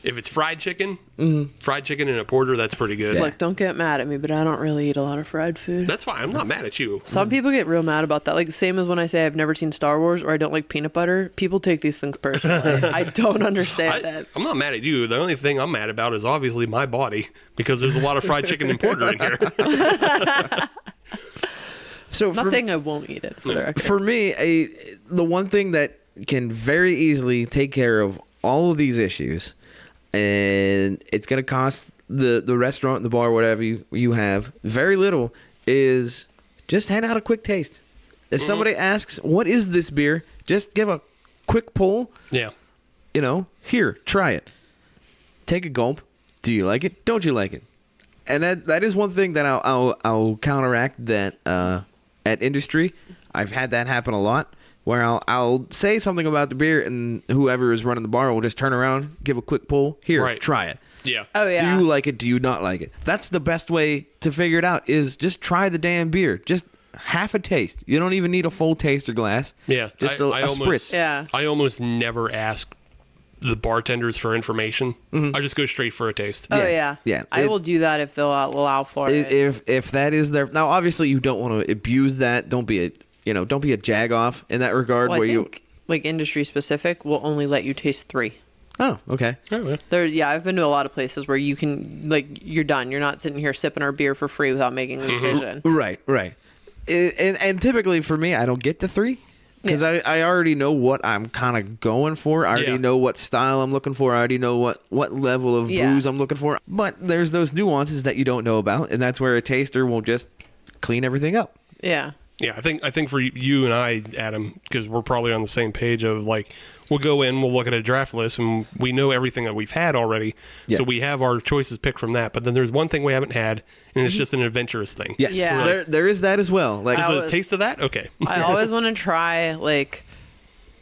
Speaker 5: If it's fried chicken and a porter, that's pretty good.
Speaker 4: Look, don't get mad at me, but I don't really eat a lot of fried food.
Speaker 5: That's fine. I'm not mad at you.
Speaker 4: Some people get real mad about that. Like, same as when I say I've never seen Star Wars or I don't like peanut butter. People take these things personally. I don't understand that.
Speaker 5: I'm not mad at you. The only thing I'm mad about is obviously my body, because there's a lot of fried chicken and porter in here.
Speaker 3: So
Speaker 4: I'm not saying I won't eat it.
Speaker 3: For me, the one thing that can very easily take care of all of these issues, and it's going to cost the restaurant, the bar, whatever you have, very little, is just hand out a quick taste. If somebody asks, what is this beer? Just give a quick pull.
Speaker 5: Yeah.
Speaker 3: Here, try it. Take a gulp. Do you like it? Don't you like it? And that is one thing that I'll counteract that at industry. I've had that happen a lot. where I'll say something about the beer, and whoever is running the bar will just turn around, give a quick pull. Here,
Speaker 5: Right.
Speaker 3: try it.
Speaker 5: Yeah.
Speaker 4: Oh yeah.
Speaker 3: Do you like it? Do you not like it? That's the best way to figure it out, is just try the damn beer. Just half a taste. You don't even need a full taster glass.
Speaker 5: Yeah.
Speaker 3: Just a
Speaker 5: almost,
Speaker 3: spritz.
Speaker 4: Yeah.
Speaker 5: I almost never ask the bartenders for information. I just go straight for a taste.
Speaker 4: Oh
Speaker 3: Yeah.
Speaker 4: yeah.
Speaker 3: Yeah.
Speaker 4: I will do that if they'll allow for it.
Speaker 3: If that is their, now obviously you don't want to abuse that. Don't be a jag off in that regard.
Speaker 4: Well, I
Speaker 3: where
Speaker 4: think, like industry specific, will only let you taste 3.
Speaker 3: Oh, okay.
Speaker 5: Oh, yeah.
Speaker 4: I've been to a lot of places where you can, like, you're done. You're not sitting here sipping our beer for free without making a decision.
Speaker 3: Right. And typically for me, I don't get to 3 because I already know what I'm kind of going for. I already know what style I'm looking for. I already know what level of booze I'm looking for. But there's those nuances that you don't know about, and that's where a taster will just clean everything up.
Speaker 4: Yeah.
Speaker 5: Yeah, I think for you and I, Adam, because we're probably on the same page of like, we'll go in, we'll look at a draft list, and we know everything that we've had already.
Speaker 3: Yeah.
Speaker 5: So we have our choices picked from that. But then there's one thing we haven't had, and it's just an adventurous thing.
Speaker 3: Yes,
Speaker 4: Yeah.
Speaker 3: there is that as well. Like,
Speaker 5: Is it a taste of that? Okay.
Speaker 4: I always want to try, like,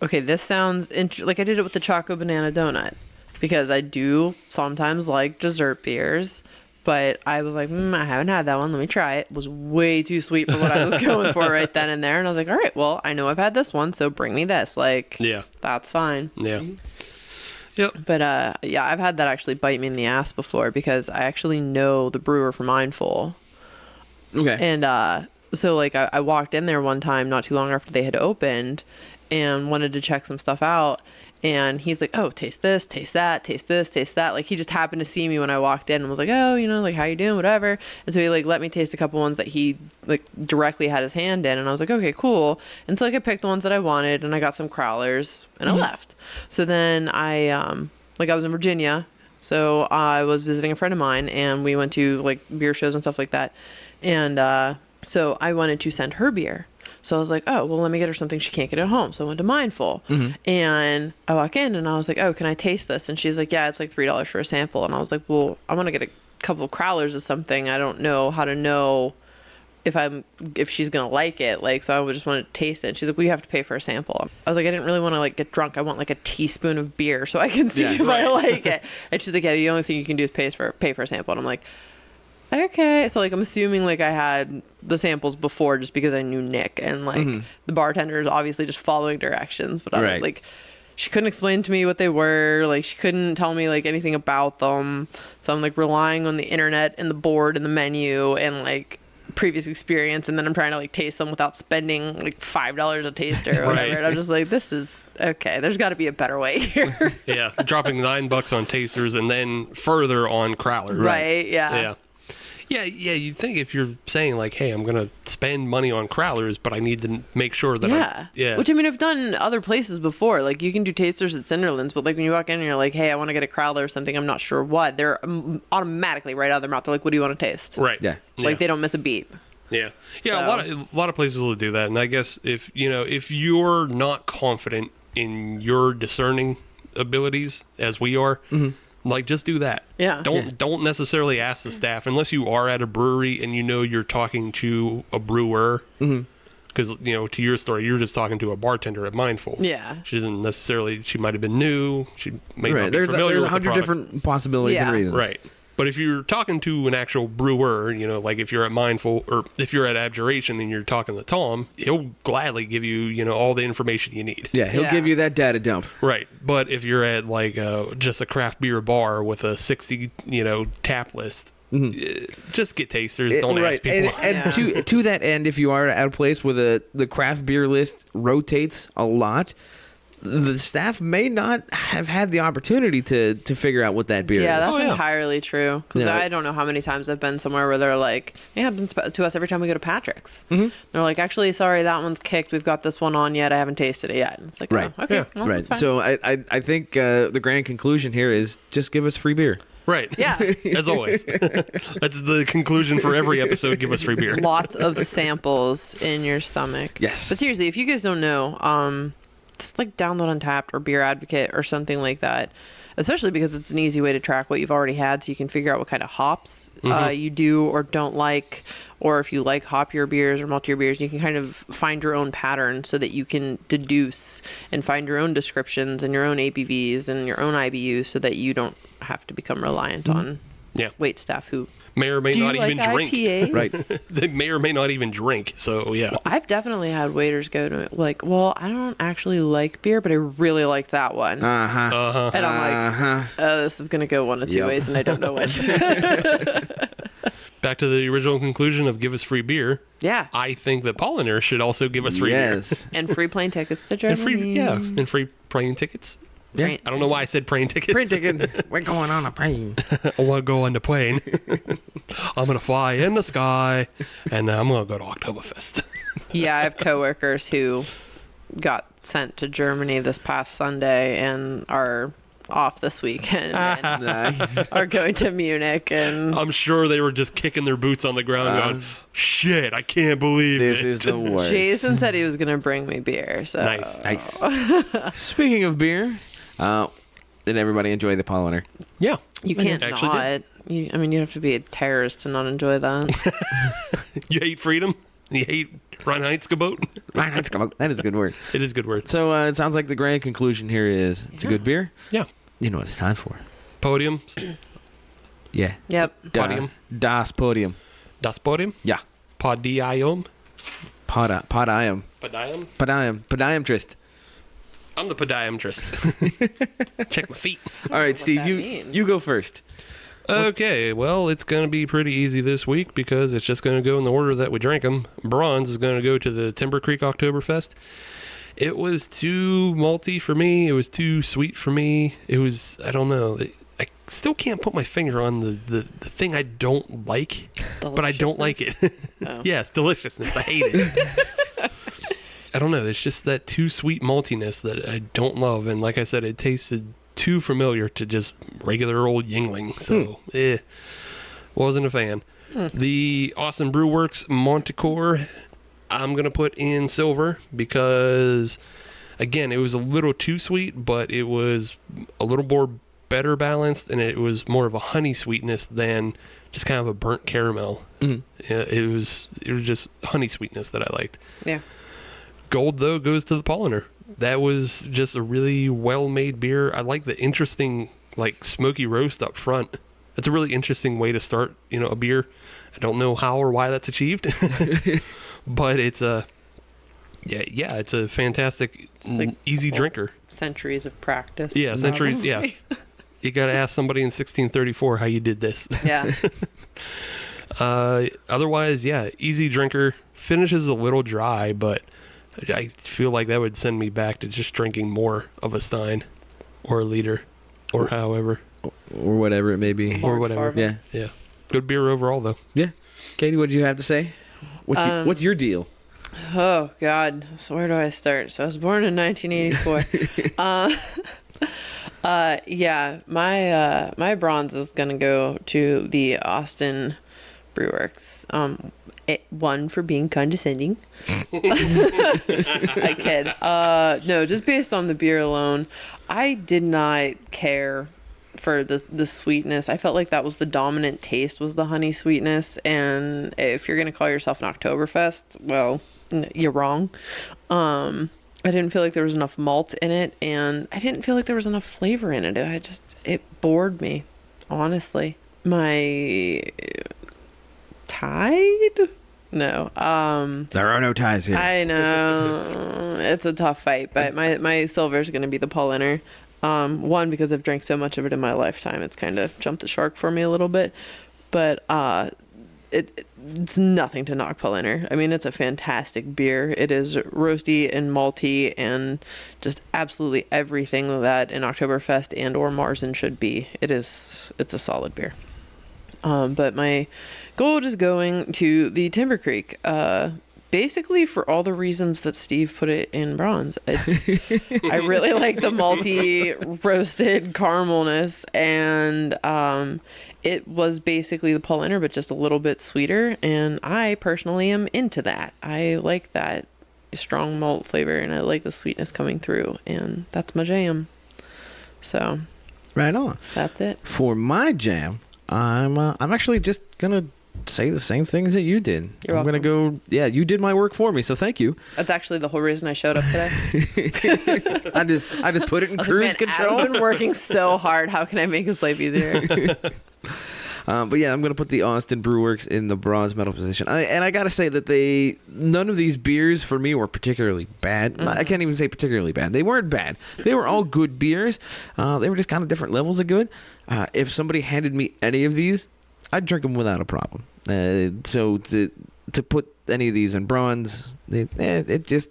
Speaker 4: okay, this sounds like I did it with the Choco Banana Donut, because I do sometimes like dessert beers, but I was like, I haven't had that one. Let me try it. It was way too sweet for what I was going for right then and there. And I was like, all right, well, I know I've had this one, so bring me this. Like,
Speaker 5: Yeah.
Speaker 4: that's fine.
Speaker 5: Yeah. Yep.
Speaker 4: But yeah, I've had that actually bite me in the ass before, because I actually know the brewer from Mindful.
Speaker 3: okay.
Speaker 4: And so like I walked in there one time not too long after they had opened and wanted to check some stuff out, and he's like, oh, taste this, taste that, taste this, taste that. Like, he just happened to see me when I walked in and was like, oh, like, how you doing, whatever. And so he like let me taste a couple ones that he like directly had his hand in, and I was like, okay, cool. And so like I picked the ones that I wanted, and I got some crowlers, and I left. So then I was in Virginia, so I was visiting a friend of mine, and we went to like beer shows and stuff like that. And so I wanted to send her beer. So I was like, oh, well, let me get her something she can't get at home. So I went to Mindful. And I walk in, and I was like, oh, can I taste this? And she's like, yeah, it's like $3 for a sample. And I was like, well, I want to get a couple of crowlers or something. I don't know how to know if she's going to like it. Like, so I just wanted to taste it. And she's like, well, you have to pay for a sample. I was like, I didn't really want to like get drunk. I want like a teaspoon of beer so I can see if I like it. And she's like, yeah, the only thing you can do is pay for a sample. And I'm like, okay. So like I'm assuming like I had the samples before just because I knew Nick, and like the bartender is obviously just following directions, but I like, she couldn't explain to me what they were. Like, she couldn't tell me like anything about them. So I'm like relying on the internet and the board and the menu and like previous experience, and then I'm trying to like taste them without spending like $5 a taster or whatever. And I'm just like, this is okay. There's got to be a better way here.
Speaker 5: Yeah. Dropping $9 on tasters and then further on crowlers.
Speaker 4: Right.
Speaker 5: Yeah. Yeah, you'd think if you're saying like, hey, I'm going to spend money on crowlers, but I need to make sure that
Speaker 4: Which, I mean, I've done other places before. Like, you can do tasters at Cinderlands, but like when you walk in and you're like, hey, I want to get a crowler or something, I'm not sure what, they're automatically right out of their mouth. They're like, what do you want to taste?
Speaker 5: Right.
Speaker 3: Yeah.
Speaker 4: Like, they don't miss a beat.
Speaker 5: Yeah. Yeah,
Speaker 4: So.
Speaker 5: a lot of places will do that. And I guess if you're not confident in your discerning abilities as we are, like, just do that.
Speaker 4: Yeah.
Speaker 5: Don't necessarily ask the staff unless you are at a brewery and you're talking to a brewer. Because, to your story, you're just talking to a bartender at Mindful.
Speaker 4: Yeah.
Speaker 5: She isn't necessarily, she might have been new. She may not be
Speaker 3: There's
Speaker 5: familiar with
Speaker 3: 100
Speaker 5: the product.
Speaker 3: different possibilities and reasons.
Speaker 5: Right. But if you're talking to an actual brewer, like if you're at Mindful or if you're at Abjuration and you're talking to Tom, he'll gladly give you, all the information you need.
Speaker 3: Yeah, he'll give you that data dump.
Speaker 5: Right. But if you're at like just a craft beer bar with a 60, tap list, just get tasters. Don't ask people.
Speaker 3: And to that end, if you are at a place where the craft beer list rotates a lot, the staff may not have had the opportunity to figure out what that beer
Speaker 4: Yeah,
Speaker 3: is.
Speaker 4: that's entirely true. Because I don't know how many times I've been somewhere where they're like, it happens to us every time we go to Patrick's. They're like, actually, sorry, that one's kicked. We've got this one on yet. I haven't tasted it yet. And it's like,
Speaker 3: Right.
Speaker 4: oh, okay. Well,
Speaker 3: Right.
Speaker 4: that's fine.
Speaker 3: So I think the grand conclusion here is just give us free beer.
Speaker 5: Right.
Speaker 4: Yeah.
Speaker 5: As always. That's the conclusion for every episode. Give us free beer.
Speaker 4: Lots of samples in your stomach.
Speaker 3: Yes.
Speaker 4: But seriously, if you guys don't know, just like download Untapped or Beer Advocate or something like that. especially because it's an easy way to track what you've already had, so you can figure out what kind of hops you do or don't like, or if you like hopier beers or maltier beers, you can kind of find your own pattern so that you can deduce and find your own descriptions and your own ABVs and your own IBUs so that you don't have to become reliant on wait staff who
Speaker 5: may or may not even drink.
Speaker 4: IPAs?
Speaker 3: Right.
Speaker 5: They may or may not even drink. So yeah.
Speaker 4: Well, I've definitely had waiters go to me well, I don't actually like beer, but I really like that one. And I'm like, this is going to go one of two ways, and I don't know which.
Speaker 5: Back to the original conclusion of give us free beer.
Speaker 4: Yeah.
Speaker 5: I think that Paulaner should also give us free beer.
Speaker 4: And free plane tickets to Germany.
Speaker 5: And free plane tickets.
Speaker 3: Yeah.
Speaker 5: I don't know why I said plane tickets.
Speaker 3: Plane ticket. We're going on a plane.
Speaker 5: I want to go on the plane. I'm going to fly in the sky, and I'm going to go to Oktoberfest.
Speaker 4: Yeah, I have coworkers who got sent to Germany this past Sunday and are off this weekend and
Speaker 3: Nice.
Speaker 4: are going to Munich. And
Speaker 5: I'm sure they were just kicking their boots on the ground going, shit, I can't believe
Speaker 3: This
Speaker 5: it.
Speaker 3: is the worst.
Speaker 4: Jason said he was going to bring me beer. So
Speaker 5: Nice.
Speaker 3: Speaking of beer, did everybody enjoy the Paulaner?
Speaker 5: Yeah.
Speaker 4: You can't
Speaker 5: Actually
Speaker 4: not. You have to be a terrorist to not enjoy that.
Speaker 5: You hate freedom? You hate Reinheitsgebot?
Speaker 3: Reinheitsgebot. That is a good word.
Speaker 5: It is a good word.
Speaker 3: So it sounds like the grand conclusion here is it's a good beer.
Speaker 5: Yeah.
Speaker 3: You know what it's time for.
Speaker 5: Podium.
Speaker 3: Yeah.
Speaker 4: Yep.
Speaker 5: Podium.
Speaker 3: Das Podium.
Speaker 5: Das Podium.
Speaker 3: Yeah.
Speaker 5: Podium.
Speaker 3: Podium.
Speaker 5: Podium.
Speaker 3: Podiumtrist.
Speaker 5: I'm the podiatrist. Check my feet.
Speaker 3: All right, Steve,
Speaker 4: that
Speaker 3: you
Speaker 4: means.
Speaker 3: go first.
Speaker 5: Okay, well, it's going to be pretty easy this week because it's just going to go in the order that we drank them. Bronze is going to go to the TimberCreek Oktoberfest. It was too malty for me. It was too sweet for me. It was, I don't know. I still can't put my finger on the thing I don't like, but I don't like it.
Speaker 4: Oh.
Speaker 5: Yes, deliciousness. I hate it. I don't know. It's just that too sweet maltiness that I don't love. And like I said, it tasted too familiar to just regular old Yingling. So, wasn't a fan. The Austin Brewworks Montecore, I'm going to put in silver because, again, it was a little too sweet, but it was a little more better balanced, and it was more of a honey sweetness than just kind of a burnt caramel. It was just honey sweetness that I liked.
Speaker 4: Yeah.
Speaker 5: Gold, though, goes to the Paulaner. That was just a really well-made beer. I like the interesting, like, smoky roast up front. That's a really interesting way to start, a beer. I don't know how or why that's achieved, but it's a, it's a fantastic,
Speaker 4: like
Speaker 5: easy drinker.
Speaker 4: Centuries of practice.
Speaker 5: Yeah, centuries. Yeah, you got to ask somebody in 1634 how you did this.
Speaker 4: Yeah.
Speaker 5: Otherwise, easy drinker. Finishes a little dry, but I feel like that would send me back to just drinking more of a Stein or a liter or however.
Speaker 3: Or whatever it may be.
Speaker 5: Or whatever.
Speaker 3: Yeah.
Speaker 5: Yeah. Good beer overall, though.
Speaker 3: Yeah. Katie, what did you have to say? What's your deal?
Speaker 4: Oh, God. So where do I start? So I was born in 1984. Yeah, my bronze is going to go to the Austin Brewworks. One, for being condescending. I kid. No, just based on the beer alone, I did not care for the sweetness. I felt like that was the dominant taste, was the honey sweetness. And if you're going to call yourself an Oktoberfest, well, you're wrong. I didn't feel like there was enough malt in it, and I didn't feel like there was enough flavor in it. It bored me, honestly. My tied? No.
Speaker 3: There are no ties here.
Speaker 4: I know. It's a tough fight, but my silver is going to be the Paulaner. One, because I've drank so much of it in my lifetime, it's kind of jumped the shark for me a little bit. But it's nothing to knock Paulaner. I mean, it's a fantastic beer. It is roasty and malty and just absolutely everything that an Oktoberfest and or Marzen should be. It's a solid beer. But my gold is going to the TimberCreek. Basically for all the reasons that Steve put it in bronze. I really like the malty roasted caramelness, and it was basically the Paulaner, but just a little bit sweeter, and I personally am into that. I like that strong malt flavor, and I like the sweetness coming through, and that's my jam. So
Speaker 3: Right on.
Speaker 4: That's it.
Speaker 3: For my jam, I'm actually just gonna say the same things that you did.
Speaker 4: You're
Speaker 3: I'm gonna go. Yeah, you did my work for me, so thank you.
Speaker 4: That's actually the whole reason I showed up today.
Speaker 3: I just put it in cruise control.
Speaker 4: I've been working so hard. How can I make his life easier?
Speaker 3: But yeah, I'm going to put the Austin Brewworks in the bronze medal position. And I got to say that none of these beers for me were particularly bad. Mm-hmm. I can't even say particularly bad. They weren't bad. They were all good beers. They were just kind of different levels of good. If somebody handed me any of these, I'd drink them without a problem. So to put any of these in bronze, it just,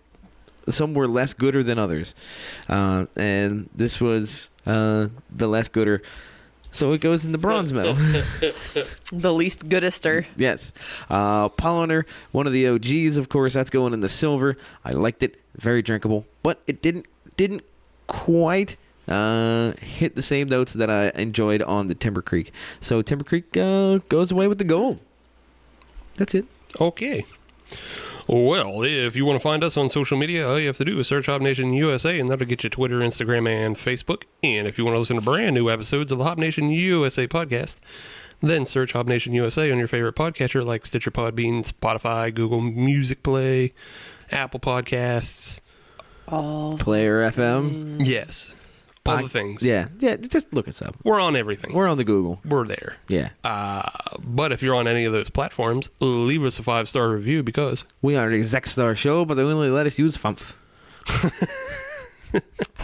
Speaker 3: some were less gooder than others. And this was the less gooder. So it goes in the bronze medal.
Speaker 4: The least goodester.
Speaker 3: Yes. Paulaner, one of the OGs, of course, that's going in the silver. I liked it. Very drinkable. But it didn't quite hit the same notes that I enjoyed on the TimberCreek. So TimberCreek goes away with the gold. That's it.
Speaker 5: Okay. Well, if you want to find us on social media, all you have to do is search Hop Nation USA, and that'll get you Twitter, Instagram, and Facebook. And if you want to listen to brand new episodes of the Hop Nation USA podcast, then search Hop Nation USA on your favorite podcatcher like Stitcher, Podbean, Spotify, Google Music Play, Apple Podcasts.
Speaker 3: Player FM.
Speaker 5: Yes. All the things.
Speaker 3: Yeah, just look us up.
Speaker 5: We're on everything.
Speaker 3: We're on the Google.
Speaker 5: We're there.
Speaker 3: Yeah.
Speaker 5: But if you're on any of those platforms, leave us a 5-star review because
Speaker 3: we are an exec star show, but they only let us use FUMF.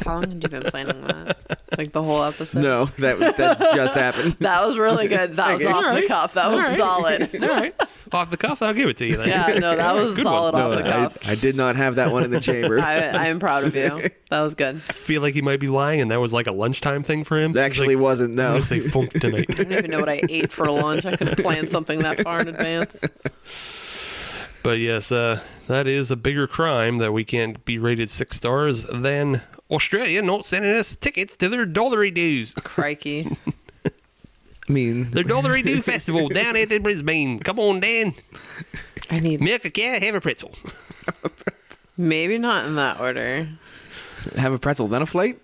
Speaker 4: How long had you been planning that? Like the whole episode?
Speaker 3: No, that just happened.
Speaker 4: That was really good. That was off the cuff. That was solid.
Speaker 5: All right. Off the cuff, I'll give it to you then.
Speaker 4: Yeah, no, that was solid off the cuff.
Speaker 3: I did not have that one in the chamber.
Speaker 4: I am proud of you. That was good.
Speaker 5: I feel like he might be lying, and that was like a lunchtime thing for him.
Speaker 3: It actually wasn't,
Speaker 5: I'm
Speaker 3: no.
Speaker 5: going to say funk tonight.
Speaker 4: I don't even know what I ate for lunch. I couldn't plan something that far in advance.
Speaker 5: But yes, that is a bigger crime that we can't be rated 6 stars than Australia not sending us tickets to their Dollary Doos.
Speaker 4: Crikey.
Speaker 3: I mean,
Speaker 5: their Dollary Doo Festival down at Brisbane. Come on, Dan.
Speaker 4: I need
Speaker 5: milk a cow, have a pretzel.
Speaker 4: Maybe not in that order.
Speaker 3: Have a pretzel, then a flight?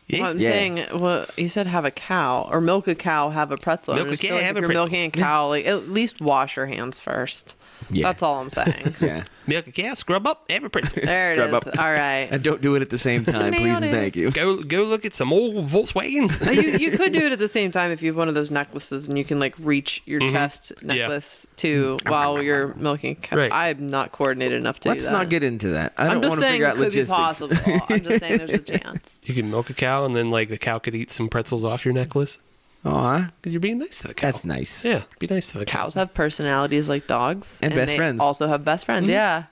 Speaker 4: Yeah. Well, I'm saying, well, you said have a cow or milk a cow, have a pretzel.
Speaker 5: Milk a cow, have a pretzel.
Speaker 4: If you're milking a cow, like at least wash your hands first. Yeah. That's all I'm saying.
Speaker 3: Yeah.
Speaker 5: Milk a cow, scrub up, have a pretzel.
Speaker 4: There it is. Up. All right.
Speaker 3: And don't do it at the same time, please and thank you.
Speaker 5: Go look at some old Volkswagens.
Speaker 4: You could do it at the same time if you have one of those necklaces and you can like reach your chest necklace too while you're milking a cow.
Speaker 5: Right.
Speaker 4: I'm not coordinated enough to do that.
Speaker 3: Let's not get into that. I
Speaker 4: I'm
Speaker 3: don't
Speaker 4: just
Speaker 3: want to figure out
Speaker 4: saying it could
Speaker 3: logistics.
Speaker 4: be possible. I'm just saying there's a chance.
Speaker 5: You can milk a cow and then like the cow could eat some pretzels off your necklace.
Speaker 3: Aw.
Speaker 5: Because you're being nice to the cow.
Speaker 3: That's nice.
Speaker 5: Yeah, be nice to the cow.
Speaker 4: Cows have personalities like dogs.
Speaker 3: And best
Speaker 4: they
Speaker 3: friends.
Speaker 4: Also have best friends, yeah.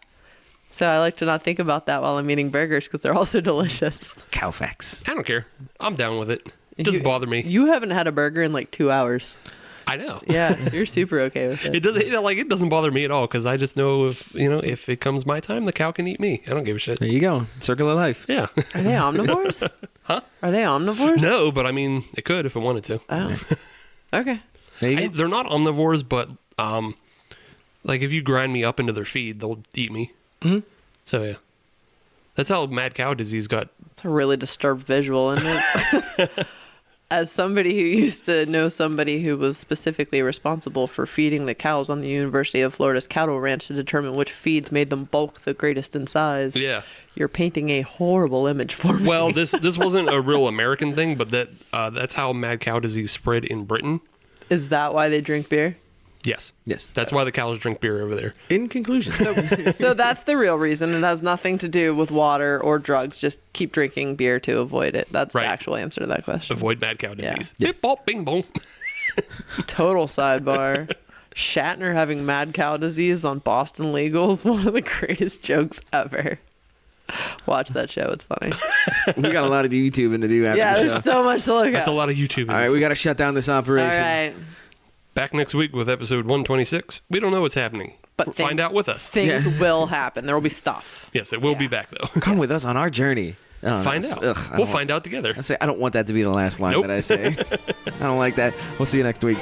Speaker 4: So I like to not think about that while I'm eating burgers because they're also delicious.
Speaker 3: Cow facts.
Speaker 5: I don't care. I'm down with it. It doesn't bother me.
Speaker 4: You haven't had a burger in like 2 hours.
Speaker 5: I know.
Speaker 4: Yeah, you're super okay with it.
Speaker 5: It doesn't bother me at all because I just know if it comes my time, the cow can eat me. I don't give a shit.
Speaker 3: There you go. Circle of life.
Speaker 5: Yeah.
Speaker 4: Are they omnivores?
Speaker 5: Huh?
Speaker 4: Are they omnivores?
Speaker 5: No, but I mean, it could if it wanted to.
Speaker 4: Oh. Okay.
Speaker 3: There you go.
Speaker 5: They're not omnivores, but like if you grind me up into their feed, they'll eat me.
Speaker 3: Mm-hmm.
Speaker 5: So yeah, that's how mad cow disease got.
Speaker 4: It's a really disturbed visual, isn't it? As somebody who used to know somebody who was specifically responsible for feeding the cows on the University of Florida's cattle ranch to determine which feeds made them bulk the greatest in size.
Speaker 5: Yeah.
Speaker 4: You're painting a horrible image for me.
Speaker 5: Well, this wasn't a real American thing, but that's how mad cow disease spread in Britain.
Speaker 4: Is that why they drink beer?
Speaker 5: Yes.
Speaker 3: Yes.
Speaker 5: That's why the cows drink beer over there.
Speaker 3: In conclusion.
Speaker 4: So that's the real reason. It has nothing to do with water or drugs. Just keep drinking beer to avoid it. That's
Speaker 5: right.
Speaker 4: The actual answer to that question.
Speaker 5: Avoid mad cow disease.
Speaker 3: Yeah.
Speaker 5: Bip, bop, bing, bong.
Speaker 4: Total sidebar. Shatner having mad cow disease on Boston Legal is one of the greatest jokes ever. Watch that show. It's funny.
Speaker 3: We got a lot of YouTubing to do after
Speaker 4: Yeah,
Speaker 3: the show.
Speaker 4: there's so much to look at.
Speaker 5: That's a lot of YouTube.
Speaker 3: All right, we got to shut down this operation.
Speaker 4: All right.
Speaker 5: Back next week with episode 126. We don't know what's happening.
Speaker 4: But
Speaker 5: find out with us.
Speaker 4: Things will happen. There will be stuff.
Speaker 5: Yes, it will be back though.
Speaker 3: Come with us on our journey. Oh,
Speaker 5: Find out. We'll find out together.
Speaker 3: I don't want that to be the last line that I say. I don't like that. We'll see you next week.